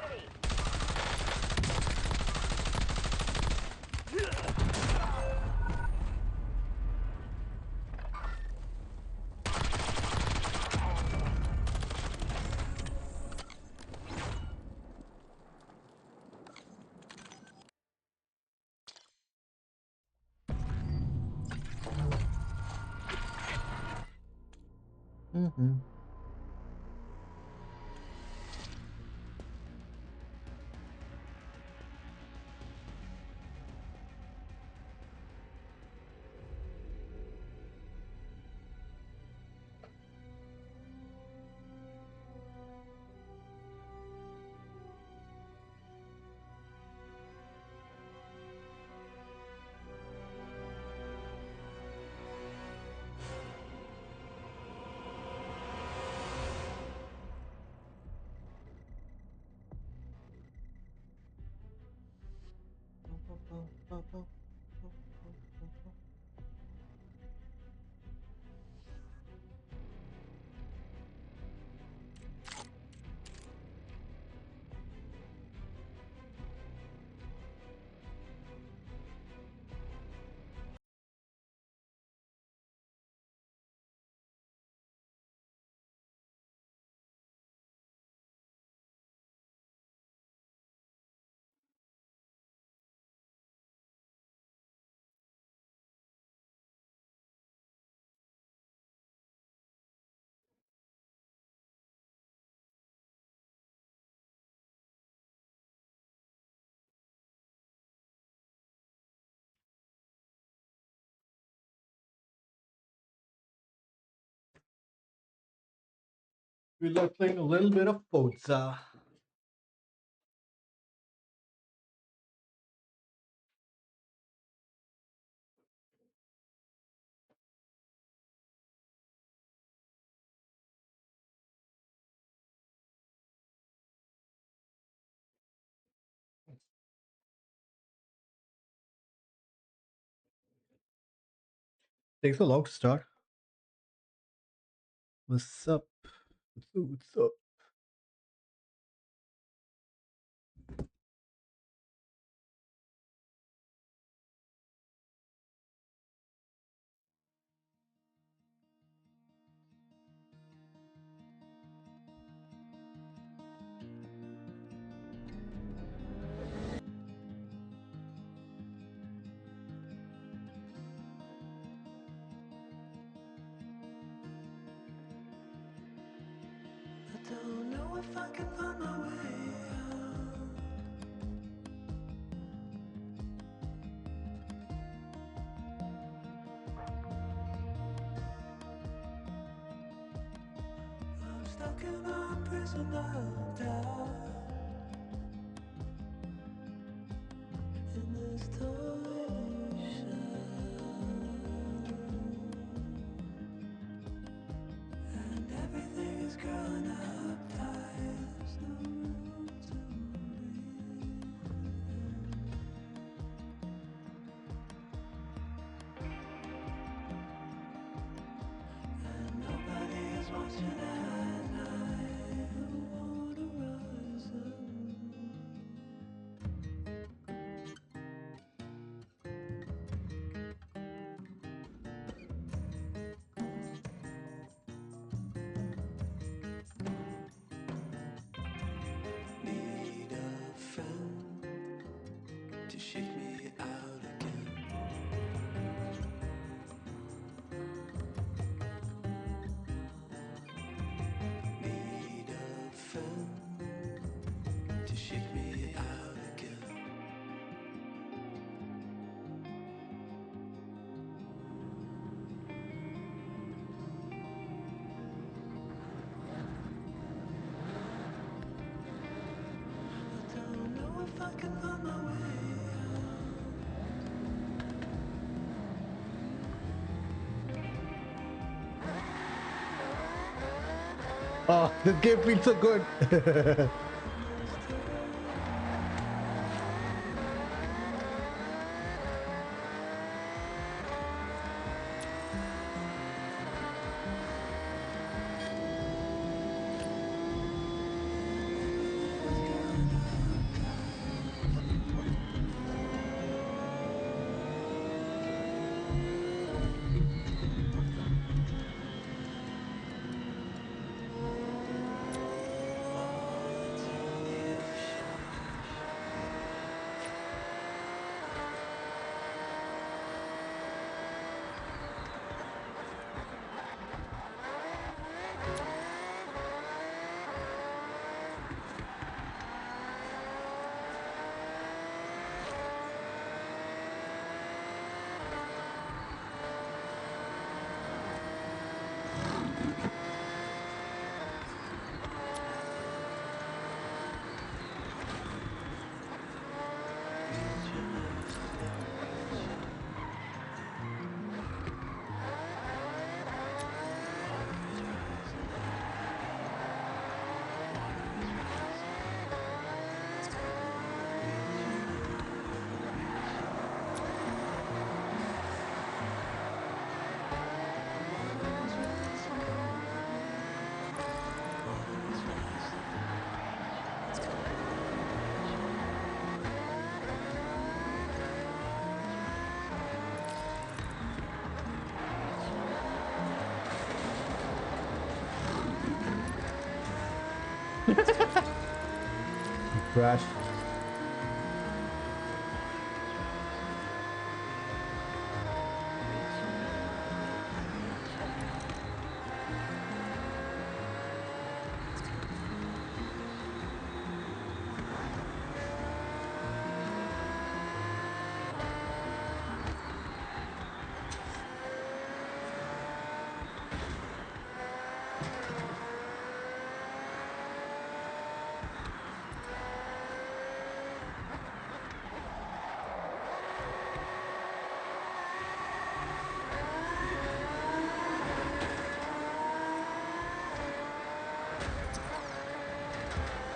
Speaker 1: We are playing a little bit of Forza. Takes so long to start. What's up? What's up?
Speaker 19: I don't know if I can find my way out. I'm stuck in a prison of doubt. In this torsion. To shake me out again. Need a friend to shake me out again. I don't know if I can find my way out.
Speaker 1: Oh, this game feels so good. Crashed.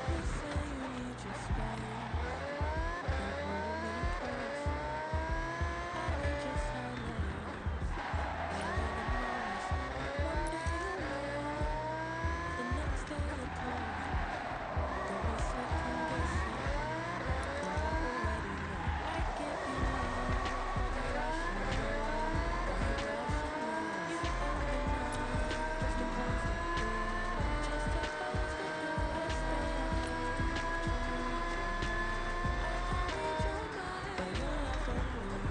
Speaker 19: You say you need your space, can't hold me close. I need your silence, louder than most. One day you're warm, the next day you're cold. Don't be second guessing, 'cause I already know. Like if you leave, I'll be rational. Are you rational? You only know just to close the door, just to close the door. I stay up late, trying to know. I read your mind, but your life's so rude.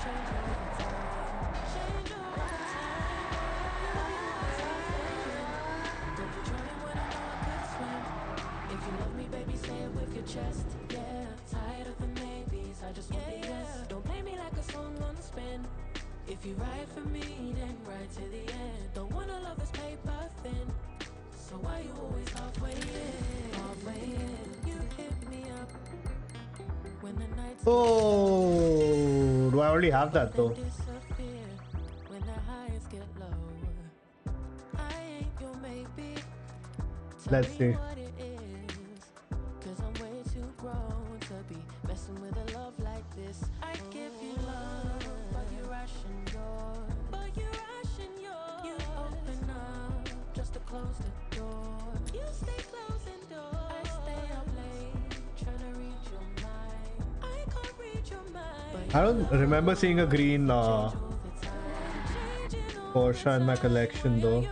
Speaker 19: Change over time, change over time. You always stay fading. Don't be trying when I know I could swim. If you love me, baby, say it with your chest. Yeah, tired of the maybes, I just want the yes. Don't play me like a song on spin. If you ride for me, then ride to the end. Don't wanna love this paper thin. So why you always halfway in? Halfway in. You hit me up when the nights
Speaker 1: Oh, do I already have that
Speaker 19: then
Speaker 1: though?
Speaker 19: disappear when the highs get low. I ain't your maybe,
Speaker 1: Let's see.
Speaker 19: what it is. Cause I'm way too grown to be messing with a love like this. I give you love, but you're rushing yours. You open up just to close the door. You stay closing doors. I stay up late trying to read your mind. I can't read your mind.
Speaker 1: I don't remember seeing a green Porsche in my collection though.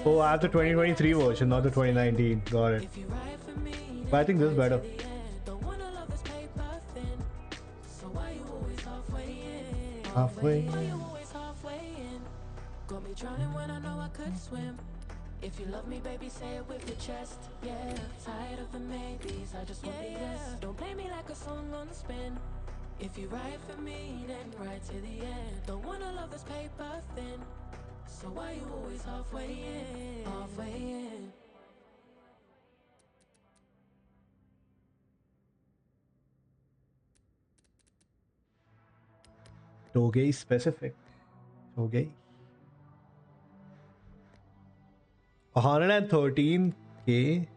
Speaker 1: Oh, I have the 2023 version, not the 2019. Got it. But I think this is better. Halfway.
Speaker 19: Got me drowning when I know I could swim. If you love me, baby, say it with your chest. Yeah, tired of the maybes, I just want the yes. Don't play me like a song on spin. If you ride for me, then ride to the end. Don't wanna love this paper thin. So why you always halfway in? Halfway in.
Speaker 1: Toge specific. Toge. 113k.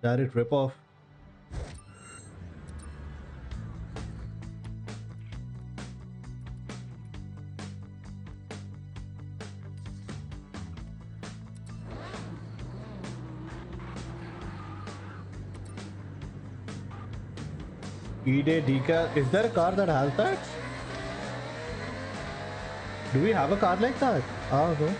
Speaker 1: Direct rip off. E-Day decal. Is there a car that has that? Do we have a car like that? Ah, no.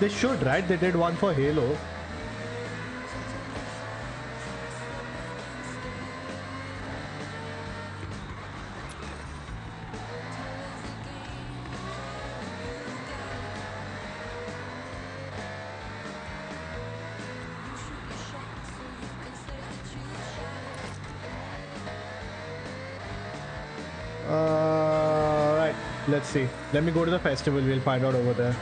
Speaker 1: They should, right? They did one for Halo. Right. Let's see. Let me go to the festival. We'll find out over there.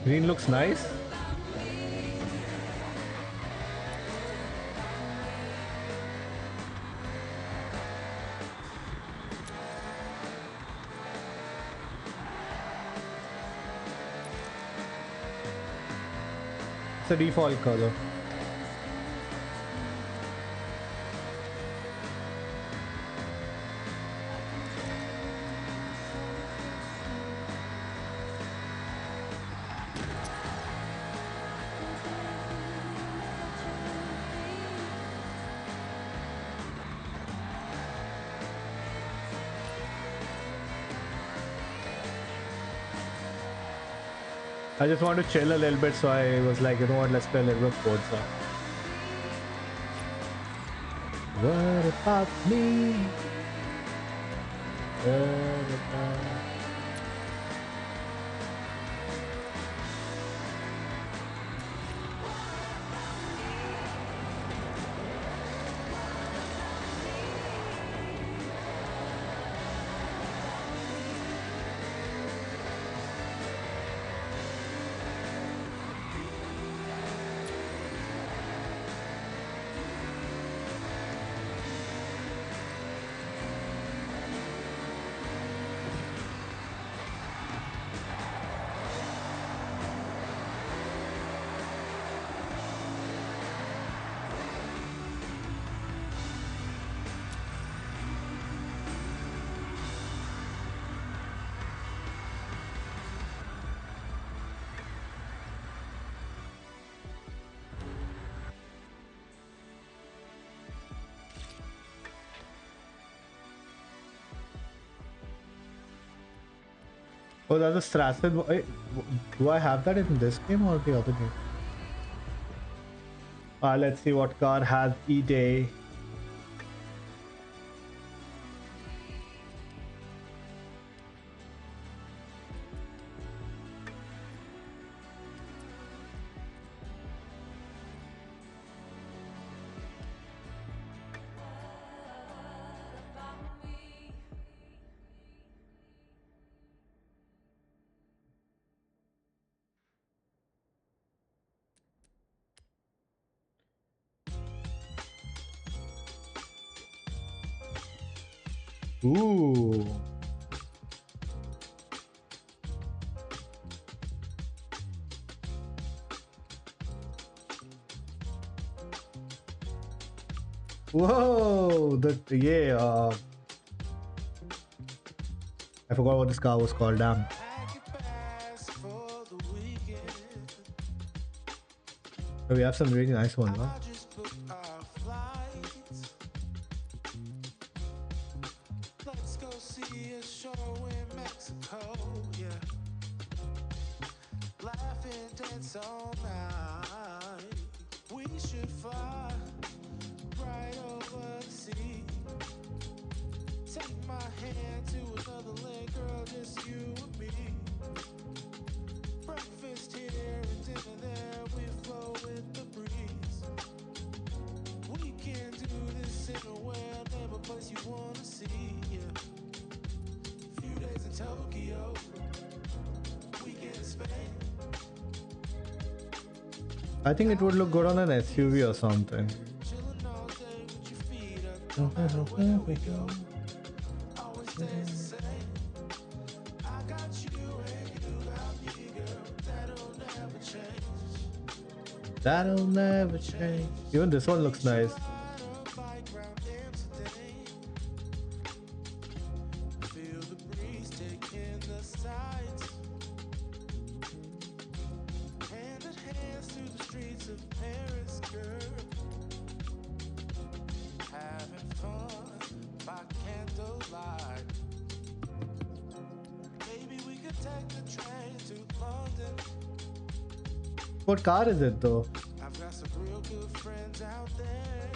Speaker 1: Green looks nice. It's a default color. I just want to chill a little bit, so I was like, you know what, let's play a little bit of Forza. What about me? What about... Oh, that's a Strasser. Do I have that in this game or the other game? Let's see what car has E-Day. Ooh. Whoa! I forgot what this car was called. Damn. So we have some really nice ones, huh?
Speaker 19: Let's go see a show in Mexico, yeah. Laugh and dance all night. We should fly right over the sea. Take my hand to another land, girl, just you and me. Breakfast here and dinner there, we flow with the breeze. We can do this anywhere, never place you wanna see, yeah. Few days in Tokyo, weekend in Spain.
Speaker 1: I think it would look good on an SUV or something.
Speaker 19: Chilling all day with your feet up, no matter where we go. Always stays the same. I got you and you got me, girl. That'll never change.
Speaker 1: That'll never change. Even this one looks nice.
Speaker 19: Feel the breeze taking the sights. Hand in hand through the streets of Paris, girl. Having fun by candlelight. Maybe we could take the train to London.
Speaker 1: What car is it though?
Speaker 19: I've got some real good friends out there.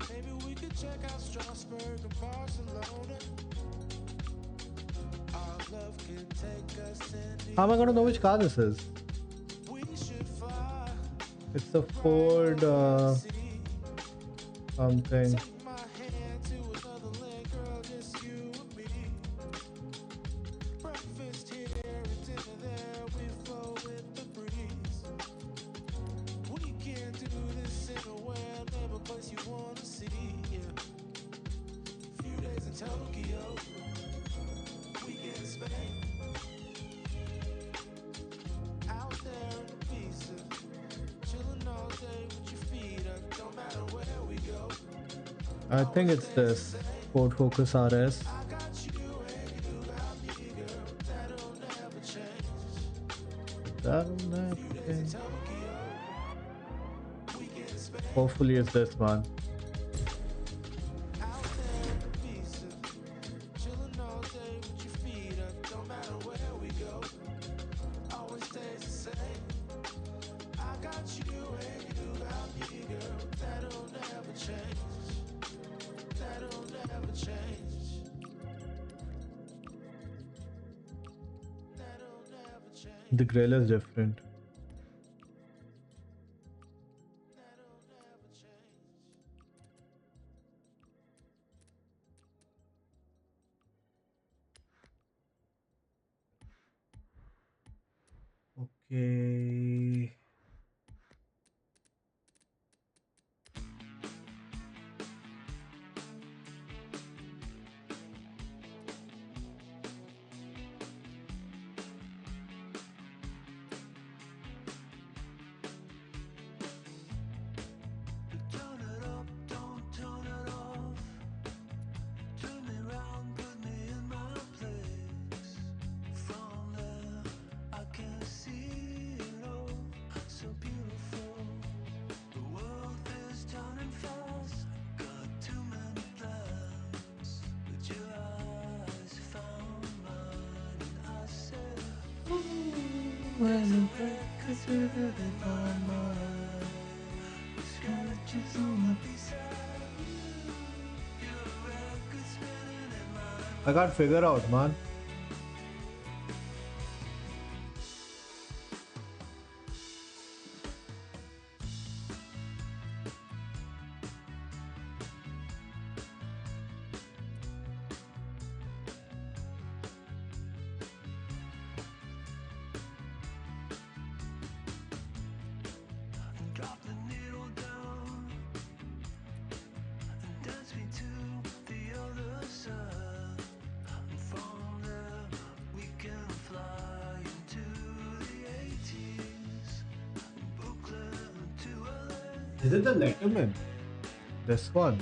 Speaker 19: Maybe we could check out Strasbourg and Barcelona. Our love can take us anywhere.
Speaker 1: How am I gonna know which car this is?
Speaker 19: We should fly.
Speaker 1: It's a Ford something.
Speaker 19: Take my hand to another land, girl, just you and me. Breakfast here and dinner there, we flow with the breeze. We can do this anywhere, never place you wanna see, yeah. Few days in Tokyo, weekend in Spain. Out there in Ibiza, chilling all day with your feet up, don't matter where we go.
Speaker 1: I think it's this Ford Focus RS. That'll never change. Hopefully it's this one.
Speaker 19: Chilling all day with your feet up, don't matter where we go. Always stays the same. I got you and you got me, girl. That'll never change. That'll never change. That'll never change.
Speaker 1: The grill is different. Okay.
Speaker 19: Turn it up, don't turn it off. Turn me round, put me in my place. From there, I can see it
Speaker 1: I can't figure out, man. Is it the Letterman? This one.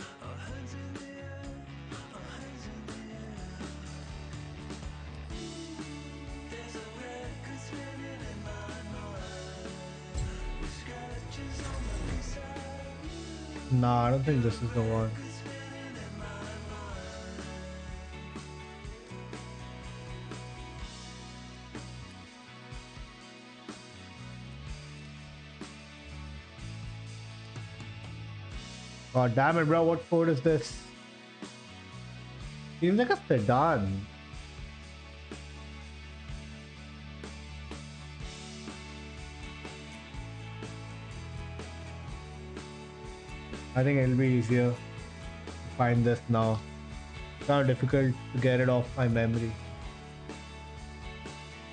Speaker 1: Nah, I don't think this is the one. God damn it, bro. What Ford is this? Seems like a sedan. I think it'll be easier to find this now. It's kind of difficult to get it off my memory.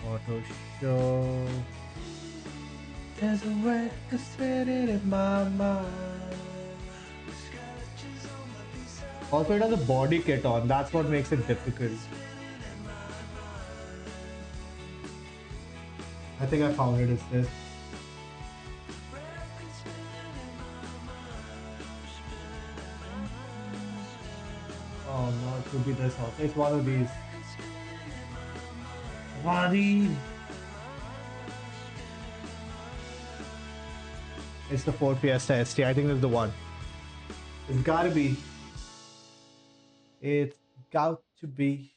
Speaker 1: Auto show. There's a record sitting in my mind. Also, it has a body kit on. That's what makes it difficult. I think I found it. It's this. Oh no, it could be this also. It's one of these. One of these. It's the Ford Fiesta ST. I think this is the one. It's gotta be. It's got to be.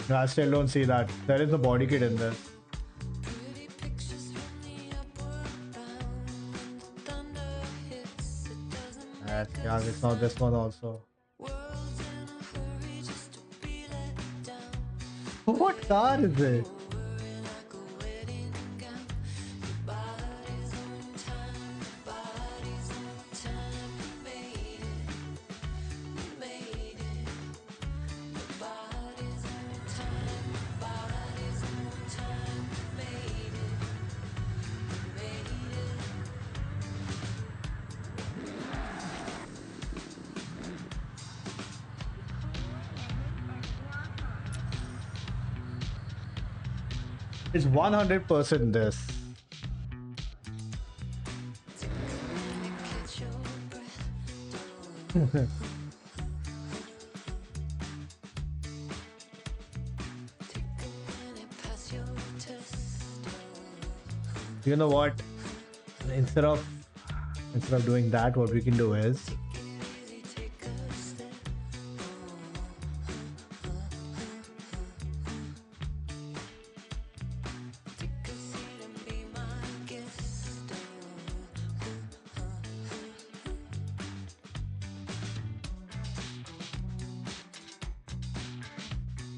Speaker 1: No, I still don't see that. There is a body kit in this. Yeah, it's not this one also. What car is it? It's 100% this. You know what? Instead of doing that, what we can do is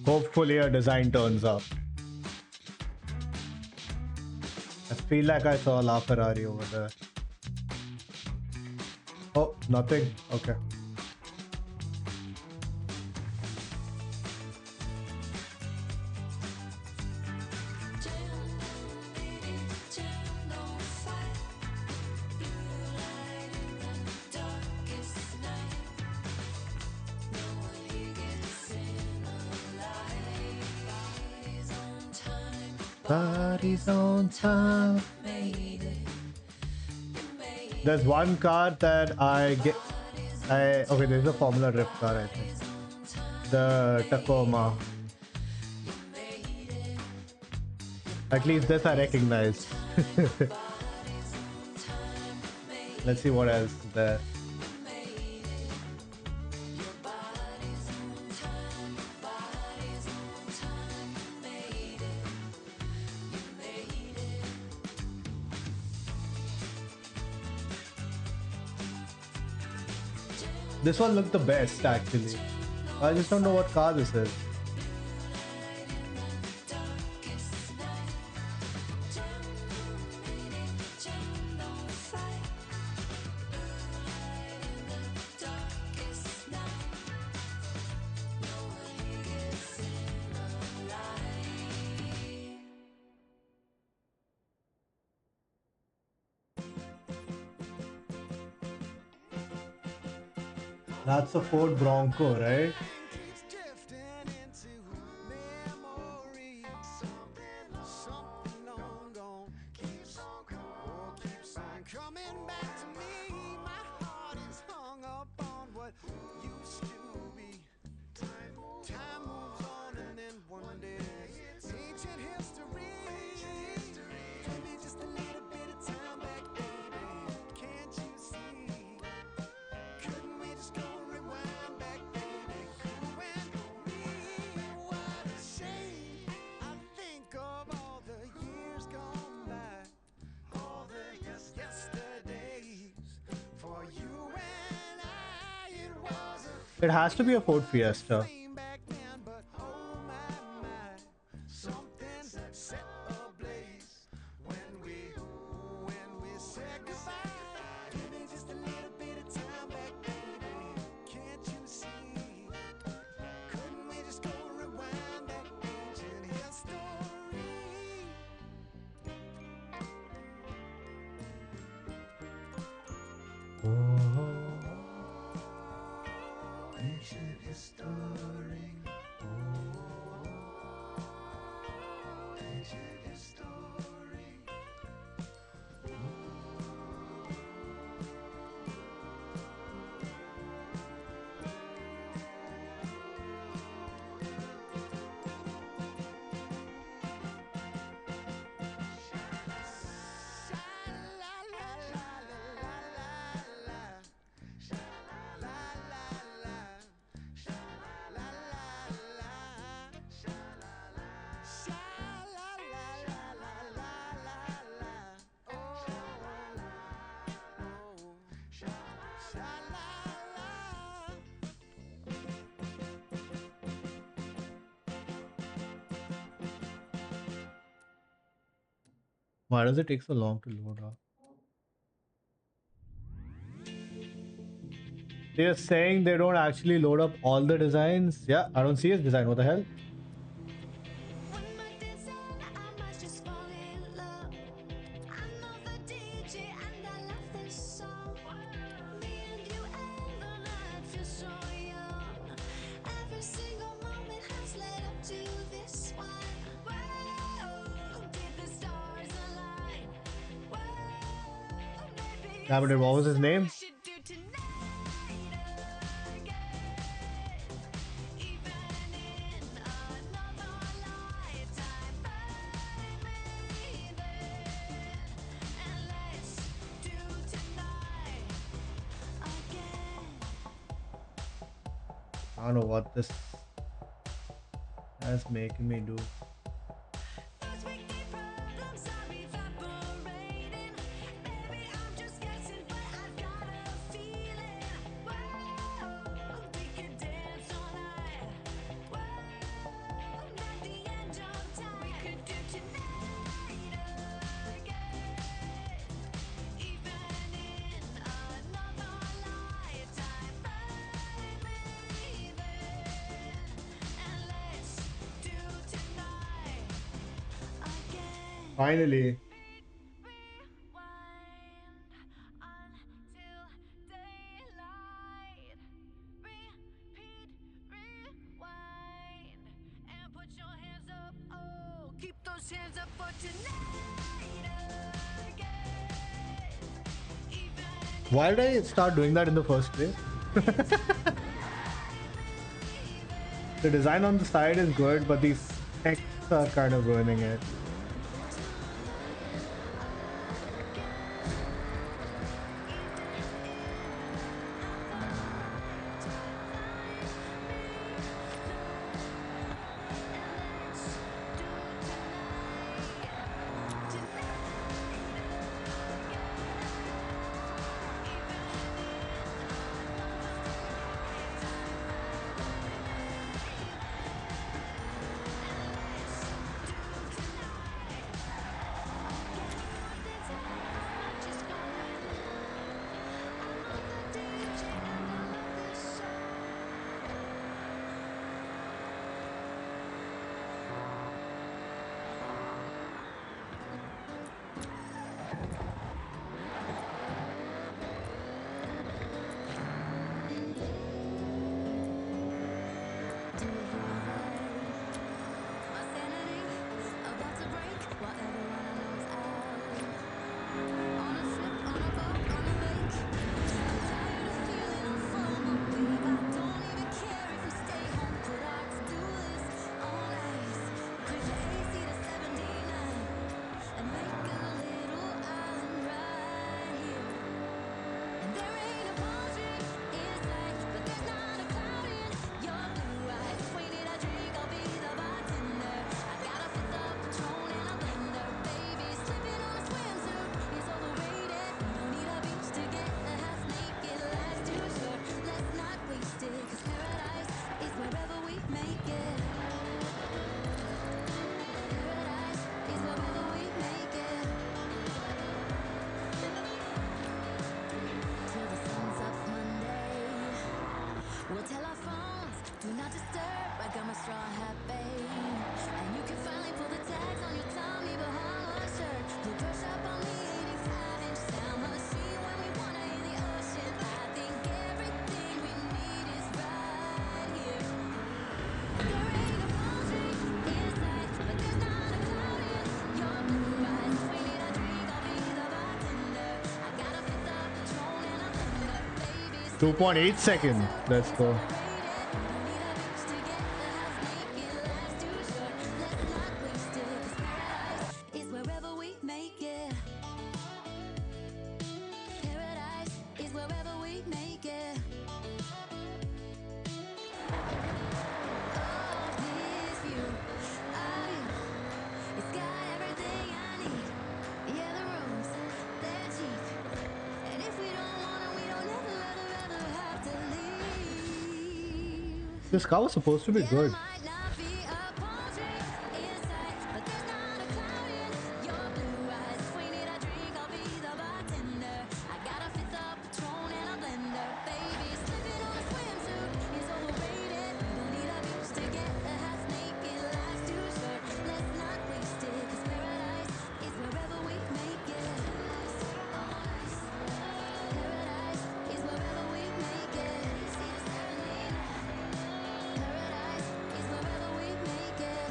Speaker 1: hopefully a design turns up. I feel like I saw a LaFerrari over there. Oh. Nothing? Okay. Party's on time. There's one car that I get. Okay, there's a Formula Drift car, I think. The Tacoma. At least this I recognize. Let's see what else is there. This one looked the best actually. I just don't know what car this is. That's a Ford Bronco, right? It has to be a Ford Fiesta. Why does it take so long to load up? They're saying they don't actually load up all the designs. Yeah, I don't see his design. What the hell? Yeah, but what was his name? I don't know what this is making me do. Finally.
Speaker 19: Keep those hands up for tonight again.
Speaker 1: Why did I start doing that in the first place? The design on the side is good, but these texts are kind of ruining it.
Speaker 19: We'll tell our phones, do not disturb. I got my straw hat, babe. And you can finally pull the tags on your Tommy Bahama shirt. Blue brush up on the 85-inch sound machine when we wanna hear the ocean. I think everything we need is right here. There ain't a palm tree in sight, but there's not a cloud in your blue eyes. If we need a drink, I'll be the bartender. I got a fifth of Patron and a blender, baby.
Speaker 1: 2.8 seconds. Let's go.
Speaker 19: Is wherever we make it. Paradise is wherever we make it. Oh, this view of you, it's got everything I need. Yeah, the rooms, they're cheap. And if we don't want it, we don't ever have to leave.
Speaker 1: This car was supposed to be good.
Speaker 19: Might not be a palm tree in sight, but there's not a cloud in your blue eyes. If we need a drink, I'll be the bartender. I got a fifth of Patron and a blender, baby. Slipping on a swimsuit is overrated. We don't need a beach to get the half naked. Life's too short, let's not waste it. 'Cause paradise is wherever we make it. Paradise is wherever we make it. Paradise is wherever we make it.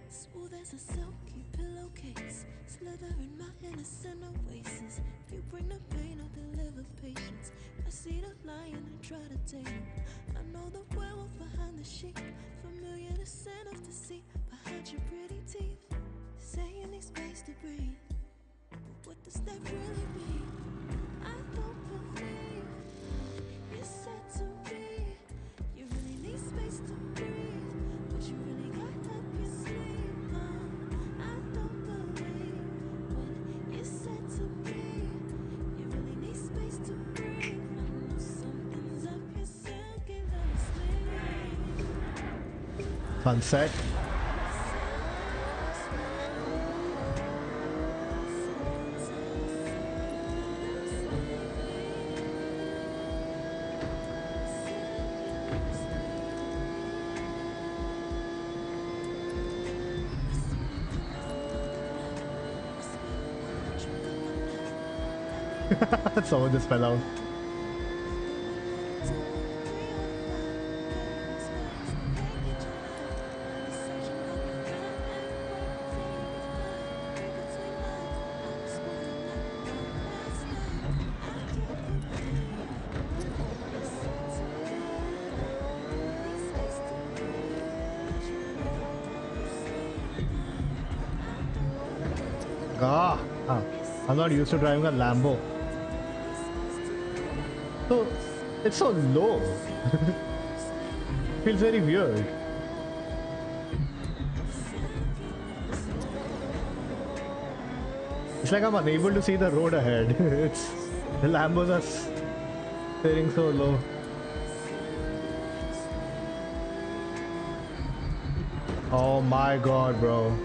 Speaker 19: Smooth as a silky pillowcase, slither in my innocent oasis. You bring the pain, I'll deliver patience. I see the lion and try to tame him. I know the werewolf behind the sheep, familiar the scent of deceit behind your pretty teeth. Saying need space to breathe, but what does that really mean? I don't believe you said to me you really need space to breathe, but you really got up your sleeve. I don't believe
Speaker 1: Sunset. Someone just fell out. I'm not used to driving a Lambo. So it's so low. Feels very weird. It's like I'm unable to see the road ahead. It's the Lambos are steering so low. Oh my god, bro.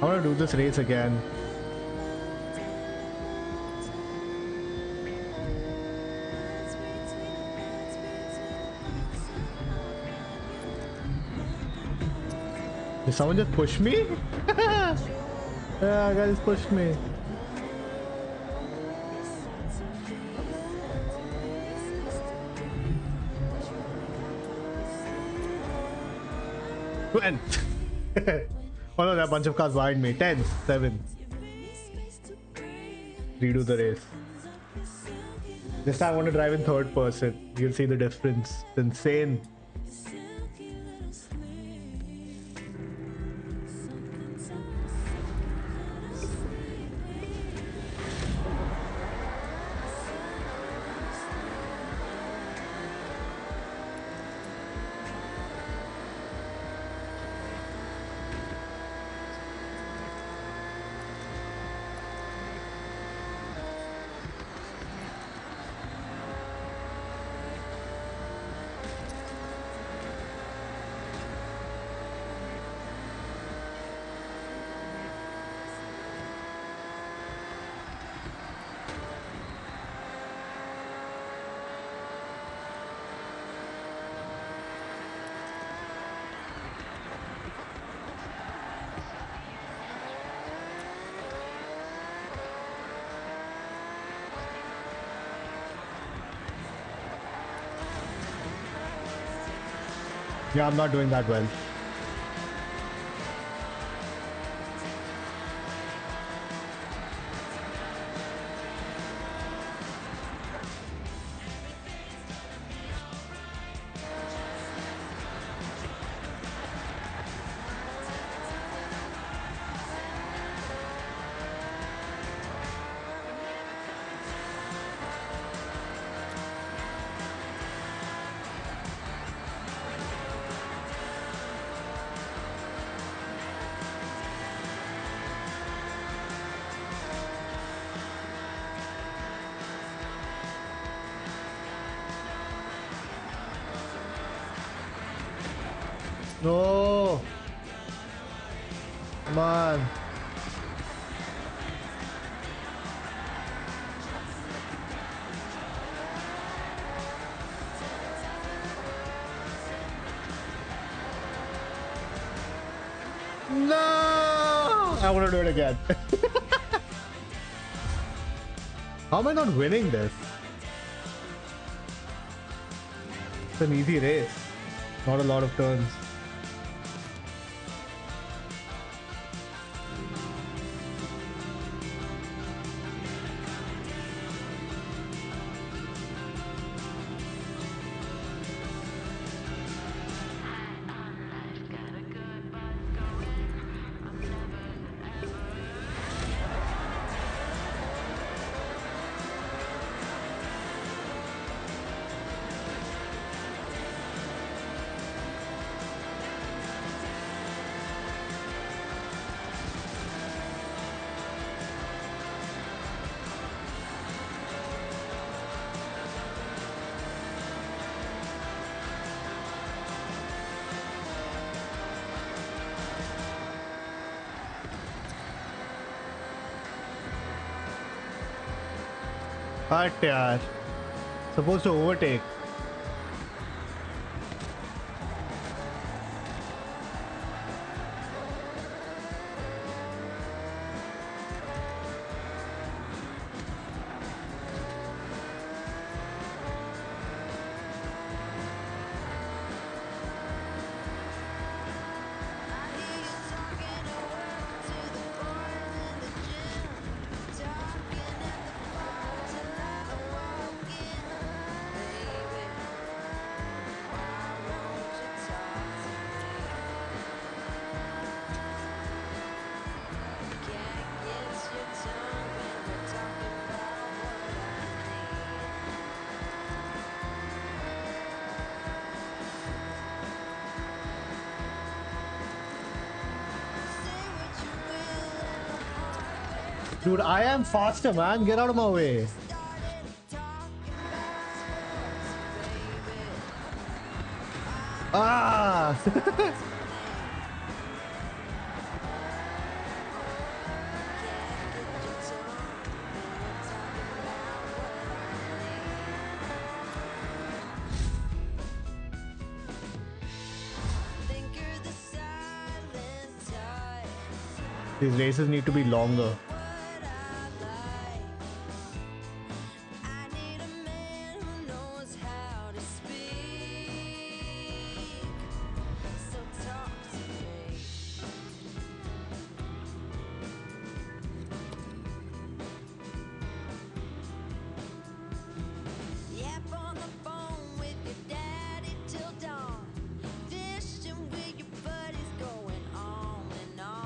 Speaker 1: I want to do this race again. Did someone just push me? Yeah, guys pushed me. When? Oh no, there are a bunch of cars behind me. 10, 7. Redo the race. This time I want to drive in third person. You'll see the difference. It's insane. Yeah, I'm not doing that well. No! Come on! No! I want to do it again. How am I not winning this? It's an easy race. Not a lot of turns. Hut yaar. Supposed to overtake. Dude, I am faster, man. Get out of my way. Ah! These races need to be longer.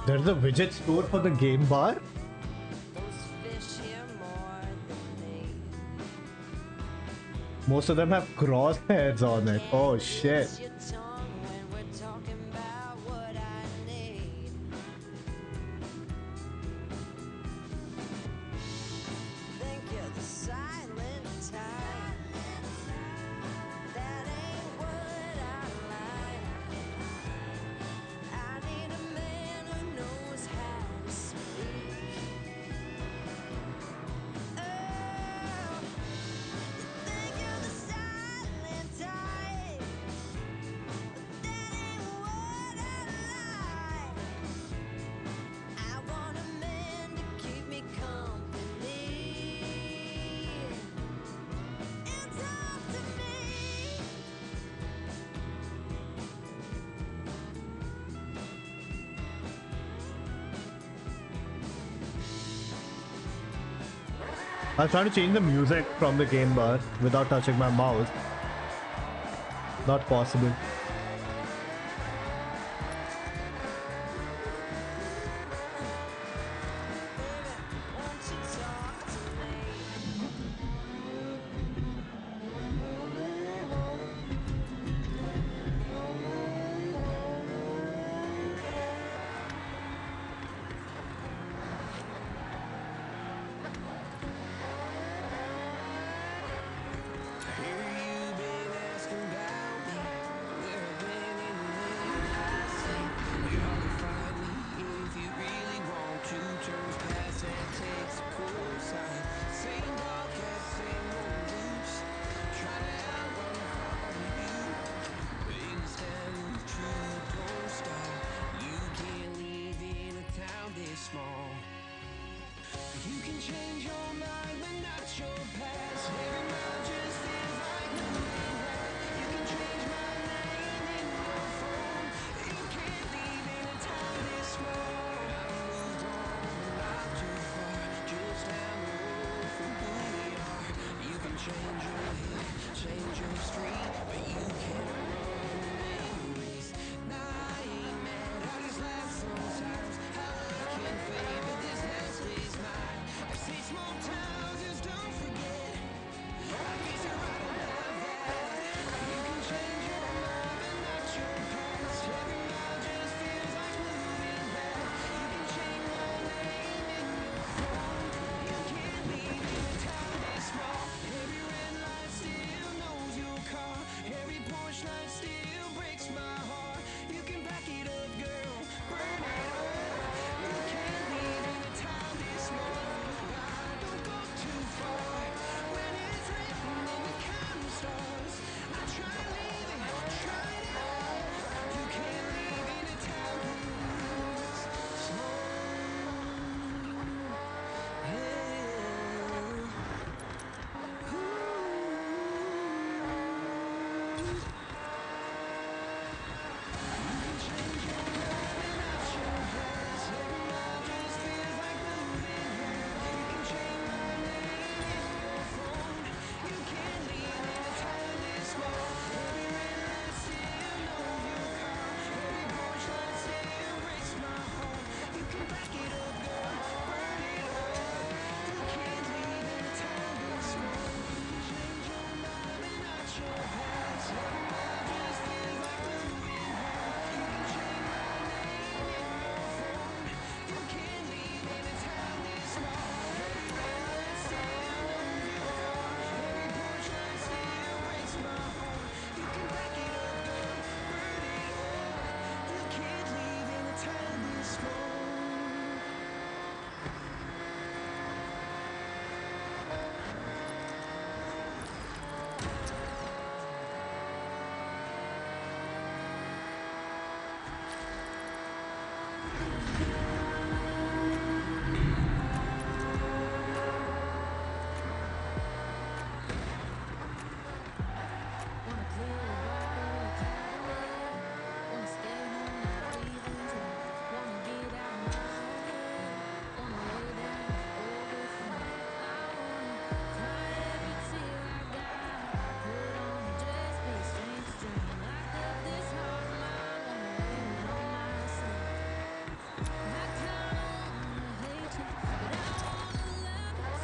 Speaker 1: There's a widget store for the game bar? Most of them have crosshairs on it. Oh shit. I was trying to change the music from the game bar without touching my mouse. Not possible.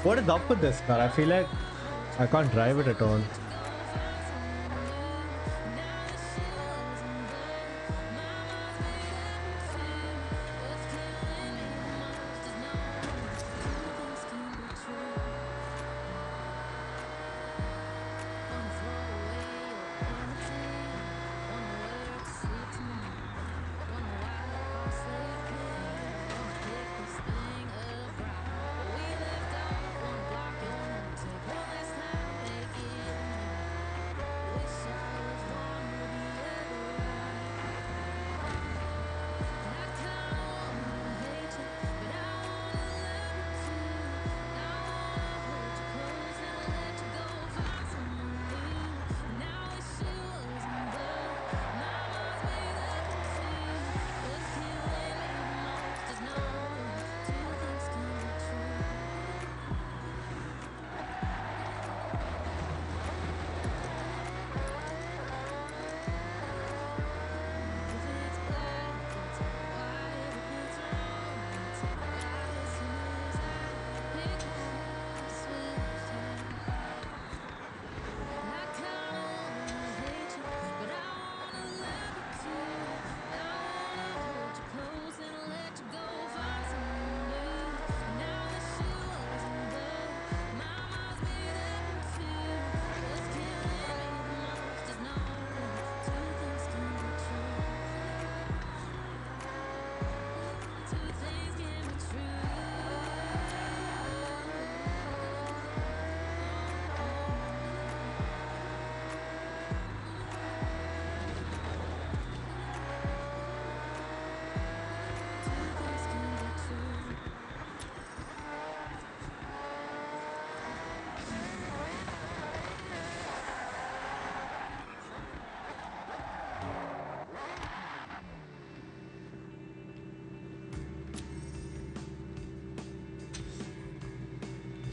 Speaker 1: What is up with this car? I feel like I can't drive it at all.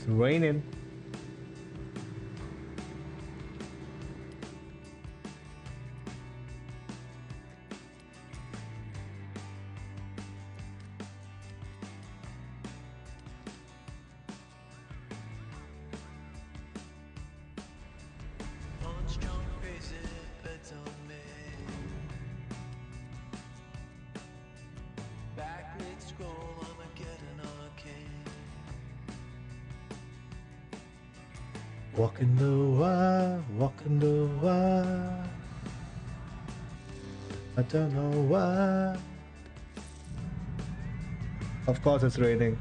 Speaker 1: It's raining. Walking the wire, walking the wire. I don't know why. Of course it's raining.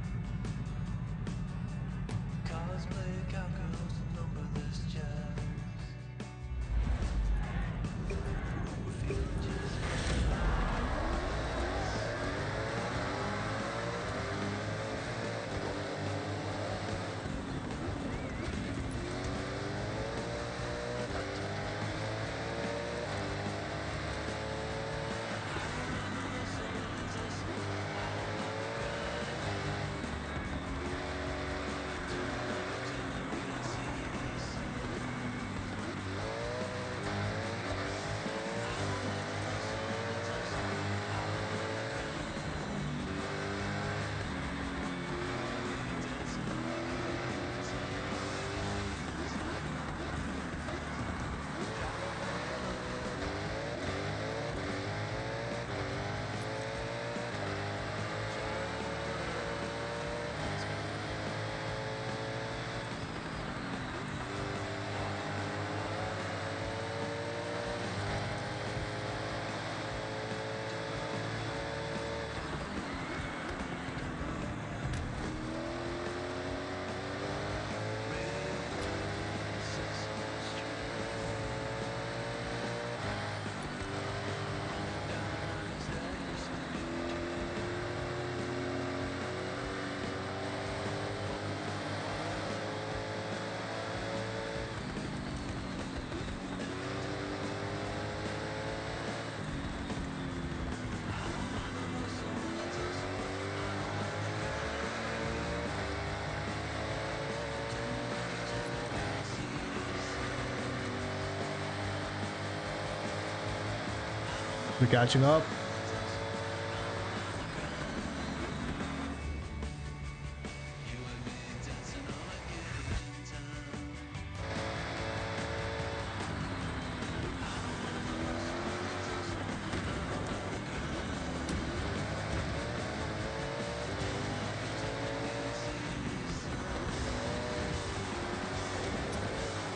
Speaker 1: We're catching up.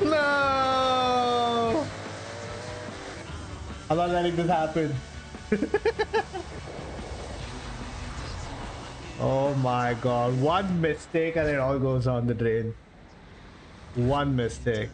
Speaker 1: No! I'm not letting this happen. Oh my god. One mistake and it all goes down the drain. One mistake.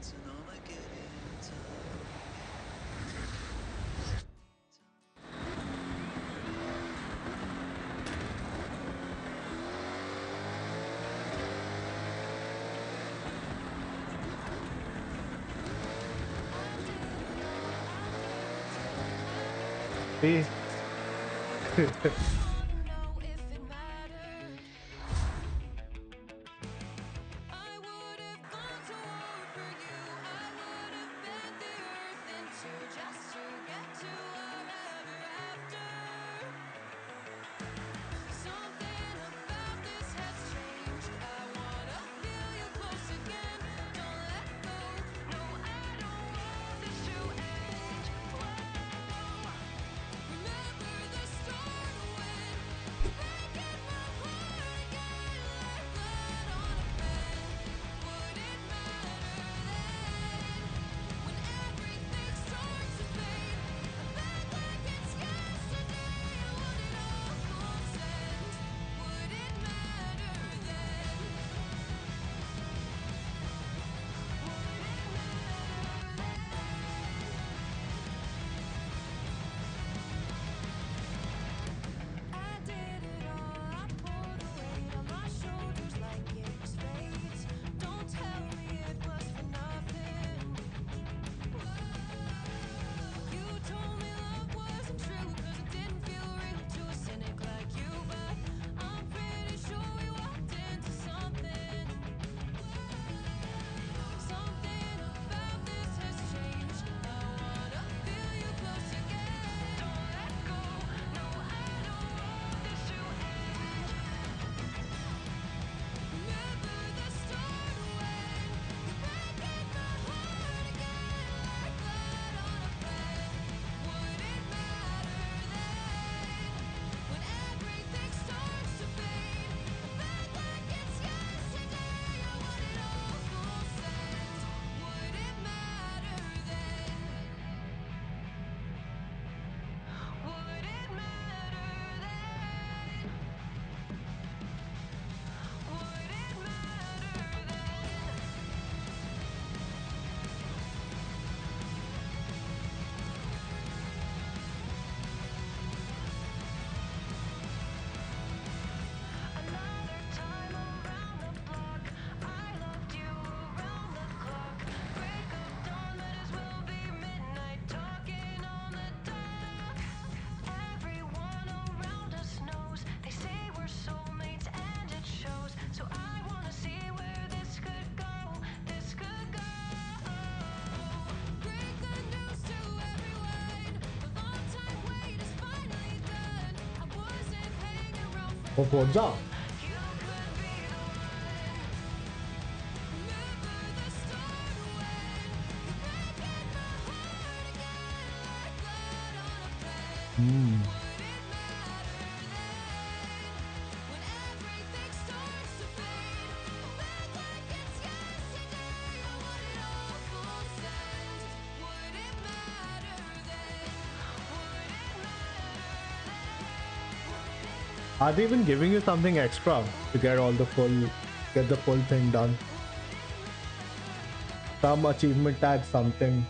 Speaker 1: See? Opposa. Are they even giving you something extra to get the full thing done? Some achievement tag, something.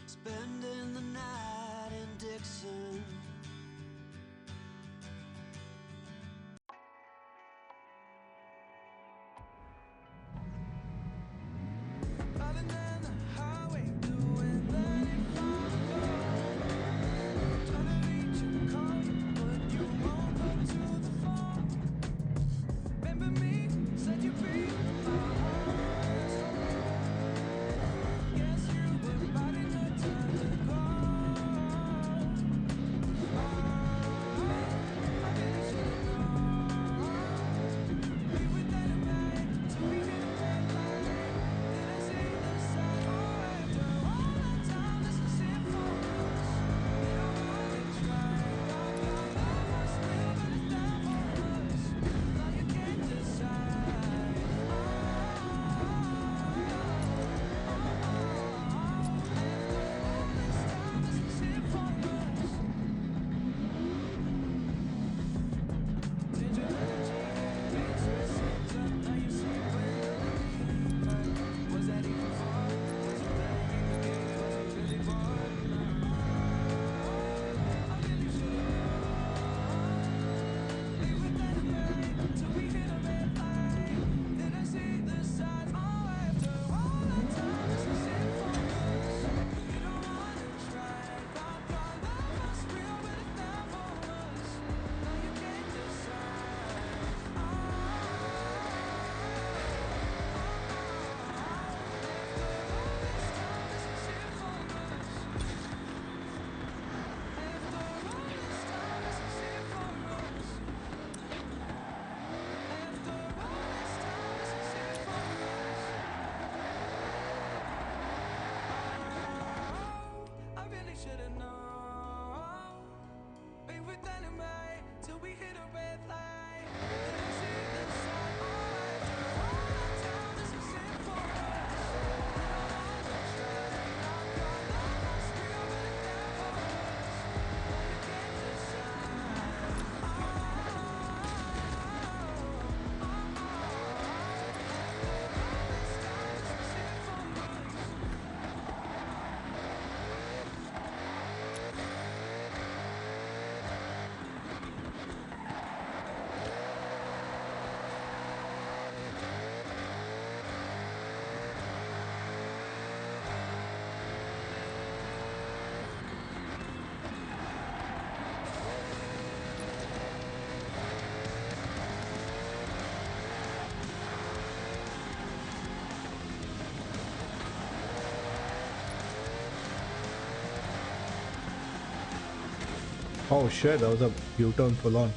Speaker 19: Spending the night in Dixon. Driving down the highway, doing 95. Trying to reach you, call you, but you won't go to the phone.
Speaker 1: Oh shit, that was a U-turn full on.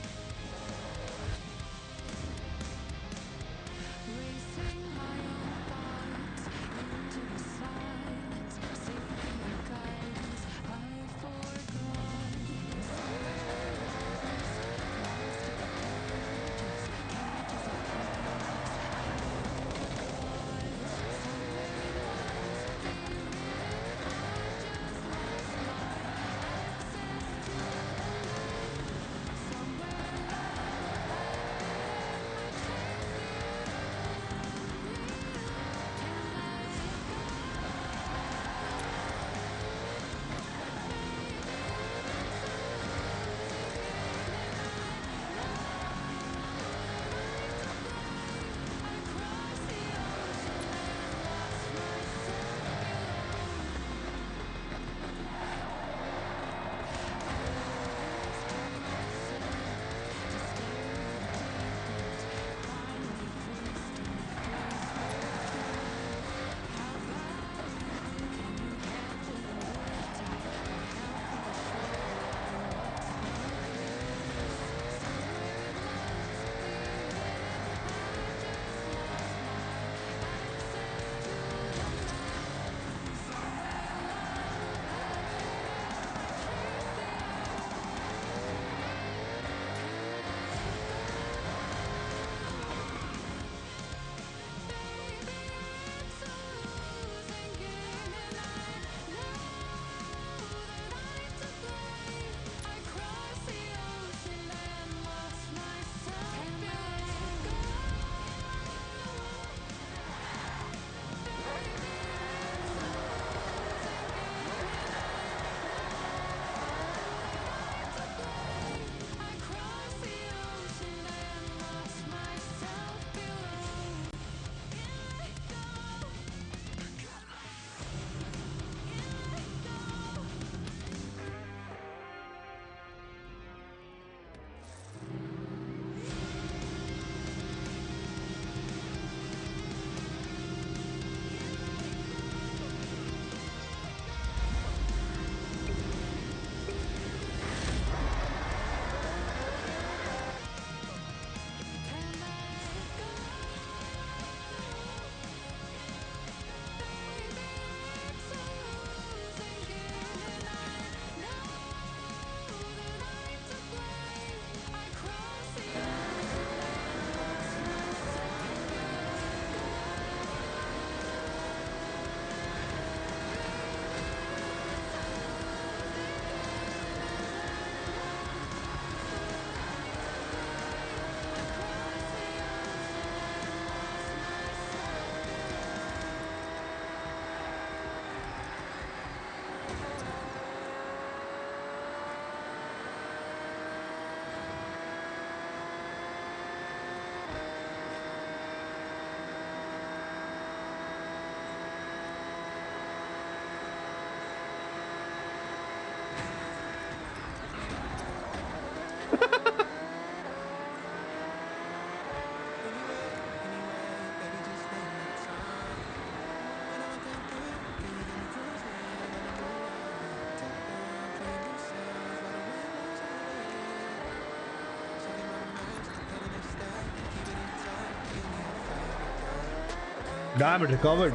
Speaker 1: Damn, it recovered.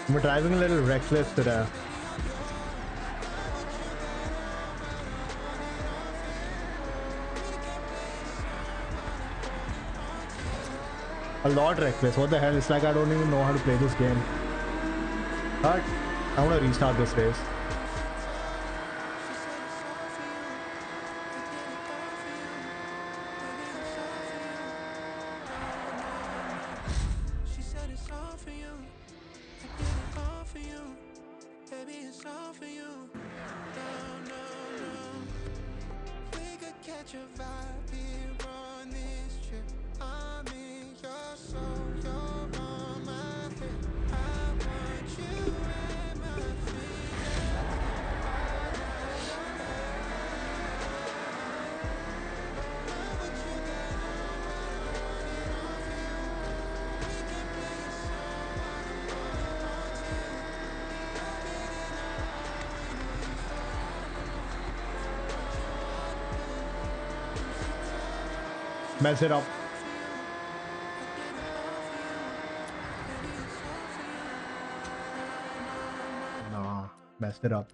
Speaker 1: I'm driving a little reckless today. A lot reckless. What the hell? It's like I don't even know how to play this game. But I want to restart this race. Mess it up. Nah, messed it up.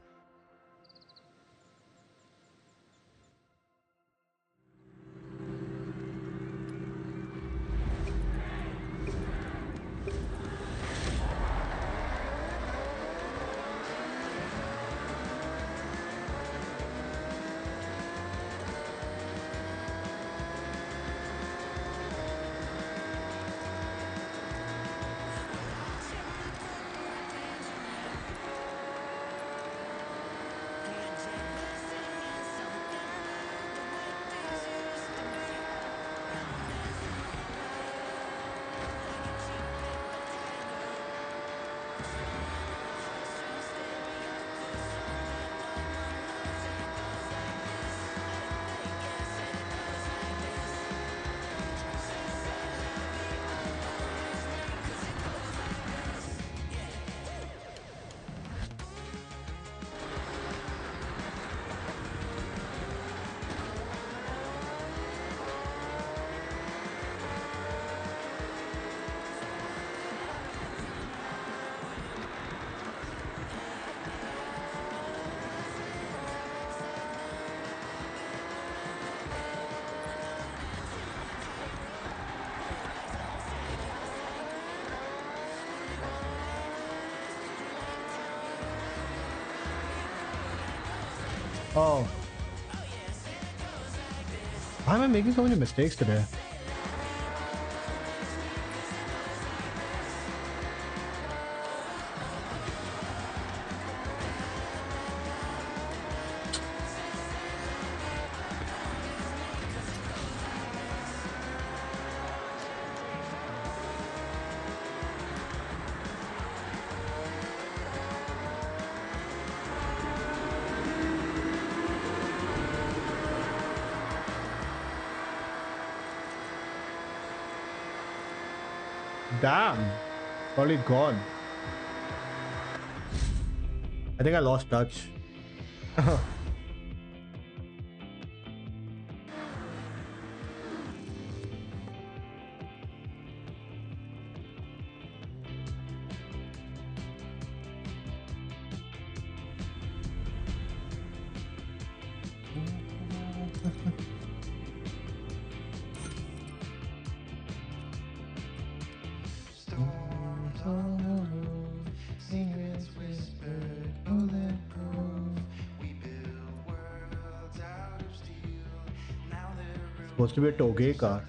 Speaker 1: Oh. Why am I making so many mistakes today? Damn. Probably gone. I think I lost touch. Supposed to be a Toge car.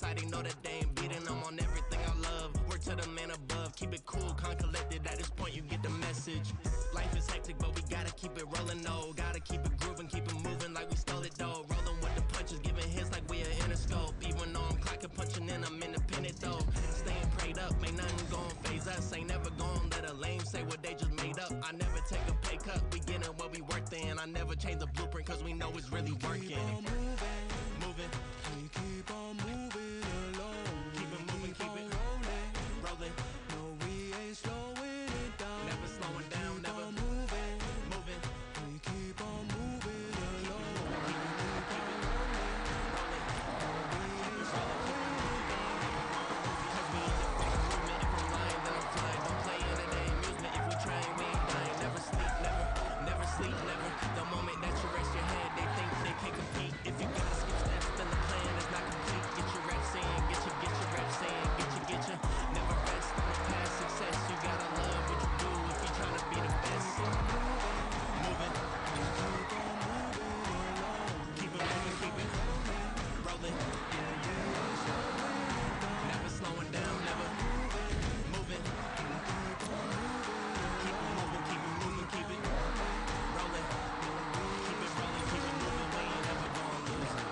Speaker 20: Nobody know that they ain't beating. I'm on everything I love. Word to the man above. Keep it cool, calm, collected. At this point, you get the message. Life is hectic, but we gotta keep it rolling, no. Gotta keep it grooving, keep it moving like we stole it, though. Rolling with the punches, giving hits like we are in a scope. Even though I'm clocking, punching in, I'm independent, though. Staying prayed up, ain't nothing gon' phase us. Ain't never gon' let a lame say what they just made up. I never take a pay cut, we getting what we worth in. I never change the blueprint, cause we know it's really working. Moving.
Speaker 19: We keep on moving along.
Speaker 20: Keep it moving, keep it rolling.
Speaker 19: No, we ain't slowing it down.
Speaker 20: Never slowing down, never
Speaker 19: moving.
Speaker 20: moving.
Speaker 19: We keep on moving along.
Speaker 20: The moment that you rest your head, they think they can compete. If you gotta skip steps, then the plan is not complete. Get your reps in, get your reps in, get your. Never rest on the past success. You gotta love what you do if you're trying to be the best. Moving. Keep it moving, keep it rolling. Never slowing down, never moving. Keep it moving, keep it moving, keep it rolling. Keep it rolling, keep it moving. We ain't never gonna lose it.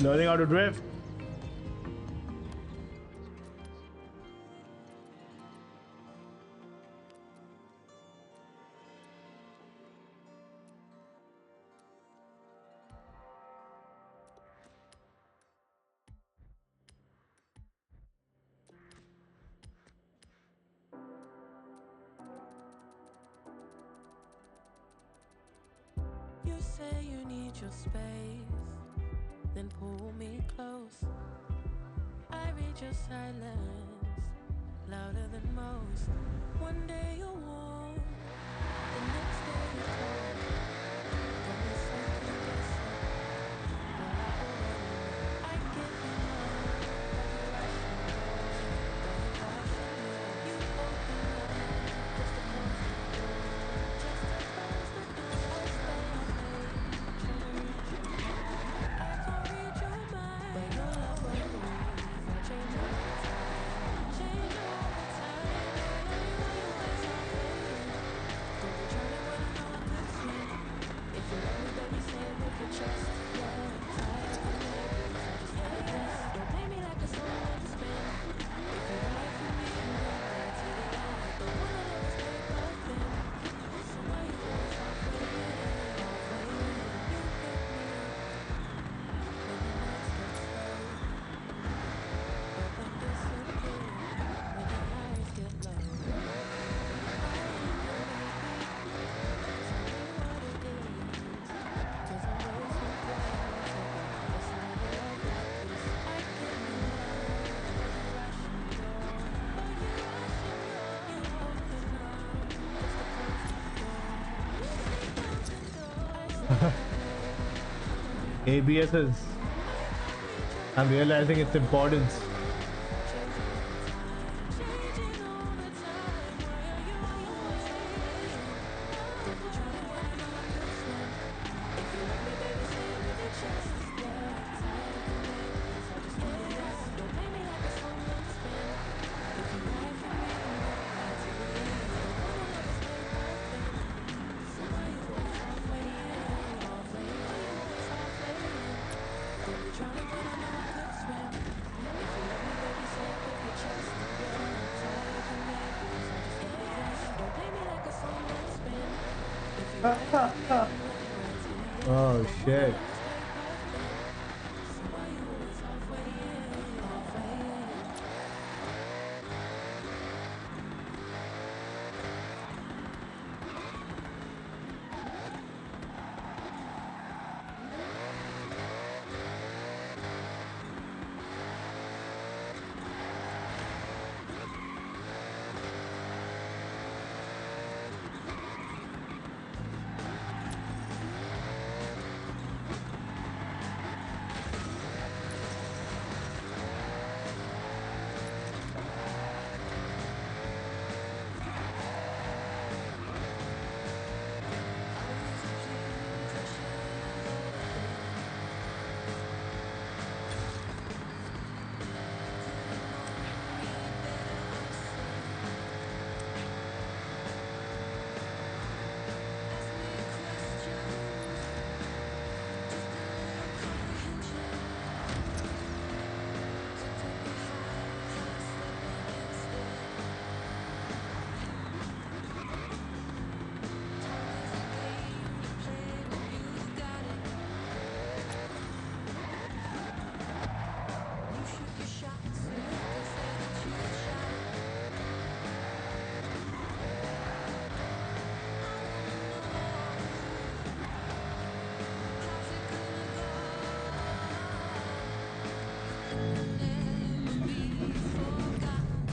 Speaker 1: Learning how to drift.
Speaker 19: You say you need your space, then pull me close. I read your silence, louder than most. One day you're warm, the next day you're cold. Got me second guessing, but I already know. I give you love like a rushing road, going caution. You open up just to close the door, just to close the door. So stay up late, trying to read your mind. I can't read your mind, but your love won't leave. Change all the time, change all the time. Why you always on fading? Don't be trying to when I know I could see.
Speaker 1: ABS is. I'm realizing its importance. Oh shit.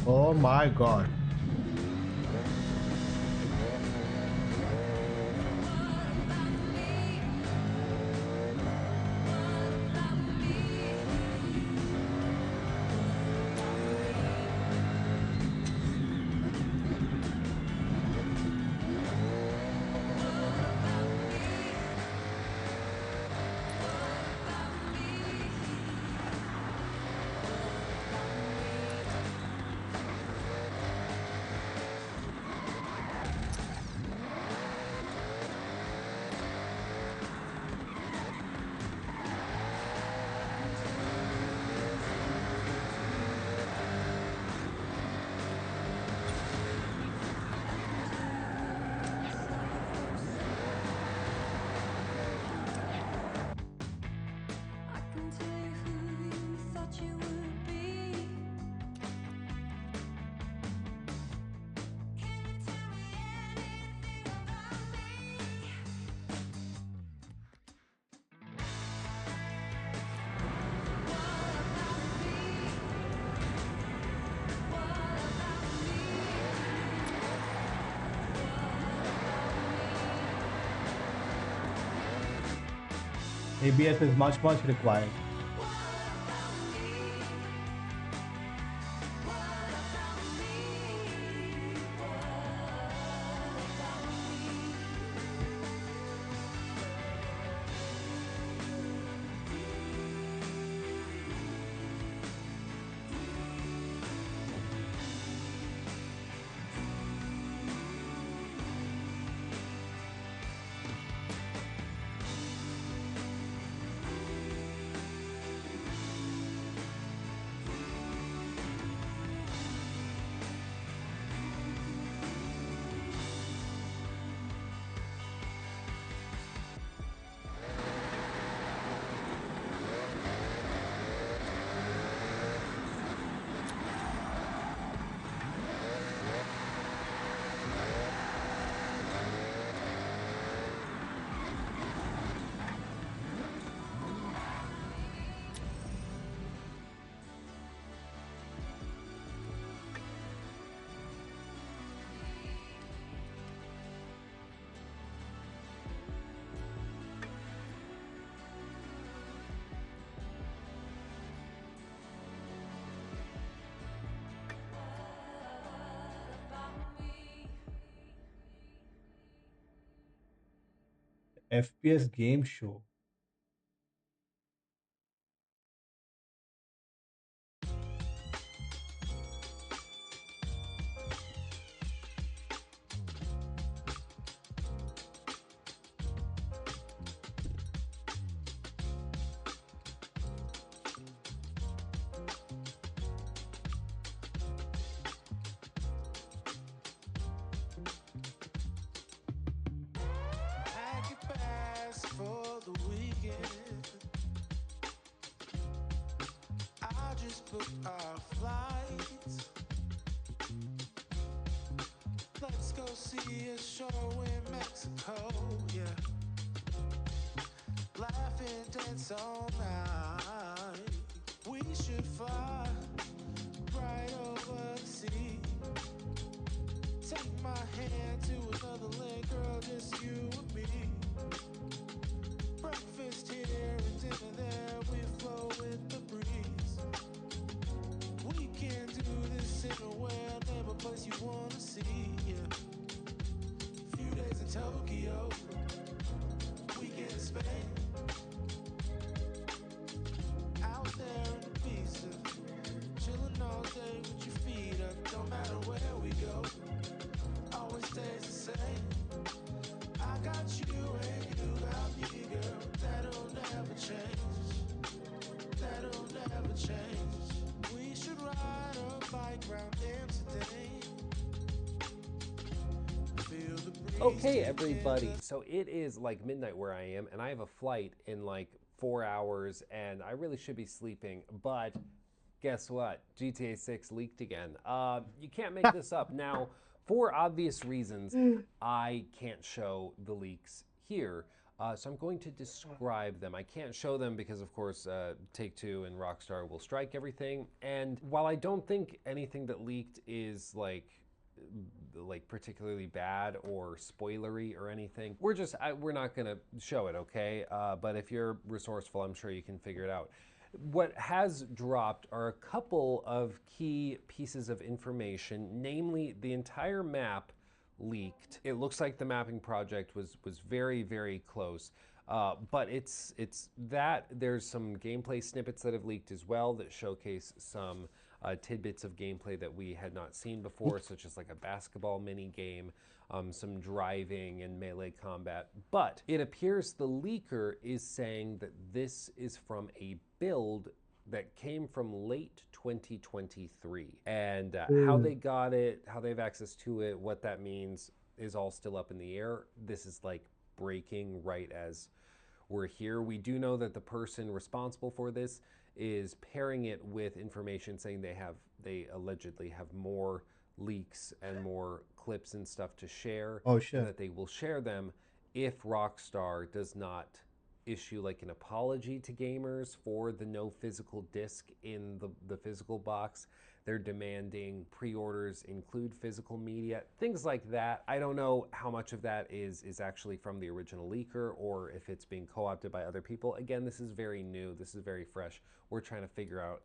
Speaker 1: Oh my god. ABS is much required. FPS game show.
Speaker 21: Pack your bags for the weekend. I just booked our flights. Let's go see a show in Mexico, yeah. Laugh and dance all night. We should fly right over the sea. Take my hand to another land, girl, just you and me. Breakfast here and dinner there, we flow with the breeze. We can do this anywhere, name a place you wanna see, yeah. Few days in Tokyo, weekend in Spain. Out there in Ibiza, chilling all day with your feet up. Don't matter where we go, always stays the same. I got you and you got me, girl. That'll never change. That'll never change. We should ride a bike round Amsterdam. Feel the breeze.
Speaker 22: Okay, everybody. So it is like midnight where I am, and I have a flight in like 4 hours, and I really should be sleeping, but guess what? GTA 6 leaked again. You can't make this up. Now, for obvious reasons, I can't show the leaks here. So I'm going to describe them. I can't show them because, of course, Take-Two and Rockstar will strike everything. And while I don't think anything that leaked is like particularly bad or spoilery or anything, we're not gonna show it, okay? But if you're resourceful, I'm sure you can figure it out. What has dropped are a couple of key pieces of information, namely the entire map leaked. It looks like the mapping project was very, very close. But it's that there's some gameplay snippets that have leaked as well that showcase some tidbits of gameplay that we had not seen before, such as like a basketball mini game, some driving and melee combat. But it appears the leaker is saying that this is from a build that came from late 2023. And how they got it, how they have access to it, what that means is all still up in the air. This is like breaking right as we're here. We do know that the person responsible for this is pairing it with information saying they allegedly have more leaks and more clips and stuff to share.
Speaker 1: Oh, shit.
Speaker 22: And that they will share them if Rockstar does not issue like an apology to gamers for the no physical disc in the physical box. They're demanding pre-orders include physical media, things like that. I don't know how much of that is actually from the original leaker or if it's being co-opted by other people. Again, this is very new. This is very fresh. We're trying to figure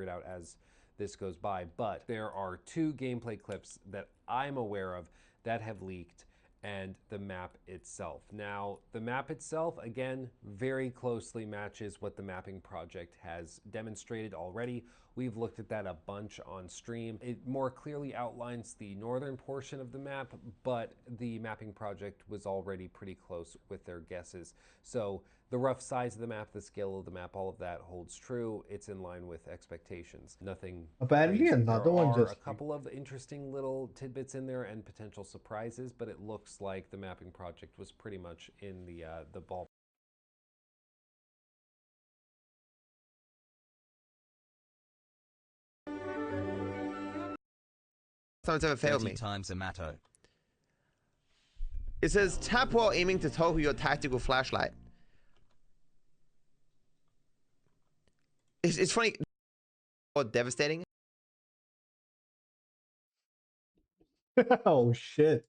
Speaker 22: it out as this goes by. But there are 2 gameplay clips that I'm aware of that have leaked, and the map itself. Now, the map itself, again, very closely matches what the mapping project has demonstrated already. We've looked at that a bunch on stream. It more clearly outlines the northern portion of the map, but the mapping project was already pretty close with their guesses. So the rough size of the map, the scale of the map, all of that holds true. It's in line with expectations. Nothing
Speaker 1: Apparently
Speaker 22: crazy.
Speaker 1: another one
Speaker 22: There are
Speaker 1: just
Speaker 22: a couple of interesting little tidbits in there and potential surprises, but it looks like the mapping project was pretty much in the ball.
Speaker 23: Times ever failed me. Times Amato. It says tap while aiming to toggle your tactical flashlight. It's funny. Or devastating.
Speaker 1: Oh shit.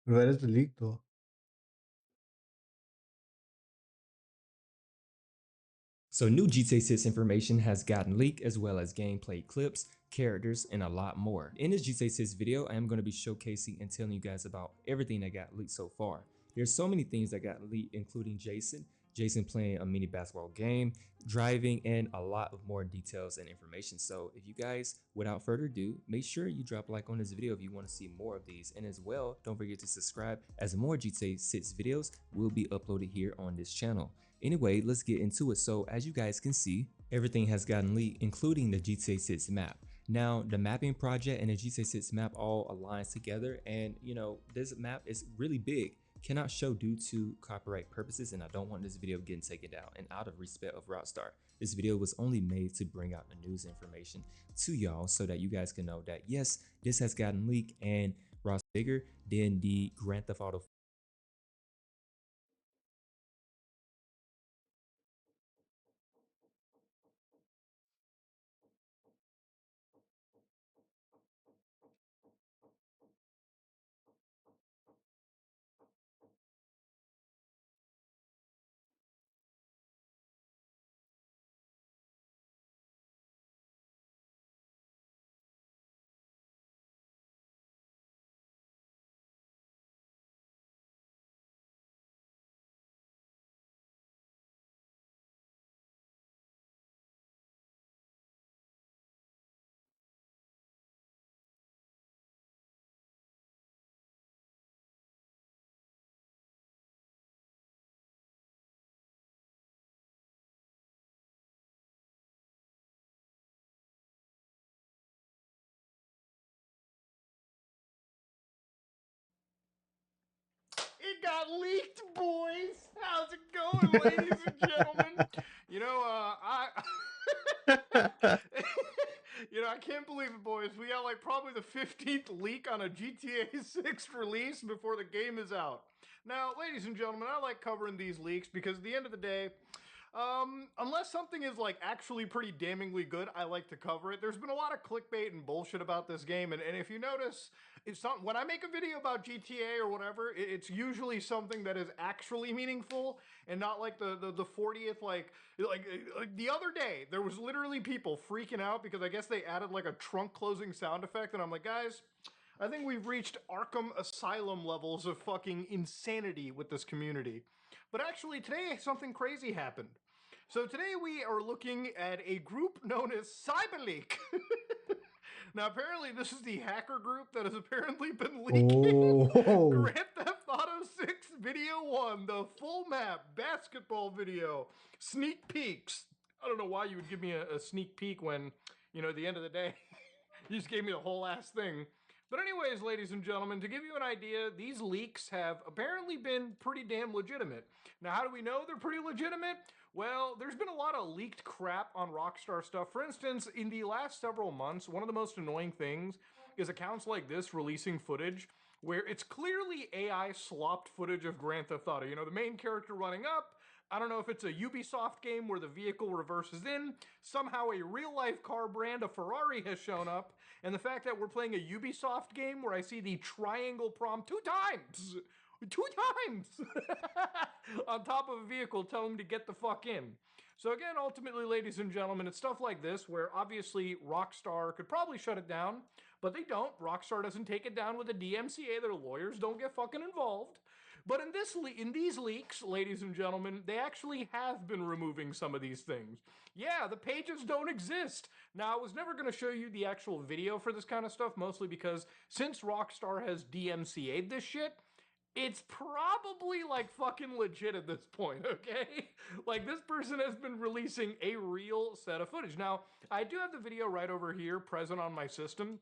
Speaker 1: Where is the leak though?
Speaker 24: So new GTA 6 information has gotten leaked, as well as gameplay clips, characters, and a lot more. In this GTA 6 video, I am going to be showcasing and telling you guys about everything that got leaked so far. There's so many things that got leaked, including Jason playing a mini basketball game, driving, and a lot of more details and information. So if you guys, without further ado, make sure you drop a like on this video if you want to see more of these. And as well, don't forget to subscribe, as more GTA 6 videos will be uploaded here on this channel. Anyway, let's get into it. So as you guys can see, everything has gotten leaked, including the GTA 6 map. Now, the mapping project and the GTA 6 map all aligns together, and this map is really big. Cannot show due to copyright purposes, and I don't want this video getting taken down. And out of respect of Rockstar, this video was only made to bring out the news information to y'all so that you guys can know that yes, this has gotten leaked and Ross bigger than the Grand Theft Auto.
Speaker 3: It got leaked, boys. How's it going, ladies and gentlemen? I can't believe it, boys. We got like probably the 15th leak on a GTA 6 release before the game is out. Now, ladies and gentlemen, I like covering these leaks because at the end of the day, unless something is like actually pretty damningly good, I like to cover it. There's been a lot of clickbait and bullshit about this game, and if you notice, it's not, when I make a video about GTA or whatever, it's usually something that is actually meaningful and not like the 40th like the other day there was literally people freaking out because I guess they added like a trunk closing sound effect, and I'm like, guys, I think we've reached Arkham Asylum levels of fucking insanity with this community. But actually, today something crazy happened. So today we are looking at a group known as CyberLeak. Now, apparently, this is the hacker group that has apparently been leaking
Speaker 1: Oh.
Speaker 3: Grand Theft Auto 6 Video 1, the full map basketball video, sneak peeks. I don't know why you would give me a sneak peek when, at the end of the day, you just gave me the whole ass thing. But anyways, ladies and gentlemen, to give you an idea, these leaks have apparently been pretty damn legitimate. Now, how do we know they're pretty legitimate? Well, there's been a lot of leaked crap on Rockstar stuff. For instance, in the last several months, one of the most annoying things is accounts like this releasing footage where it's clearly AI slopped footage of Grand Theft Auto. The main character running up, I don't know if it's a Ubisoft game where the vehicle reverses in, somehow a real life car brand, a Ferrari, has shown up, and the fact that we're playing a Ubisoft game where I see the triangle prompt two times on top of a vehicle telling me to get the fuck in. So again, ultimately, ladies and gentlemen, it's stuff like this where obviously Rockstar could probably shut it down, but they don't. Rockstar doesn't take it down with a DMCA. Their lawyers don't get fucking involved. But in these leaks, ladies and gentlemen, they actually have been removing some of these things. Yeah, the pages don't exist. Now, I was never going to show you the actual video for this kind of stuff, mostly because since Rockstar has DMCA'd this shit, it's probably like fucking legit at this point, okay? Like, this person has been releasing a real set of footage. Now, I do have the video right over here present on my system.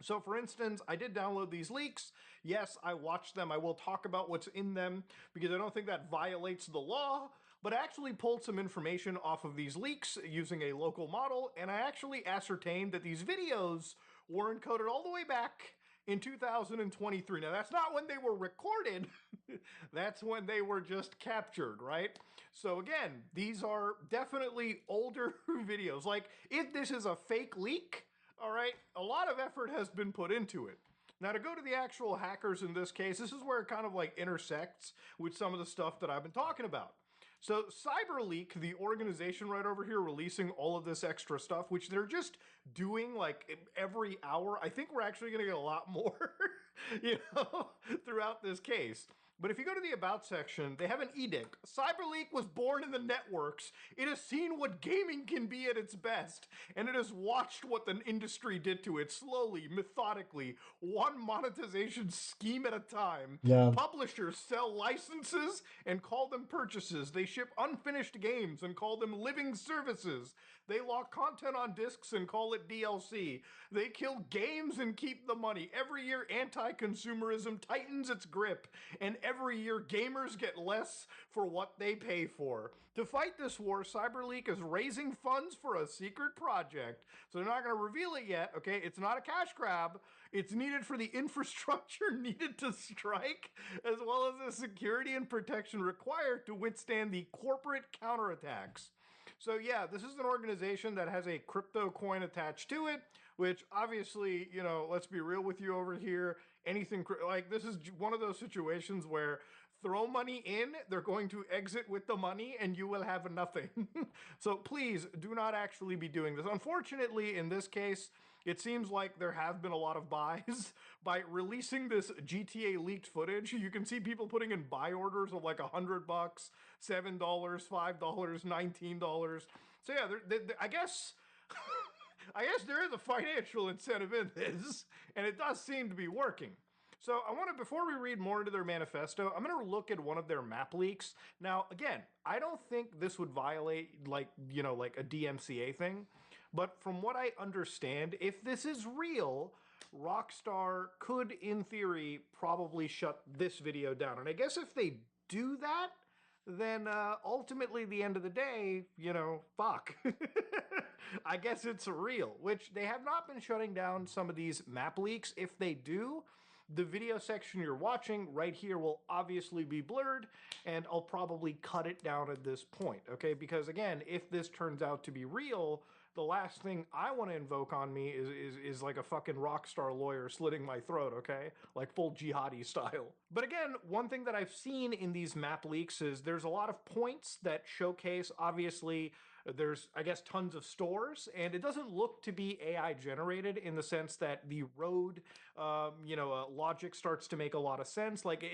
Speaker 3: So for instance, I did download these leaks. Yes, I watched them. I will talk about what's in them because I don't think that violates the law, but I actually pulled some information off of these leaks using a local model, and I actually ascertained that these videos were encoded all the way back in 2023. Now, that's not when they were recorded. That's when they were just captured, right? So again, these are definitely older videos. Like, if this is a fake leak, all right, a lot of effort has been put into it. Now, to go to the actual hackers in this case, this is where it kind of like intersects with some of the stuff that I've been talking about. So CyberLeak, the organization right over here releasing all of this extra stuff, which they're just doing like every hour. I think we're actually going to get a lot more, throughout this case. But if you go to the About section, they have an edict. CyberLeak was born in the networks. It has seen what gaming can be at its best, and it has watched what the industry did to it slowly, methodically, one monetization scheme at a time.
Speaker 1: Yeah.
Speaker 3: Publishers sell licenses and call them purchases. They ship unfinished games and call them living services. They lock content on discs and call it DLC. They kill games and keep the money. Every year, anti-consumerism tightens its grip, and every year, gamers get less for what they pay for. To fight this war, CyberLeak is raising funds for a secret project. So they're not going to reveal it yet, okay? It's not a cash grab. It's needed for the infrastructure needed to strike, as well as the security and protection required to withstand the corporate counterattacks. So yeah, this is an organization that has a crypto coin attached to it, which obviously, you know, let's be real with you over here. Anything like this is one of those situations where throw money in, they're going to exit with the money and you will have nothing. So please do not actually be doing this. Unfortunately, in this case, it seems like there have been a lot of buys. By releasing this GTA leaked footage, you can see people putting in buy orders of like $100, $7, $5, $19. So yeah, I guess I guess there is a financial incentive in this, and it does seem to be working. So I want to, before we read more into their manifesto, I'm going to look at one of their map leaks. Now, again, I don't think this would violate like a DMCA thing, but from what I understand, if this is real, Rockstar could, in theory, probably shut this video down. And I guess if they do that, then ultimately, the end of the day, fuck. I guess it's real, which they have not been shutting down some of these map leaks. If they do, the video section you're watching right here will obviously be blurred, and I'll probably cut it down at this point, okay? Because again, if this turns out to be real, the last thing I want to invoke on me is like a fucking Rockstar lawyer slitting my throat, okay? Like full jihadi style. But again, one thing that I've seen in these map leaks is there's a lot of points that showcase, obviously, there's, I guess, tons of stores, and it doesn't look to be AI generated in the sense that the road, logic starts to make a lot of sense. Like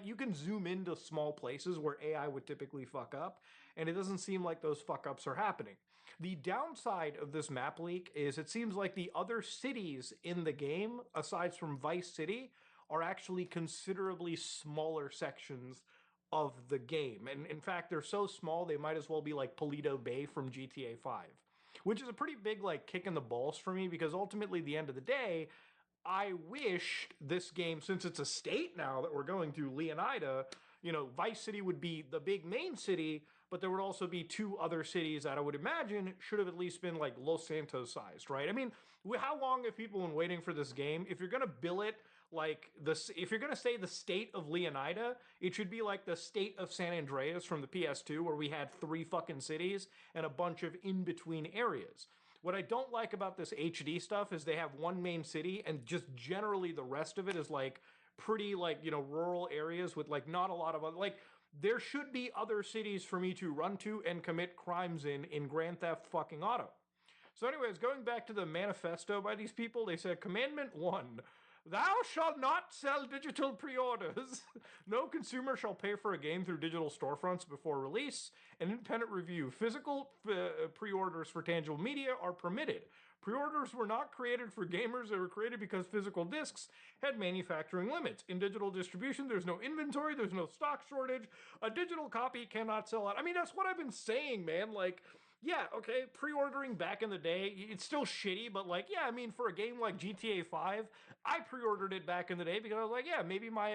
Speaker 3: you can zoom into small places where AI would typically fuck up, and it doesn't seem like those fuck ups are happening. The downside of this map leak is it seems like the other cities in the game, aside from Vice City, are actually considerably smaller sections of the game. And in fact, they're so small, they might as well be like Paleto Bay from GTA 5, which is a pretty big like kick in the balls for me, because ultimately, at the end of the day, I wish this game, since it's a state now that we're going to Leonida, Vice City would be the big main city, but there would also be two other cities that I would imagine should have at least been like Los Santos sized, right? I mean, how long have people been waiting for this game? If you're going to bill it like this, if you're going to say the state of Leonida, it should be like the state of San Andreas from the PS2, where we had 3 fucking cities and a bunch of in-between areas. What I don't like about this HD stuff is they have one main city, and just generally the rest of it is like pretty like, rural areas with like not a lot of other, like there should be other cities for me to run to and commit crimes in Grand Theft fucking Auto. So anyways, going back to the manifesto by these people, they said Commandment 1, thou shalt not sell digital pre-orders. No consumer shall pay for a game through digital storefronts before release. An independent review. Physical pre-orders for tangible media are permitted. Pre-orders were not created for gamers. They were created because physical discs had manufacturing limits. In digital distribution, there's no inventory, there's no stock shortage. A digital copy cannot sell out. I mean, that's what I've been saying, man. Like, yeah, okay, pre-ordering back in the day, it's still shitty, but like, yeah, I mean, for a game like GTA 5, I pre-ordered it back in the day because I was like, yeah, maybe my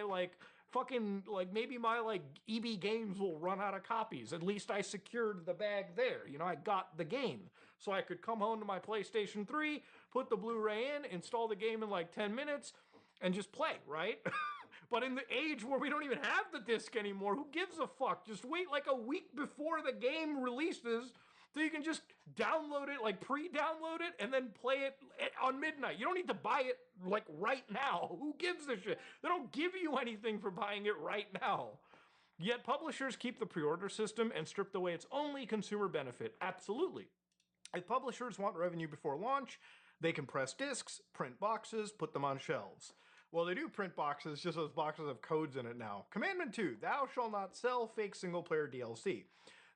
Speaker 3: EB Games will run out of copies. At least I secured the bag there. I got the game. So I could come home to my PlayStation 3, put the Blu-ray in, install the game in like 10 minutes, and just play, right? But in the age where we don't even have the disc anymore, who gives a fuck? Just wait like a week before the game releases so you can just download it, like pre-download it, and then play it on midnight. You don't need to buy it like right now. Who gives a shit? They don't give you anything for buying it right now. Yet publishers keep the pre-order system and stripped away its only consumer benefit. Absolutely. If publishers want revenue before launch, they can press discs, print boxes, put them on shelves. Well, they do print boxes, just those boxes have codes in it now. Commandment 2, thou shalt not sell fake single-player DLC.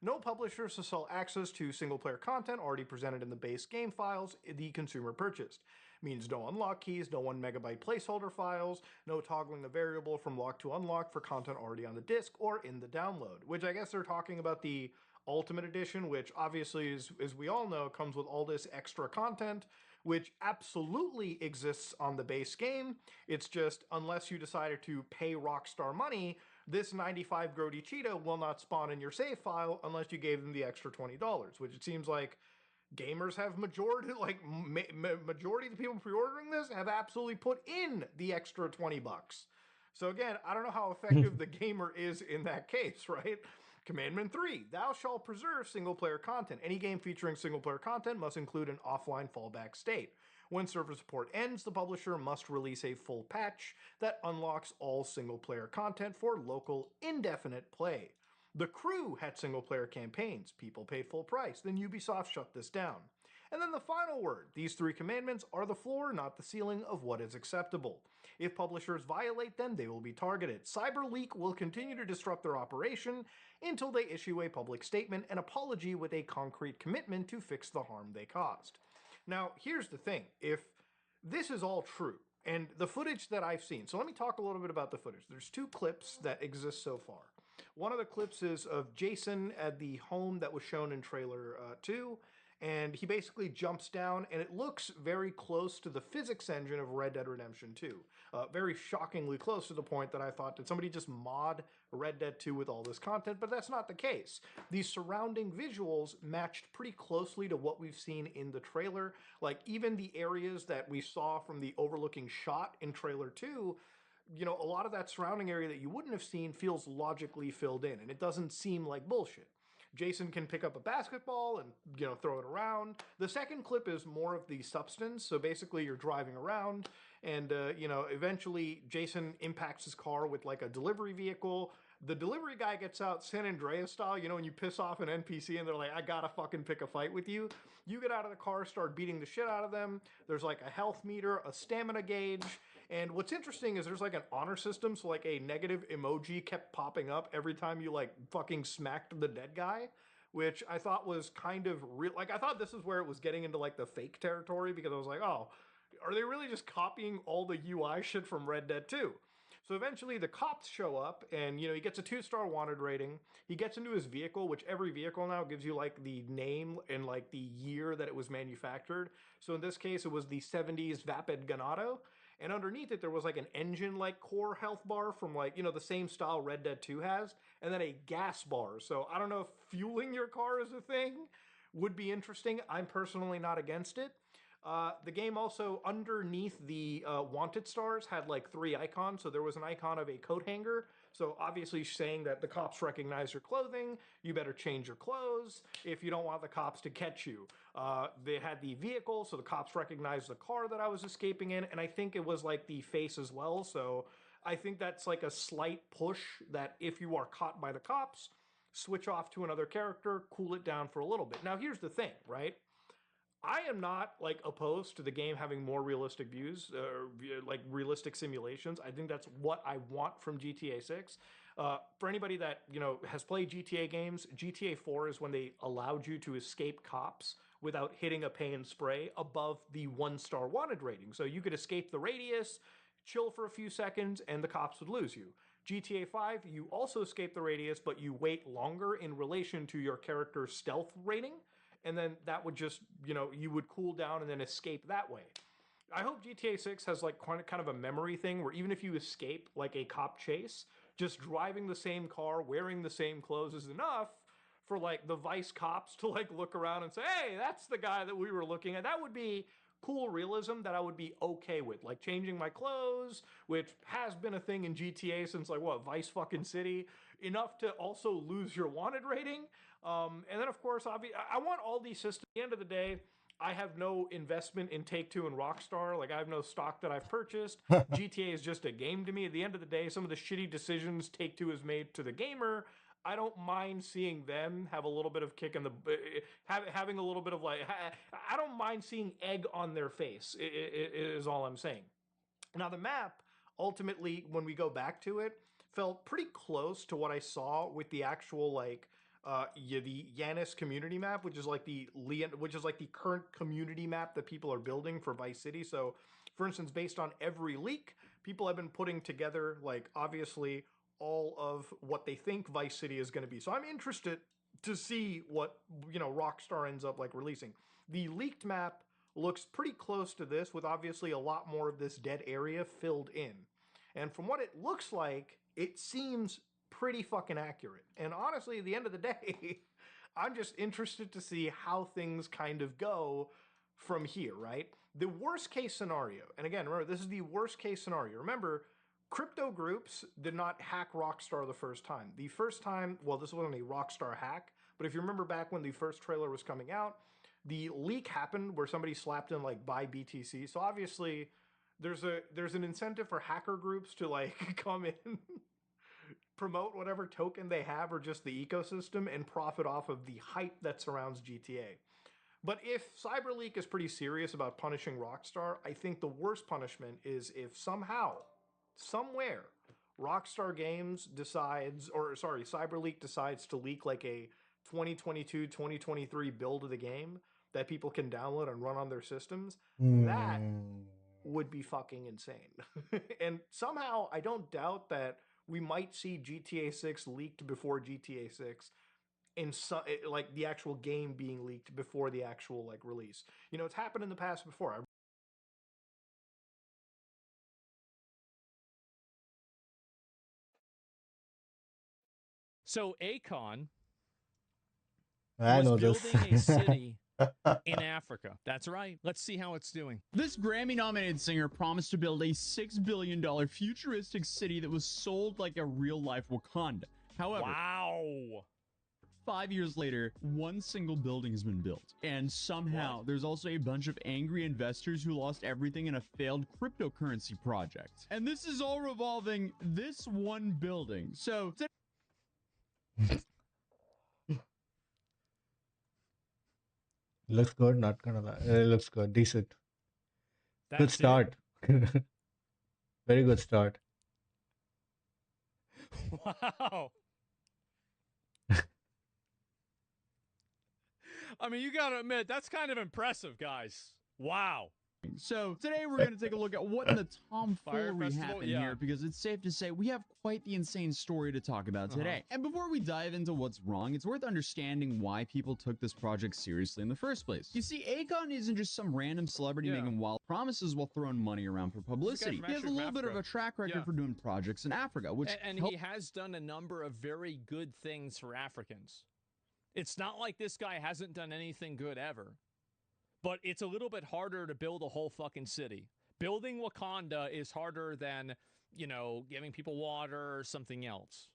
Speaker 3: No publisher shall sell access to single-player content already presented in the base game files the consumer purchased. Means no unlock keys, no 1 megabyte placeholder files, no toggling the variable from lock to unlock for content already on the disc or in the download. Which I guess they're talking about the Ultimate Edition, which obviously, as we all know, comes with all this extra content, which absolutely exists on the base game. It's just, unless you decided to pay Rockstar money, this 95 Grody Cheetah will not spawn in your save file unless you gave them the extra $20, which it seems like gamers have majority of the people pre-ordering this have absolutely put in the extra 20 bucks. So again, I don't know how effective the gamer is in that case, right? Commandment 3, thou shalt preserve single-player content. Any game featuring single-player content must include an offline fallback state. When server support ends, the publisher must release a full patch that unlocks all single-player content for local indefinite play. The Crew had single-player campaigns. People paid full price. Then Ubisoft shut this down. And then the final word. These 3 commandments are the floor, not the ceiling of what is acceptable. If publishers violate them, they will be targeted. CyberLeak will continue to disrupt their operation until they issue a public statement and apology with a concrete commitment to fix the harm they caused. Now, here's the thing. If this is all true, and the footage that I've seen, so let me talk a little bit about the footage. There's 2 clips that exist so far. One of the clips is of Jason at the home that was shown in trailer 2, and he basically jumps down, and it looks very close to the physics engine of Red Dead Redemption 2. Very shockingly close, to the point that I thought, did somebody just mod Red Dead 2 with all this content? But that's not the case. These surrounding visuals matched pretty closely to what we've seen in the trailer. Like, even the areas that we saw from the overlooking shot in trailer 2, you know, a lot of that surrounding area that you wouldn't have seen feels logically filled in, and it doesn't seem like bullshit. Jason can pick up a basketball and, you know, throw it around. The second clip is more of the substance. So basically you're driving around and, you know, eventually Jason impacts his car with like a delivery vehicle. The delivery guy gets out San Andreas style, you know, when you piss off an NPC and they're like, I gotta fucking pick a fight with you. You get out of the car, start beating the shit out of them. There's like a health meter, a stamina gauge. And what's interesting is there's like an honor system, so like a negative emoji kept popping up every time you like fucking smacked the dead guy, which I thought was kind of real. Like, I thought this is where it was getting into like the fake territory, because I was like, oh, are they really just copying all the UI shit from Red Dead 2? So eventually the cops show up and, you know, he gets a 2-star wanted rating. He gets into his vehicle, which every vehicle now gives you like the name and like the year that it was manufactured. So in this case, it was the 70s Vapid Ganado. And underneath it, there was like an engine like core health bar from like, you know, the same style Red Dead 2 has, and then a gas bar. So I don't know if fueling your car is a thing would be interesting. I'm personally not against it. The game also, underneath the wanted stars, had like 3 icons. So there was an icon of a coat hanger. So obviously saying that the cops recognize your clothing, you better change your clothes if you don't want the cops to catch you. They had the vehicle, so the cops recognized the car that I was escaping in. And I think it was like the face as well. So I think that's like a slight push that if you are caught by the cops, switch off to another character, cool it down for a little bit. Now here's the thing, right? I am not like opposed to the game having more realistic views, like realistic simulations. I think that's what I want from GTA 6. For anybody that, you know, has played GTA games, GTA 4 is when they allowed you to escape cops without hitting a pay and spray above the 1-star wanted rating. So you could escape the radius, chill for a few seconds, and the cops would lose you. GTA 5, you also escape the radius, but you wait longer in relation to your character's stealth rating. And then that would just, you know, you would cool down and then escape that way. I hope GTA 6 has like kind of a memory thing where even if you escape like a cop chase, just driving the same car, wearing the same clothes is enough for like the vice cops to like look around and say, hey, that's the guy that we were looking at. That would be cool realism that I would be okay with. Like changing my clothes, which has been a thing in GTA since like what, Vice fucking City, enough to also lose your wanted rating. And then, of course, I want all these systems. At the end of the day, I have no investment in Take-Two and Rockstar. Like, I have no stock that I've purchased. GTA is just a game to me. At the end of the day, some of the shitty decisions Take-Two has made to the gamer, I don't mind seeing them have a little bit of kick in the... having a little bit of, like... I don't mind seeing egg on their face, is all I'm saying. Now, the map ultimately, when we go back to it, felt pretty close to what I saw with the actual like the Yanis community map, which is like which is like the current community map that people are building for Vice City. So, for instance, based on every leak, people have been putting together like obviously all of what they think Vice City is going to be. So I'm interested to see what Rockstar ends up like releasing. The leaked map looks pretty close to this, with obviously a lot more of this dead area filled in. And from what it looks like, it seems pretty fucking accurate. And honestly, at the end of the day, I'm just interested to see how things kind of go from here, right? The worst case scenario, and again, remember, this is the worst case scenario. Remember, crypto groups did not hack Rockstar the first time. The first time, well, this wasn't a Rockstar hack, but if you remember back when the first trailer was coming out, the leak happened where somebody slapped in like buy BTC. So obviously there's an incentive for hacker groups to like come in, promote whatever token they have or just the ecosystem and profit off of the hype that surrounds GTA. But if CyberLeak is pretty serious about punishing Rockstar, I think the worst punishment is if somehow, somewhere, Rockstar Games decides, or sorry, CyberLeak decides to leak like a 2022, 2023 build of the game that people can download and run on their systems. That would be fucking insane. And somehow, I don't doubt that we might see GTA 6 leaked before GTA 6 in like the actual game being leaked before the actual like release. It's happened in the past before.
Speaker 6: So Akon
Speaker 1: I
Speaker 6: was
Speaker 1: know this.
Speaker 6: building a city in Africa. That's right. Let's see how it's doing.
Speaker 4: This Grammy-nominated singer promised to build a $6 billion futuristic city that was sold like a real-life Wakanda. However,
Speaker 6: wow.
Speaker 4: 5 years later, one single building has been built. And somehow, there's also a bunch of angry investors who lost everything in a failed cryptocurrency project. And this is all revolving this one building. So...
Speaker 1: Looks good, not gonna lie. It looks good, decent. Good
Speaker 6: That's
Speaker 1: start. Very good start.
Speaker 6: Wow. I mean, you gotta admit, that's kind of impressive, guys. Wow.
Speaker 4: So today we're going to take a look at what in the
Speaker 6: Fire
Speaker 4: tomfoolery
Speaker 6: Festival,
Speaker 4: happened
Speaker 6: yeah.
Speaker 4: here, because it's safe to say we have quite the insane story to talk about today. And before we dive into what's wrong, it's worth understanding why people took this project seriously in the first place. You see, Akon isn't just some random celebrity making wild promises while throwing money around for publicity. He has a little bit of a track record for doing projects in Africa, which
Speaker 6: and he has done a number of very good things for Africans. It's not like this guy hasn't done anything good ever. But it's a little bit harder to build a whole fucking city. Building Wakanda is harder than, giving people water or something else.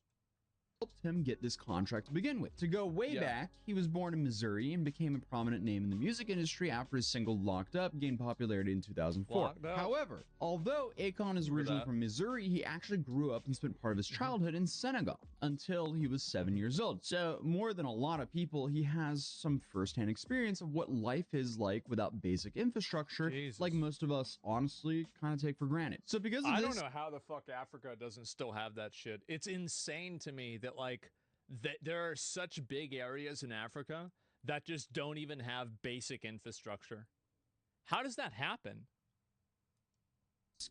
Speaker 4: Helped him get this contract to begin with. To go way back, he was born in Missouri and became a prominent name in the music industry after his single Locked Up gained popularity in 2004. However, although Akon is originally from Missouri, he actually grew up and spent part of his childhood in Senegal until he was 7 years old. So more than a lot of people, he has some firsthand experience of what life is like without basic infrastructure, like most of us honestly kind of take for granted. So because of
Speaker 6: I
Speaker 4: this,
Speaker 6: don't know how the fuck Africa doesn't still have that shit. It's insane to me that there are such big areas in Africa that just don't even have basic infrastructure. How does that happen?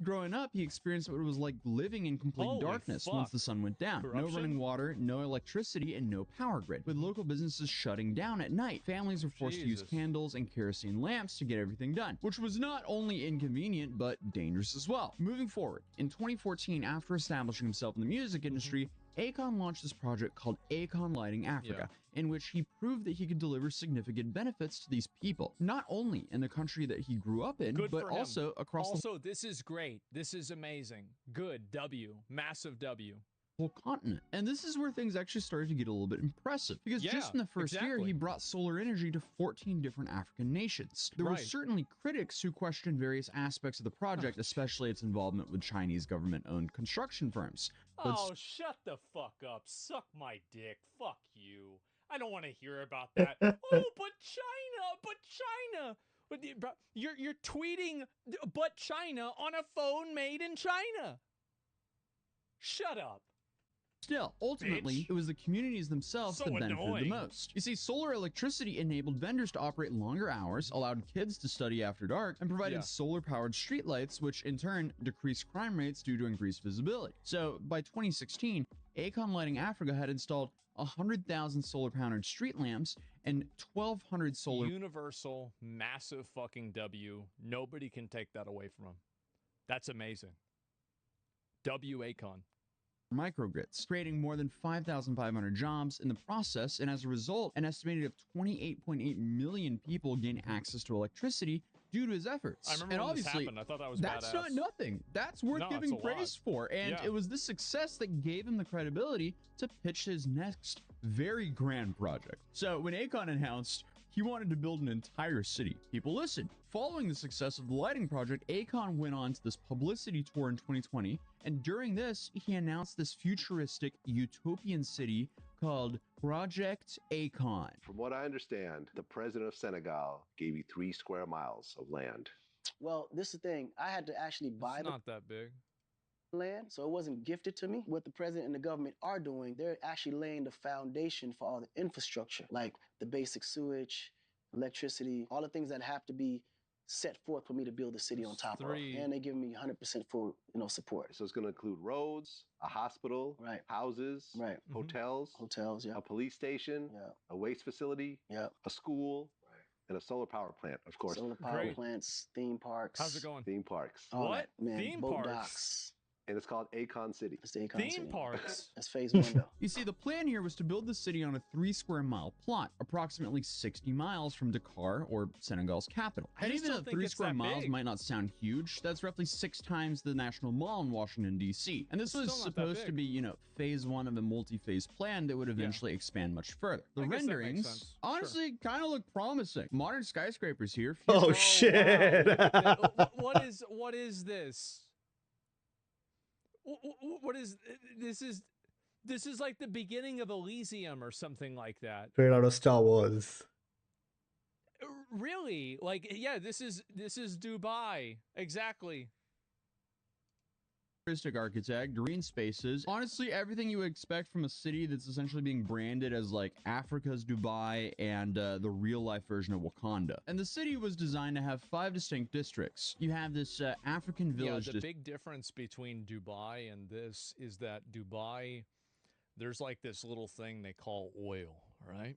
Speaker 4: growing up, he experienced what it was like living in complete
Speaker 6: Holy
Speaker 4: darkness
Speaker 6: fuck.
Speaker 4: once the sun went down. No
Speaker 6: Corruption?
Speaker 4: running water, no electricity, and no power grid. With local businesses shutting down at night, families were forced to use
Speaker 6: Jesus.
Speaker 4: candles and kerosene lamps to get everything done, which was not only inconvenient, but dangerous as well. Moving forward, in 2014, after establishing himself in the music industry, Akon launched this project called Akon Lighting Africa, in which he proved that he could deliver significant benefits to these people, not only in the country that he grew up in,
Speaker 6: Good
Speaker 4: but
Speaker 6: for him.
Speaker 4: also across the
Speaker 6: Also, this is great. This is amazing. Good. W. Massive W.
Speaker 4: whole continent. And this is where things actually started to get a little bit impressive, because just in the first year, he brought solar energy to 14 different African nations. There were certainly critics who questioned various aspects of the project, especially its involvement with Chinese government-owned construction firms. But
Speaker 6: Oh, shut the fuck up. Suck my dick. Fuck you. I don't want to hear about that. Oh, but China. But you're tweeting but China on a phone made in China. Shut up.
Speaker 4: Still, ultimately,
Speaker 6: Bitch.
Speaker 4: it was the communities themselves
Speaker 6: So
Speaker 4: that benefited the
Speaker 6: annoying.
Speaker 4: most. You see, solar electricity enabled vendors to operate longer hours, allowed kids to study after dark, and provided
Speaker 6: Yeah.
Speaker 4: solar-powered streetlights, which in turn decreased crime rates due to increased visibility. So, by 2016, Aecon Lighting Africa had installed 100,000 solar-powered street lamps and 1,200 solar
Speaker 6: Universal, massive fucking W. Nobody can take that away from them. That's amazing. W Acon.
Speaker 4: microgrids, creating more than 5,500 jobs in the process, and as a result, an estimated of 28.8 million people gain access to electricity due to his efforts.
Speaker 6: I remember
Speaker 4: and
Speaker 6: when this
Speaker 4: obviously,
Speaker 6: happened. I thought that was
Speaker 4: that's
Speaker 6: badass.
Speaker 4: not nothing. That's worth
Speaker 6: No, it's
Speaker 4: giving
Speaker 6: a lot.
Speaker 4: praise for, and
Speaker 6: Yeah.
Speaker 4: it was this success that gave him the credibility to pitch his next very grand project. So when Aecon announced he wanted to build an entire city, people listened. Following the success of the lighting project, Aecon went on to this publicity tour in 2020, and during this, he announced this futuristic utopian city called Project Aecon.
Speaker 8: From what I understand, the president of Senegal gave you 3 square miles of land.
Speaker 10: Well, this is the thing. I had to actually buy
Speaker 6: It's
Speaker 10: the
Speaker 6: not that big.
Speaker 10: land, so it wasn't gifted to me. What the president and the government are doing, they're actually laying the foundation for all the infrastructure, like the basic sewage, electricity, all the things that have to be set forth for me to build the city on top of. And they give me 100% full, support.
Speaker 8: So it's going to include roads, a hospital,
Speaker 10: right,
Speaker 8: houses,
Speaker 10: right,
Speaker 8: hotels,
Speaker 10: hotels, yeah,
Speaker 8: a police station,
Speaker 10: yeah,
Speaker 8: a waste facility,
Speaker 10: yeah,
Speaker 8: a school, and a solar power plant, of course.
Speaker 10: solar power plants, theme parks.
Speaker 6: How's it going?
Speaker 8: Theme parks.
Speaker 10: all
Speaker 6: What?
Speaker 10: that, man,
Speaker 6: Theme
Speaker 10: boat
Speaker 6: parks?
Speaker 10: docks.
Speaker 8: And it's called Aecon City.
Speaker 10: It's the Aecon
Speaker 6: Theme
Speaker 10: City.
Speaker 6: parks.
Speaker 10: That's phase 1 though.
Speaker 4: You see, the plan here was to build the city on a 3 square mile plot, approximately 60 miles from Dakar, or Senegal's capital.
Speaker 6: I
Speaker 4: And
Speaker 6: just
Speaker 4: even
Speaker 6: don't
Speaker 4: though
Speaker 6: think
Speaker 4: 3
Speaker 6: it's
Speaker 4: square
Speaker 6: that
Speaker 4: miles
Speaker 6: big.
Speaker 4: might not sound huge, that's roughly 6 times the National Mall in Washington, D.C. And this
Speaker 6: It's
Speaker 4: was
Speaker 6: still not that
Speaker 4: supposed to
Speaker 6: big.
Speaker 4: be, phase 1 of a multi-phase plan that would eventually expand much further. The
Speaker 6: I guess that makes
Speaker 4: renderings
Speaker 6: sense. Sure.
Speaker 4: honestly kind of look promising. Modern skyscrapers here.
Speaker 1: Oh, shit.
Speaker 6: Wow, look at what is this? What is this is like the beginning of Elysium or something like that.
Speaker 1: Straight out of Star Wars.
Speaker 6: Really? Like, yeah, this is Dubai. Exactly.
Speaker 4: Futuristic architect, green spaces, honestly everything you would expect from a city that's essentially being branded as like Africa's Dubai and the real life version of Wakanda. And the city was designed to have 5 distinct districts. You have this African village
Speaker 6: Yeah, the big difference between Dubai and this is that Dubai, there's like this little thing they call oil, right?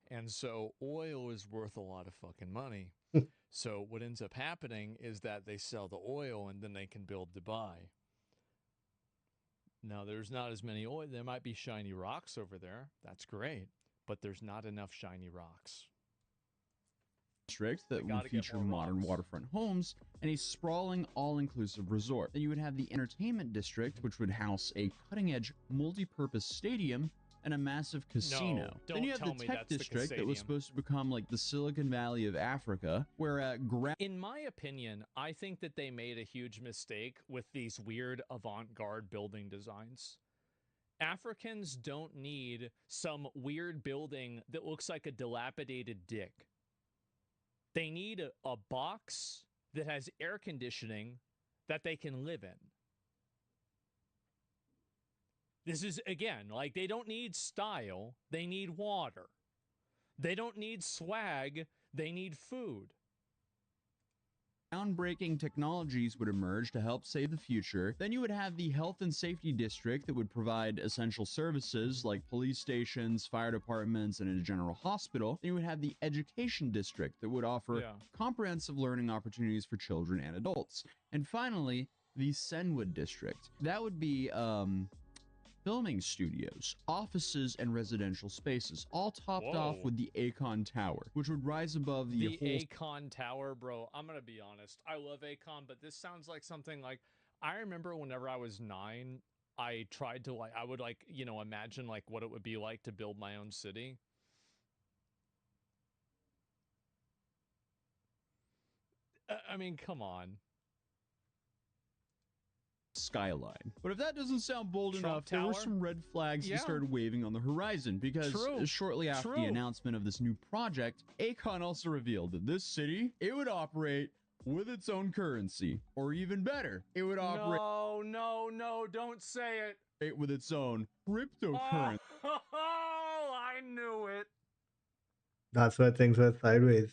Speaker 6: And so oil is worth a lot of fucking money. So what ends up happening is that they sell the oil and then they can build Dubai. Now, there's not as many oil. There might be shiny rocks over there. That's great. But there's not enough shiny rocks.
Speaker 4: district that
Speaker 6: gotta
Speaker 4: would
Speaker 6: get
Speaker 4: feature
Speaker 6: more
Speaker 4: modern
Speaker 6: rocks.
Speaker 4: waterfront homes and a sprawling all-inclusive resort. Then you would have the entertainment district, which would house a cutting-edge multi-purpose stadium and a massive casino.
Speaker 6: No,
Speaker 4: Then you
Speaker 6: don't
Speaker 4: have
Speaker 6: tell
Speaker 4: the
Speaker 6: me
Speaker 4: tech
Speaker 6: that's the
Speaker 4: district that was
Speaker 6: Casadium.
Speaker 4: supposed to become like the Silicon Valley of Africa, where
Speaker 6: In my opinion, I think that they made a huge mistake with these weird avant-garde building designs. Africans don't need some weird building that looks like a dilapidated dick. They need a box that has air conditioning that they can live in. This is, again, like they don't need style, they need water. They don't need swag, they need food.
Speaker 4: groundbreaking technologies would emerge to help save the future. Then you would have the health and safety district that would provide essential services like police stations, fire departments, and a general hospital. Then you would have the education district that would offer comprehensive learning opportunities for children and adults. And finally, the Senwood district. That would be filming studios, offices, and residential spaces, all topped off
Speaker 6: Whoa.
Speaker 4: with the Aecon Tower, which would rise above the
Speaker 6: The
Speaker 4: whole
Speaker 6: Aecon Tower, bro. I'm going to be honest. I love Aecon, but this sounds like something like, I remember whenever I was 9, I tried to I would imagine like what it would be like to build my own city. I mean, come on.
Speaker 4: skyline. But if that doesn't sound bold
Speaker 6: Trump
Speaker 4: enough, there were
Speaker 6: Tower?
Speaker 4: some red flags
Speaker 6: Yeah.
Speaker 4: that started waving on the horizon because
Speaker 6: True.
Speaker 4: shortly after the
Speaker 6: True.
Speaker 4: announcement of this new project, Aecon also revealed that this city, it would operate with its own currency. Or even better, it would operate
Speaker 6: No, don't say it.
Speaker 4: with its own cryptocurrency.
Speaker 6: Oh, I knew it.
Speaker 1: That's why things went sideways.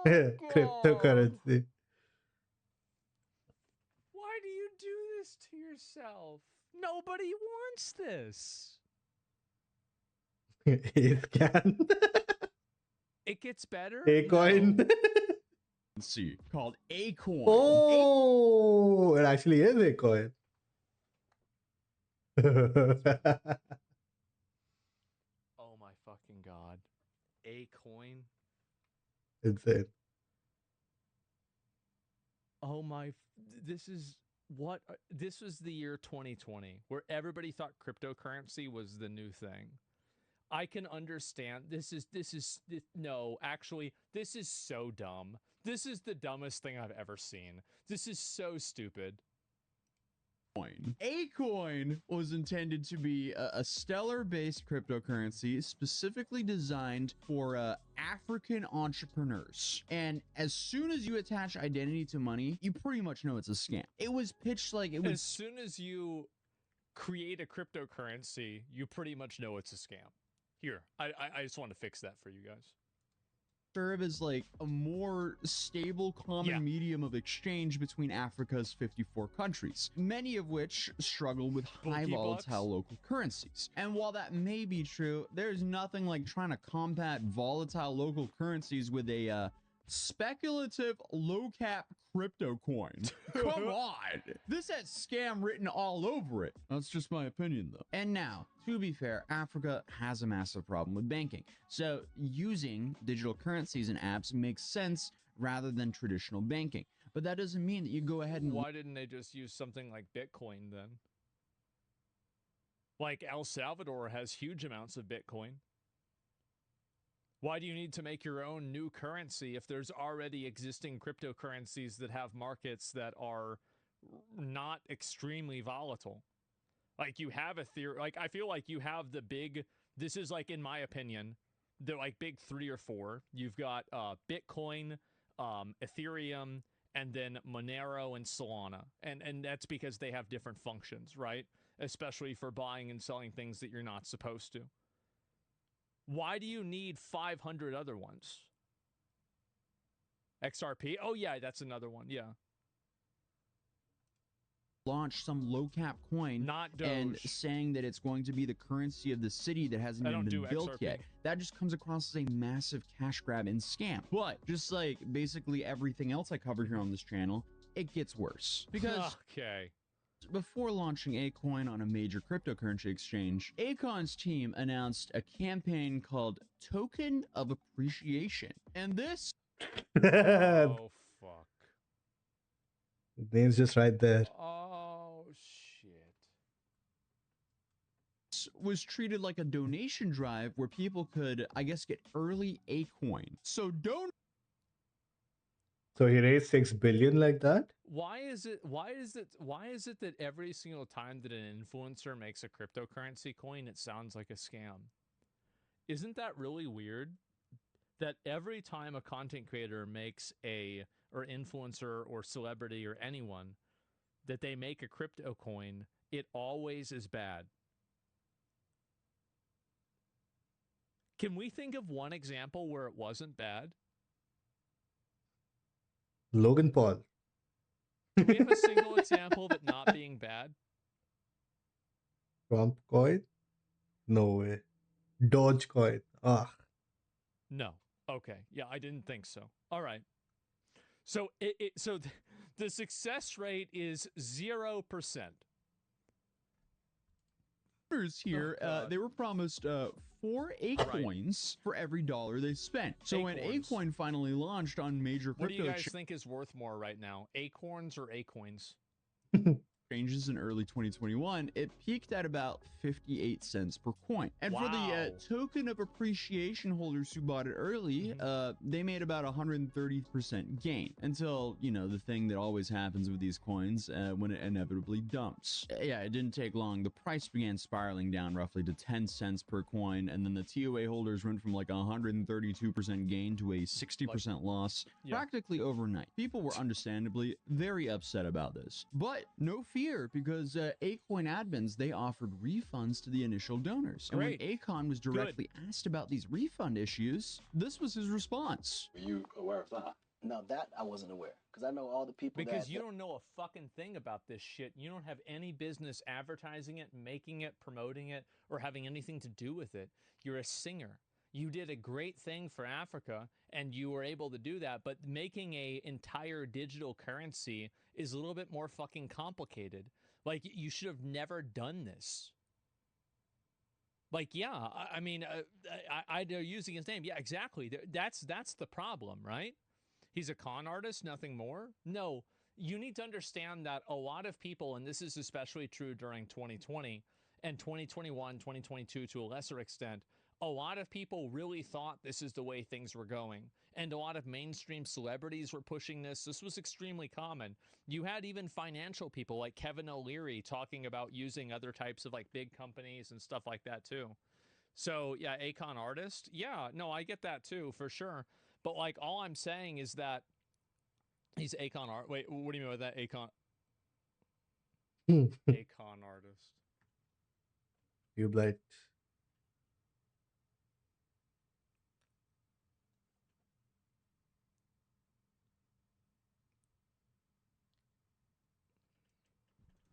Speaker 1: Cryptocurrency.
Speaker 6: Why do you do this to yourself? Nobody wants this.
Speaker 1: A scan.
Speaker 6: It gets better.
Speaker 1: A coin.
Speaker 4: Called A coin.
Speaker 1: Oh, it actually is a coin.
Speaker 6: Oh my fucking god. A coin.
Speaker 1: Insane.
Speaker 6: Oh my, this is what this was the year 2020 where everybody thought cryptocurrency was the new thing. I can understand no, actually this is so dumb. This is the dumbest thing I've ever seen. This is so stupid.
Speaker 4: A coin was intended to be a stellar-based cryptocurrency specifically designed for African entrepreneurs. And as soon as you attach identity to money, you pretty much know it's a scam. It was pitched like it was.
Speaker 6: As soon as you create a cryptocurrency, you pretty much know it's a scam. Here, I just want to fix that for you guys.
Speaker 4: Serve as like a more stable common medium of exchange between Africa's 54 countries, many of which struggle with high volatile local currencies. And while that may be true, there's nothing like trying to combat volatile local currencies with a speculative low-cap crypto coin. Come on! This has scam written all over it. That's just my opinion, though. And now, to be fair, Africa has a massive problem with banking. So using digital currencies and apps makes sense rather than traditional banking. But that doesn't mean that you go ahead and...
Speaker 6: Why didn't they just use something like Bitcoin then? Like El Salvador has huge amounts of Bitcoin. Why do you need to make your own new currency if there's already existing cryptocurrencies that have markets that are not extremely volatile? Like you have Ethereum, like I feel like you have the big, this is like in my opinion, the like big 3 or 4. You've got Bitcoin, Ethereum, and then Monero and Solana. And that's because they have different functions, right? Especially for buying and selling things that you're not supposed to. Why do you need 500 other ones? XRP? Oh, yeah, that's another one. Yeah.
Speaker 4: Launch some low-cap coin
Speaker 6: Not
Speaker 4: and
Speaker 6: Doge.
Speaker 4: saying that it's going to be the currency of the city that hasn't even been built
Speaker 6: XRP.
Speaker 4: yet. That just comes across as a massive cash grab and scam. But just like basically everything else I covered here on this channel, it gets worse. Because
Speaker 6: okay.
Speaker 4: Before launching Acoin on a major cryptocurrency exchange, Akon's team announced a campaign called Token of Appreciation. And this...
Speaker 6: Oh, fuck.
Speaker 1: The name's just right there.
Speaker 6: Oh, shit.
Speaker 4: Was treated like a donation drive where people could, I guess, get early Acoin. So don't...
Speaker 1: So he raised 6 billion like that?
Speaker 6: Why is it that every single time that an influencer makes a cryptocurrency coin, it sounds like a scam? Isn't that really weird? That every time a content creator makes or influencer or celebrity or anyone, that they make a crypto coin, it always is bad. Can we think of one example where it wasn't bad?
Speaker 1: Logan Paul.
Speaker 6: Do we have a single example of it not being bad?
Speaker 1: Trump coin? No way. Dogecoin. Ah.
Speaker 6: No. Okay. Yeah, I didn't think so. All right. So the success rate is 0%.
Speaker 4: Here, they were promised 4 Acoins for every $1 they spent. So when Acoin finally launched on major
Speaker 6: What do
Speaker 4: crypto...
Speaker 6: you guys think is worth more right now? Acorns or Acoins?
Speaker 4: exchanges in early 2021, it peaked at about 58 cents per coin. And for the token of appreciation holders who bought it early, they made about 130% gain until, you know, the thing that always happens with these coins when it inevitably dumps. Yeah, it didn't take long. The price began spiraling down roughly to 10 cents per coin, and then the TOA holders went from like 132% gain to a 60% loss practically overnight. People were understandably very upset about this. But no fear, because Acoin admins, they offered refunds to the initial donors. And when Acon was directly asked about these refund issues, this was his response.
Speaker 7: Were you aware of that?
Speaker 10: No, that I wasn't aware, because I know all the people
Speaker 6: Because you don't know a fucking thing about this shit. You don't have any business advertising it, making it, promoting it, or having anything to do with it. You're a singer. You did a great thing for Africa, and you were able to do that, but making a entire digital currency is a little bit more fucking complicated. Like, you should have never done this. Like, yeah, I mean, they're using his name. Yeah, exactly. That's the problem, right? He's a con artist, nothing more. No, you need to understand that a lot of people, and this is especially true during 2020 and 2021, 2022 to a lesser extent, a lot of people really thought this is the way things were going. And a lot of mainstream celebrities were pushing this. This was extremely common. You had even financial people like Kevin O'Leary talking about using other types of like big companies and stuff like that too. So yeah, Acon artist. Yeah, no, I get that too, for sure. But like, all I'm saying is that he's Acon art. Wait, what do you mean by that? Acon. Acon artist.
Speaker 1: You blight.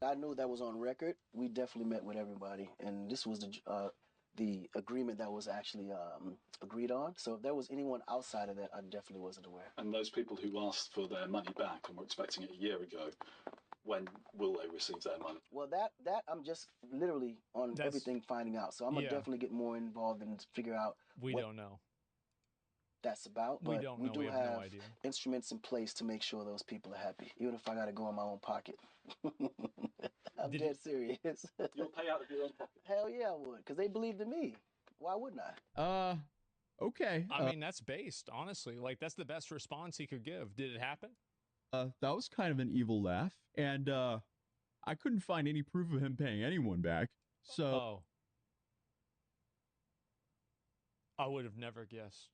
Speaker 10: I knew that was on record. We definitely met with everybody, and this was the agreement that was actually agreed on. So if there was anyone outside of that, I definitely wasn't aware.
Speaker 7: And those people who asked for their money back and were expecting it a year ago, when will they receive their money?
Speaker 10: Well, that I'm just literally on everything finding out. So I'm gonna definitely get more involved and figure out.
Speaker 6: We don't know.
Speaker 10: That's about,
Speaker 6: we
Speaker 10: but
Speaker 6: don't
Speaker 10: we
Speaker 6: know.
Speaker 10: do
Speaker 6: We have
Speaker 10: have
Speaker 6: no idea.
Speaker 10: instruments in place to make sure those people are happy, even if I got to go in my own pocket. I'm dead serious.
Speaker 7: You'll pay out of your own pocket?
Speaker 10: Hell yeah, I would, because they believed in me. Why wouldn't I?
Speaker 4: Okay.
Speaker 6: I mean, that's based, honestly. Like, that's the best response he could give. Did it happen?
Speaker 4: That was kind of an evil laugh, and I couldn't find any proof of him paying anyone back. So,
Speaker 6: I would have never guessed.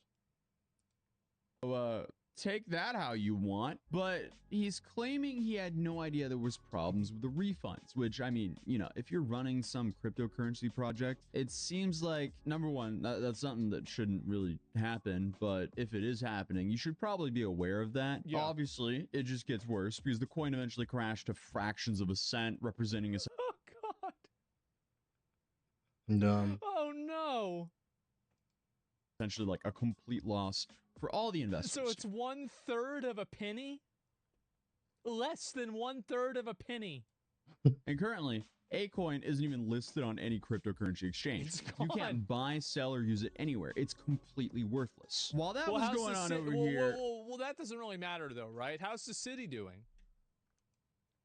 Speaker 4: Take that how you want, but he's claiming he had no idea there was problems with the refunds, which, I mean, you know, if you're running some cryptocurrency project, it seems like, number one, that's something that shouldn't really happen, but if it is happening, you should probably be aware of that. Yeah. Obviously, it just gets worse because the coin eventually crashed to fractions of a cent, representing a...
Speaker 6: Oh, God.
Speaker 1: Dumb.
Speaker 6: Oh, no.
Speaker 4: Essentially like a complete loss for all the investors.
Speaker 6: So it's 1/3 of a penny? Less than 1/3 of a penny.
Speaker 4: And currently, Acoin isn't even listed on any cryptocurrency exchange. You can't buy, sell, or use it anywhere. It's completely worthless. While that was going on over here...
Speaker 6: Well, that doesn't really matter though, right? How's the city doing?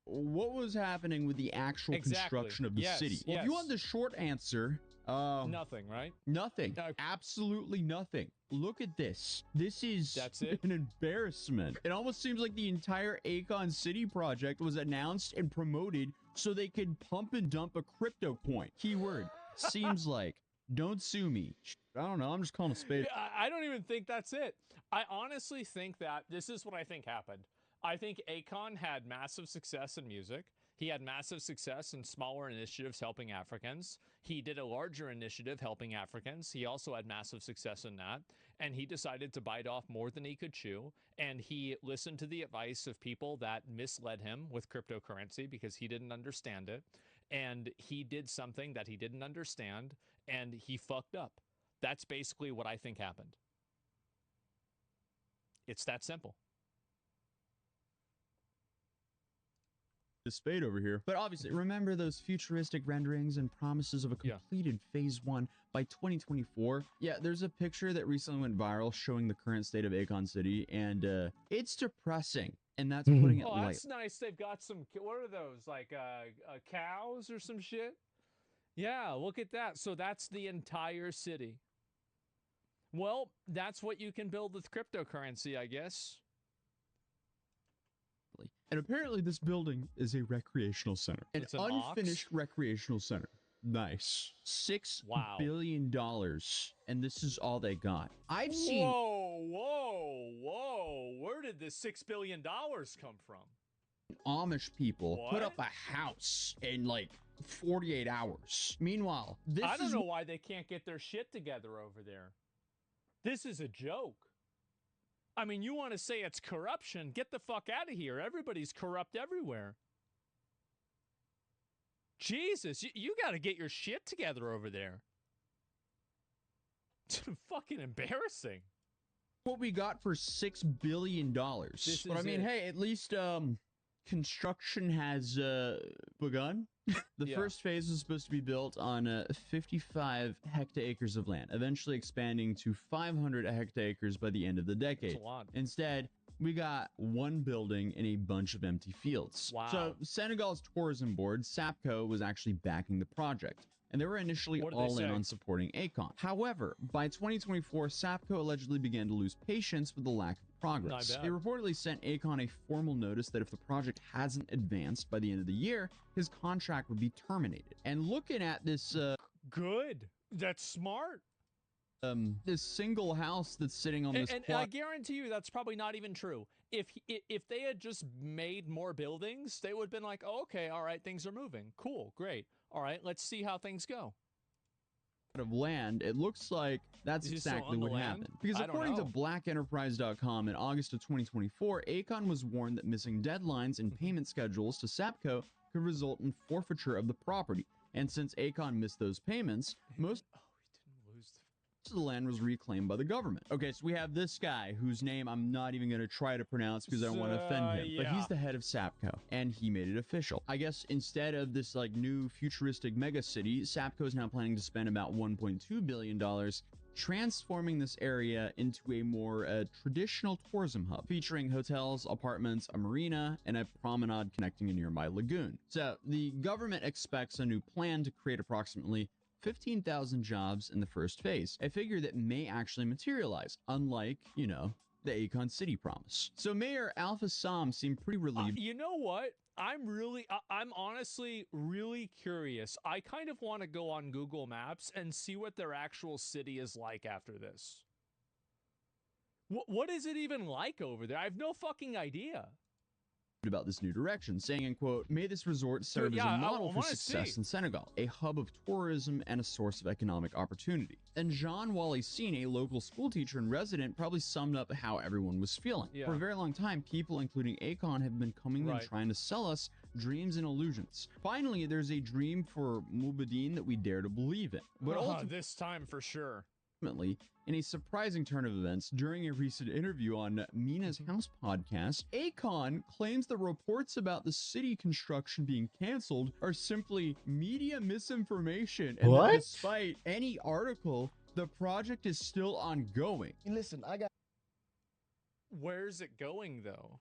Speaker 4: What was happening with the actual construction of the city? Well, if you want the short answer...
Speaker 6: nothing, right?
Speaker 4: Nothing. Absolutely nothing. Look at this. This is an embarrassment. It almost seems like the entire Acon City project was announced and promoted so they could pump and dump a crypto coin. Keyword, seems like. Don't sue me. I don't know. I'm just calling a spade.
Speaker 6: I don't even think that's it. I honestly think that this is what I think happened. I think Acon had massive success in music. He had massive success in smaller initiatives helping Africans. He did a larger initiative helping Africans. He also had massive success in that. And he decided to bite off more than he could chew. And he listened to the advice of people that misled him with cryptocurrency because he didn't understand it. And he did something that he didn't understand, and he fucked up. That's basically what I think happened. It's that simple.
Speaker 4: spade over here. But obviously, remember those futuristic renderings and promises of a completed phase 1 by 2024? Yeah, there's a picture that recently went viral showing the current state of Akon City, and it's depressing, and that's putting it
Speaker 6: Oh,
Speaker 4: lightly.
Speaker 6: that's nice. They've got some, what are those, like cows or some shit? Yeah, look at that. So that's the entire city. Well, that's what you can build with cryptocurrency, I guess.
Speaker 4: And apparently this building is a recreational center.
Speaker 6: It's
Speaker 4: An
Speaker 6: an
Speaker 4: unfinished recreational center. Nice. $6 billion. And this is all they got. I've seen...
Speaker 6: Whoa. Where did this $6 billion come from?
Speaker 4: Amish people put up a house in like 48 hours. Meanwhile,
Speaker 6: I don't know why they can't get their shit together over there. This is a joke. I mean, you want to say it's corruption? Get the fuck out of here. Everybody's corrupt everywhere. Jesus, you got to get your shit together over there. It's fucking embarrassing.
Speaker 4: What we got for $6 billion. But I mean, hey, at least construction has begun. The first phase was supposed to be built on 55 hectares of land, eventually expanding to 500 hectares by the end of the decade.
Speaker 6: That's a lot.
Speaker 4: Instead, we got one building and a bunch of empty fields.
Speaker 6: Wow.
Speaker 4: So Senegal's tourism board, SAPCO, was actually backing the project, and they were initially all in on supporting Akon. However, by 2024, SAPCO allegedly began to lose patience with the lack of progress. They reportedly sent Akon a formal notice that if the project hasn't advanced by the end of the year, his contract would be terminated. And looking at this...
Speaker 6: Good. That's smart.
Speaker 4: This single house that's sitting on this
Speaker 6: and I guarantee you that's probably not even true. If they had just made more buildings, they would have been like, oh, okay, all right, things are moving. Cool, great. All right, let's see how things go.
Speaker 4: Of land, it looks like that's exactly what happened. Because according to blackenterprise.com in August of 2024, Akon was warned that missing deadlines and payment schedules to SAPCO could result in forfeiture of the property. And since Akon missed those payments, most of the land was reclaimed by the government. Okay, so we have this guy whose name I'm not even going to try to pronounce because I don't want to offend him, but he's the head of SAPCO, and he made it official. I guess instead of this like new futuristic mega city, SAPCO is now planning to spend about $1.2 billion transforming this area into a more traditional tourism hub, featuring hotels, apartments, a marina, and a promenade connecting a nearby lagoon. So the government expects a new plan to create approximately 15,000 jobs in the first phase, a figure that may actually materialize, unlike, you know, the Akon City promise. So Mayor Alpha Sam seemed pretty relieved.
Speaker 6: You know what? I'm honestly really curious. I kind of want to go on Google Maps and see what their actual city is like after this. What is it even like over there? I have no fucking idea.
Speaker 4: About this new direction, saying, in quote, may this resort serve as a model for success in Senegal, a hub of tourism and a source of economic opportunity. And Jean-Wally Sine, a local school teacher and resident, probably summed up how everyone was feeling. For a very long time, people, including Akon, have been coming and trying to sell us dreams and illusions. Finally, there's a dream for Mubadeen that we dare to believe in. But
Speaker 6: this time for sure.
Speaker 4: Ultimately, in a surprising turn of events, during a recent interview on Mina's House podcast, Akon claims the reports about the city construction being canceled are simply media misinformation, and that despite any article, the project is still ongoing.
Speaker 10: Listen, I got...
Speaker 6: Where's it going, though?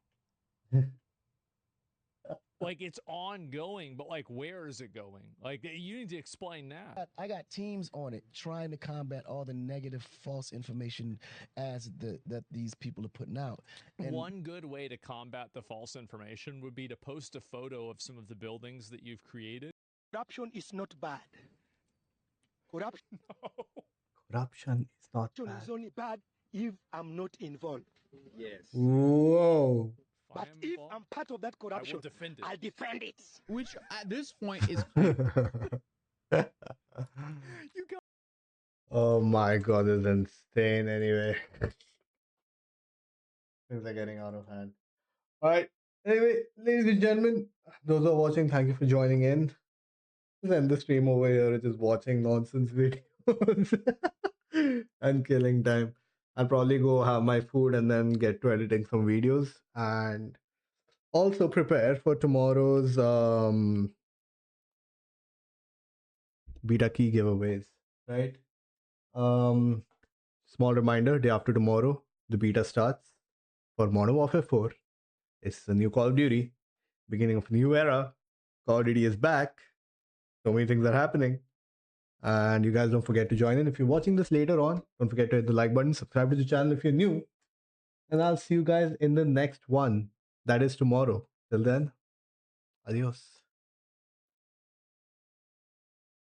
Speaker 6: Like, it's ongoing, but like, where is it going? Like, you need to explain that.
Speaker 10: I got teams on it trying to combat all the negative, false information that these people are putting out. And
Speaker 6: one good way to combat the false information would be to post a photo of some of the buildings that you've created.
Speaker 9: Corruption is not bad. Corruption
Speaker 1: is not bad.
Speaker 9: is only bad if I'm not involved.
Speaker 1: Yes. Whoa.
Speaker 9: But if I'm part of that corruption, I'll defend it.
Speaker 4: Which at this point is...
Speaker 1: Oh my god, it's insane anyway. Things are getting out of hand. Alright. Anyway, ladies and gentlemen, those who are watching, thank you for joining in. Just end the stream over here, just watching nonsense videos and killing time. I'll probably go have my food and then get to editing some videos. And Also prepare for tomorrow's beta key giveaways, right? Small reminder, day after tomorrow, the beta starts for Modern Warfare 4. It's a new Call of Duty, beginning of a new era. Call of Duty is back. So many things are happening. And you guys don't forget to join in. If you're watching this later on, don't forget to hit the like button, subscribe to the channel if you're new. And I'll see you guys in the next one. That is tomorrow. Till then, adios.